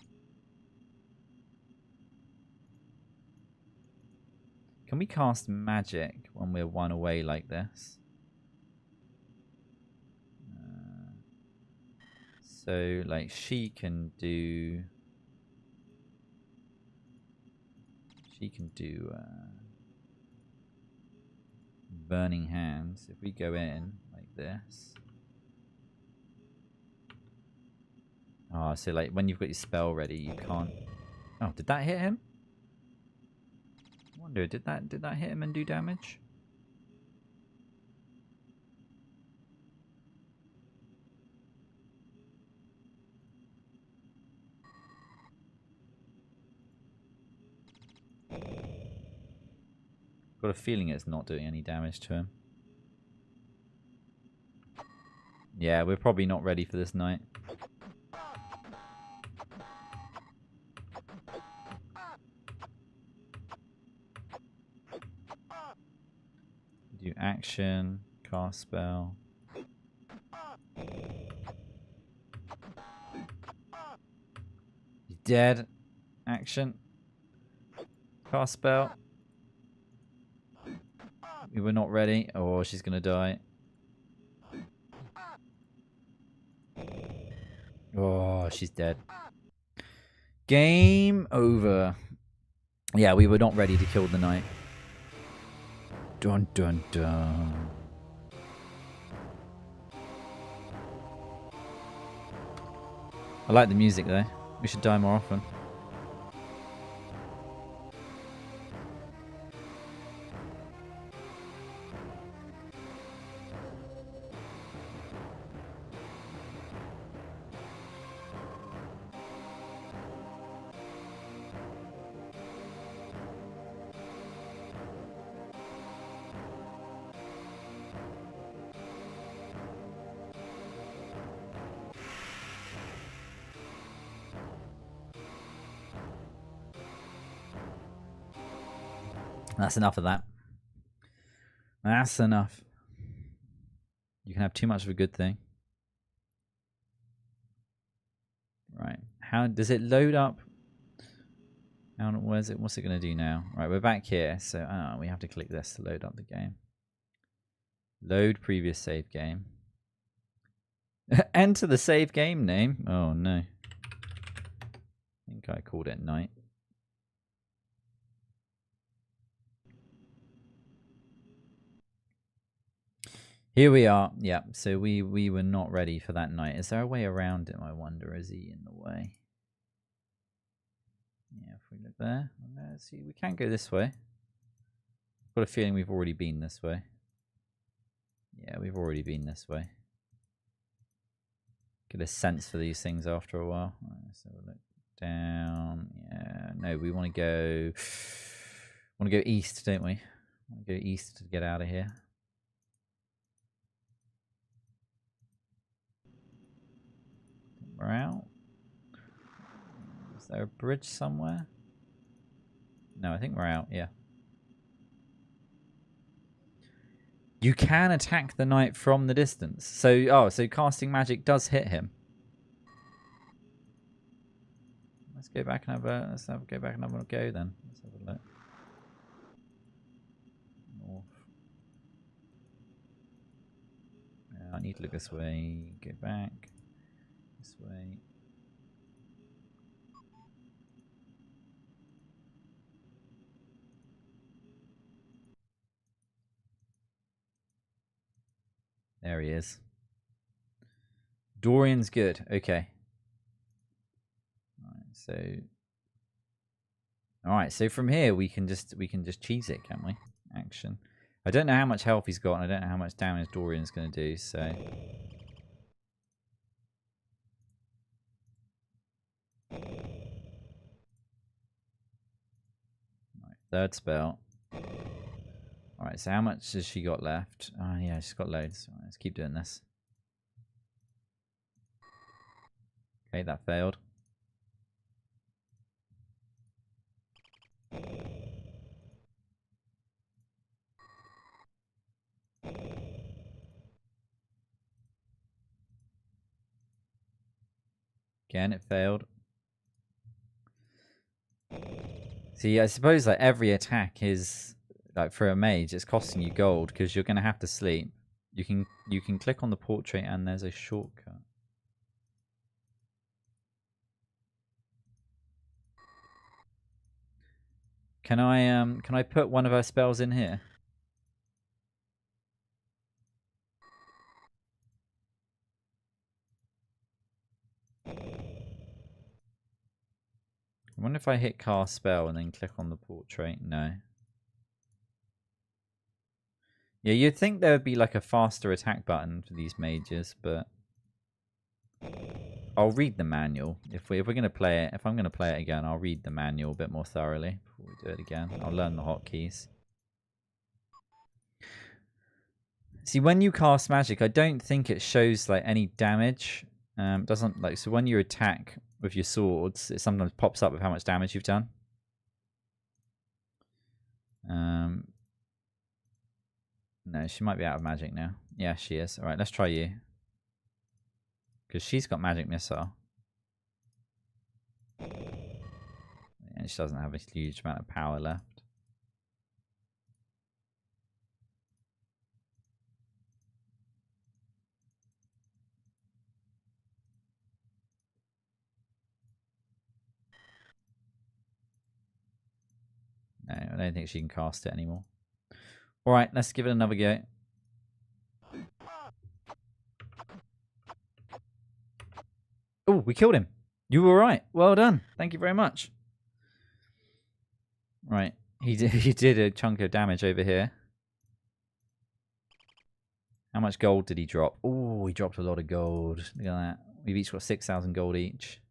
Can we cast magic when we're one away like this? So, like, she can do... Burning Hands. If we go in like this... Oh, so like when you've got your spell ready, you can't... Oh, did that hit him? I wonder, did that hit him and do damage? Got a feeling it's not doing any damage to him. Yeah, we're probably not ready for this night. Do action, cast spell. He's dead. Action. Cast spell. We were not ready. Oh, she's gonna die. Oh, she's dead. Game over. Yeah, we were not ready to kill the knight. Dun dun dun. I like the music though. We should die more often. That's enough of that. That's enough. You can have too much of a good thing. Right. How does it load up? What's it going to do now? Right, we're back here. So we have to click this to load up the game. Load previous save game. Enter the save game name. Oh no. I think I called it night. Here we are. Yeah, so we were not ready for that night. Is there a way around him, I wonder? Is he in the way? Yeah, if we look there. Let's see. We can't go this way. Got a feeling we've already been this way. Yeah, we've already been this way. Get a sense for these things after a while. Right, let's have a look down. Yeah, no, we want to go. Want to go east, don't we? Want to go east to get out of here. We're out. Is there a bridge somewhere? No, I think we're out. Yeah. You can attack the knight from the distance. So, so casting magic does hit him. Let's go back and have a go back and have a go then. Let's have a look. North. Yeah, I need to look this way. Go back. This way. There he is. Dorian's good. Okay. All right. So from here we can just cheese it, can't we? Action. I don't know how much health he's got, and I don't know how much damage Dorian's going to do. So. Right, third spell. All right. So how much has she got left? Oh yeah, she's got loads. Right, let's keep doing this. Okay, that failed. Again, it failed. See, I suppose like every attack is like for a mage, it's costing you gold because you're going to have to sleep. You can click on the portrait and there's a shortcut. Can I put one of her spells in here? I wonder if I hit cast spell and then click on the portrait. No. Yeah, you'd think there would be like a faster attack button for these mages, but I'll read the manual. If we're gonna play it, if I'm gonna play it again, I'll read the manual a bit more thoroughly before we do it again. I'll learn the hotkeys. See, when you cast magic, I don't think it shows like any damage. Doesn't like so when you attack with your swords, it sometimes pops up with how much damage you've done. No, she might be out of magic now. Yeah, she is. All right, let's try you. Because she's got magic missile. And she doesn't have a huge amount of power left. No, I don't think she can cast it anymore. All right, let's give it another go. Oh, we killed him. You were right. Well done. Thank you very much. Right, he did a chunk of damage over here. How much gold did he drop? Oh, he dropped a lot of gold. Look at that. We've each got 6,000 gold each.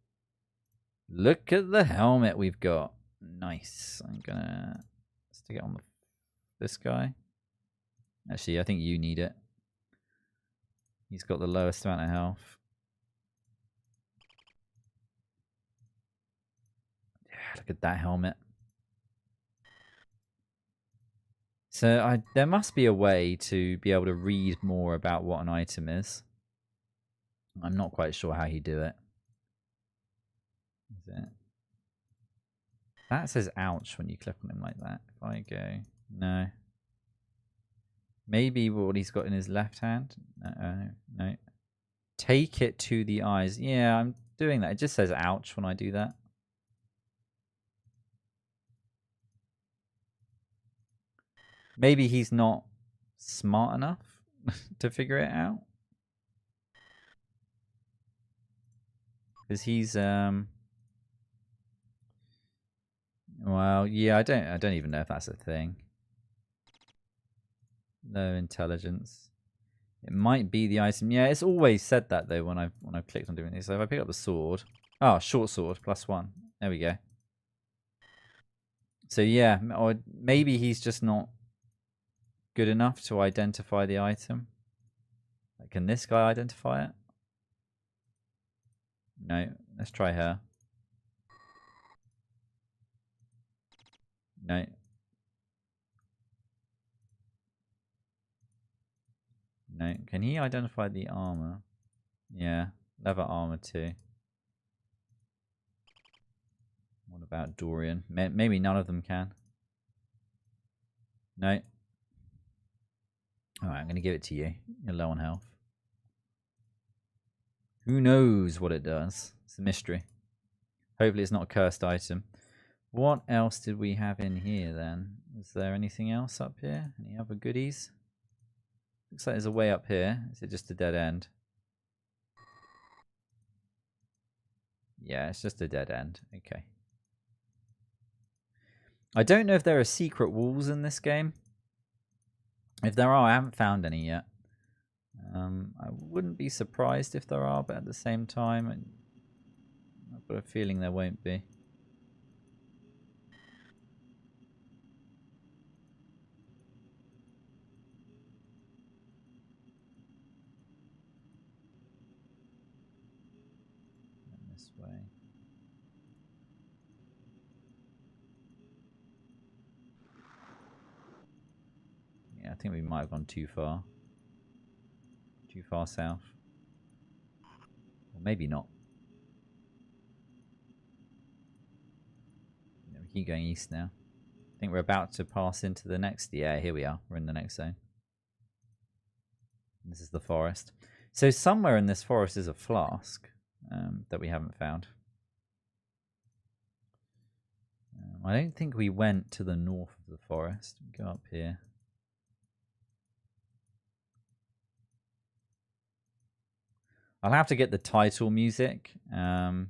Look at the helmet we've got. Nice. I'm gonna stick it on this guy. Actually, I think you need it. He's got the lowest amount of health. Yeah, look at that helmet. So there must be a way to be able to read more about what an item is. I'm not quite sure how you do it. Is it? That says ouch when you click on him like that. If I go, no. Maybe what he's got in his left hand. No. Take it to the eyes. Yeah, I'm doing that. It just says ouch when I do that. Maybe he's not smart enough to figure it out. Because he's well, yeah, I don't even know if that's a thing. Low intelligence. It might be the item. Yeah, it's always said that though when I've clicked on doing this. So if I pick up the sword, oh, short sword +1. There we go. So yeah, or maybe he's just not good enough to identify the item. Like, can this guy identify it? No. Let's try her. No. No. Can he identify the armor? Yeah. Leather armor too. What about Dorian? Maybe none of them can. No. Alright, I'm going to give it to you. You're low on health. Who knows what it does? It's a mystery. Hopefully it's not a cursed item. What else did we have in here then? Was there anything else up here? Any other goodies? Looks like there's a way up here. Is it just a dead end? Yeah, it's just a dead end. Okay. I don't know if there are secret walls in this game. If there are, I haven't found any yet. I wouldn't be surprised if there are, but at the same time, I've got a feeling there won't be. This way. Yeah, I think we might have gone too far. Too far south. Or maybe not. Yeah, we keep going east now. I think we're about to pass into the next... Yeah, here we are. We're in the next zone. This is the forest. So somewhere in this forest is a flask that we haven't found. I don't think we went to the north of the forest. Go up here. I'll have to get the title music and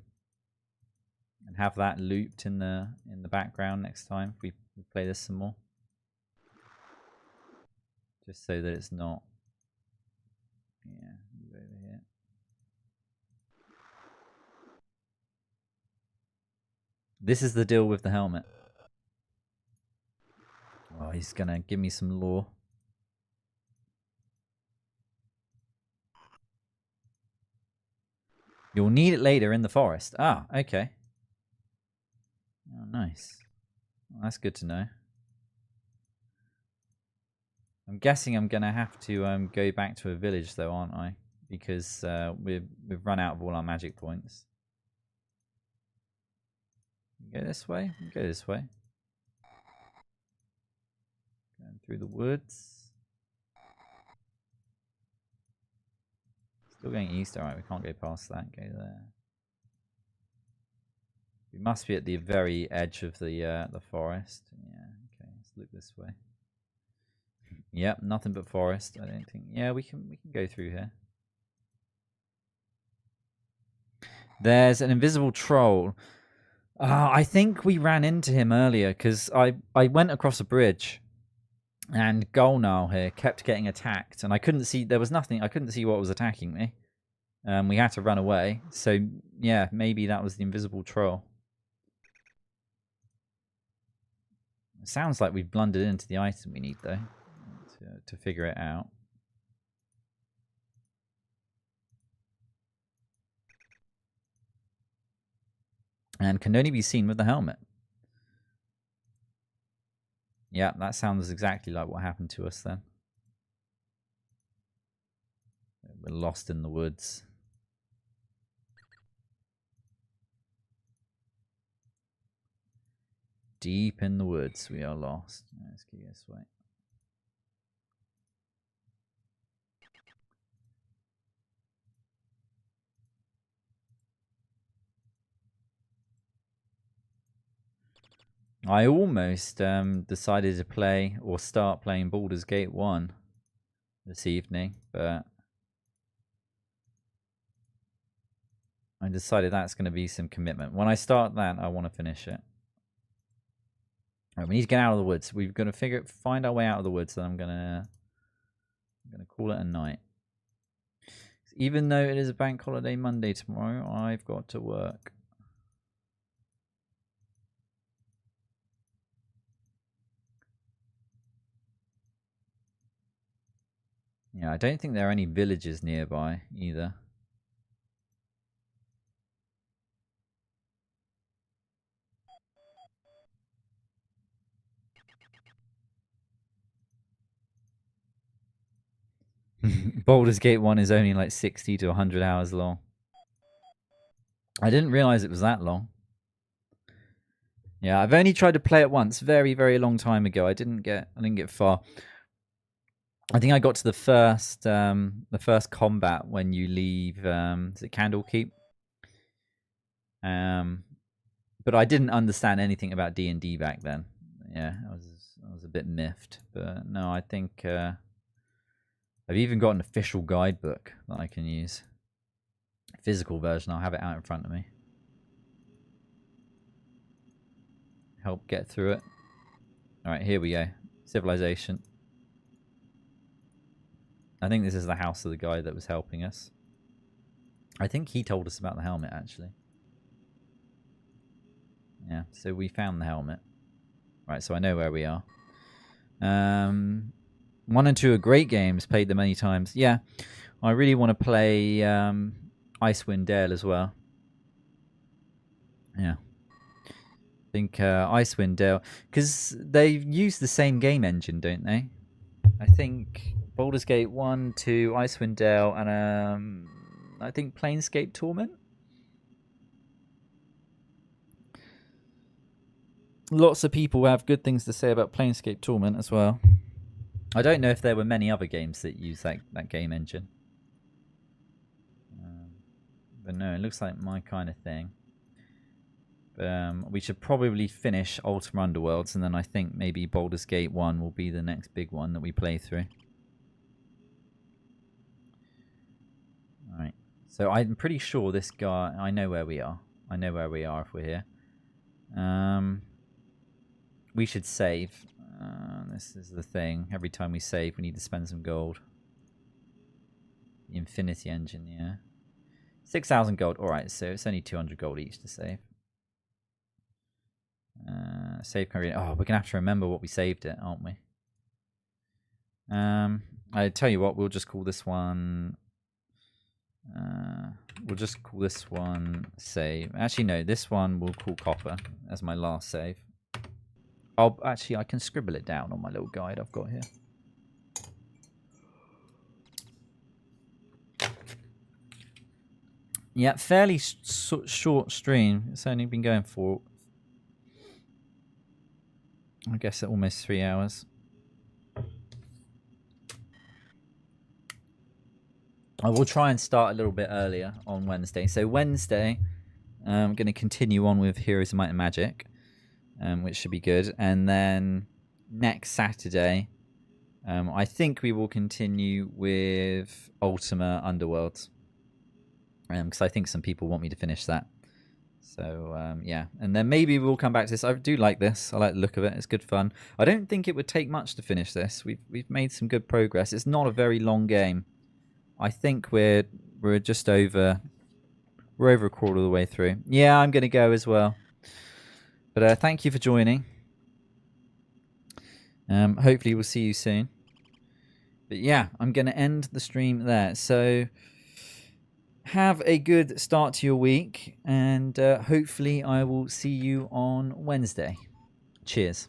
have that looped in the background next time if we play this some more. Just so that it's not... Yeah, move over here. This is the deal with the helmet. Oh, he's gonna give me some lore. You'll need it later in the forest. Ah, okay. Oh, nice. Well, that's good to know. I'm guessing I'm going to have to go back to a village, though, aren't I? Because we've run out of all our magic points. Go this way? Go this way. Going through the woods. Still going east. Alright, we can't go past that. Go there. We must be at the very edge of the forest. Yeah, okay. Let's look this way. Yep, nothing but forest. I don't think. Yeah, we can go through here. There's an invisible troll. I think we ran into him earlier because I went across a bridge, and Golnal here kept getting attacked, and I couldn't see. There was nothing. I couldn't see what was attacking me. We had to run away. So yeah, maybe that was the invisible troll. It sounds like we've blundered into the item we need though to figure it out. And can only be seen with the helmet. Yeah, that sounds exactly like what happened to us then. We're lost in the woods. Deep in the woods, we are lost. Let's go this way. I almost decided to play or start playing Baldur's Gate 1 this evening, but I decided that's going to be some commitment. When I start that, I want to finish it. All right, we need to get out of the woods. We've got to find our way out of the woods, and I'm going to I'm going to call it a night. Even though it is a bank holiday Monday tomorrow, I've got to work. Yeah, I don't think there are any villages nearby either. Baldur's Gate 1 is only like 60 to 100 hours long. I didn't realize it was that long. Yeah, I've only tried to play it once, very, very long time ago. I didn't get far. I think I got to the first combat when you leave is it Candlekeep? But I didn't understand anything about D&D back then. Yeah, I was a bit miffed. But no, I think I've even got an official guidebook that I can use. Physical version, I'll have it out in front of me. Help get through it. Alright, here we go. Civilization. I think this is the house of the guy that was helping us. I think he told us about the helmet, actually. Yeah, so we found the helmet. Right, so I know where we are. 1 and 2 are great games, played them many times. Yeah, I really want to play Icewind Dale as well. Yeah. I think Icewind Dale, because they use the same game engine, don't they? I think Baldur's Gate 1, 2, Icewind Dale, and I think Planescape Torment. Lots of people have good things to say about Planescape Torment as well. I don't know if there were many other games that use that game engine. But no, it looks like my kind of thing. We should probably finish Ultima Underworlds, and then I think maybe Baldur's Gate 1 will be the next big one that we play through. Alright. So I'm pretty sure this guy... I know where we are. I know where we are if we're here. We should save. This is the thing. Every time we save, we need to spend some gold. The Infinity Engine, yeah. 6,000 gold. Alright, so it's only 200 gold each to save. Save country. Oh, we're gonna have to remember what we saved it, aren't we? I tell you what, we'll just call this one. We'll just call this one save. Actually, no, this one we'll call copper as my last save. Actually, I can scribble it down on my little guide I've got here. Yeah, fairly short stream. It's only been going for, I guess, almost 3 hours. I will try and start a little bit earlier on Wednesday. So Wednesday, I'm going to continue on with Heroes of Might and Magic, which should be good. And then next Saturday, I think we will continue with Ultima Underworlds. Because I think some people want me to finish that. So, yeah. And then maybe we'll come back to this. I do like this. I like the look of it. It's good fun. I don't think it would take much to finish this. We've made some good progress. It's not a very long game. I think we're just over... We're over a quarter of the way through. Yeah, I'm going to go as well. But thank you for joining. Hopefully we'll see you soon. But yeah, I'm going to end the stream there. So have a good start to your week. And hopefully I will see you on Wednesday. Cheers.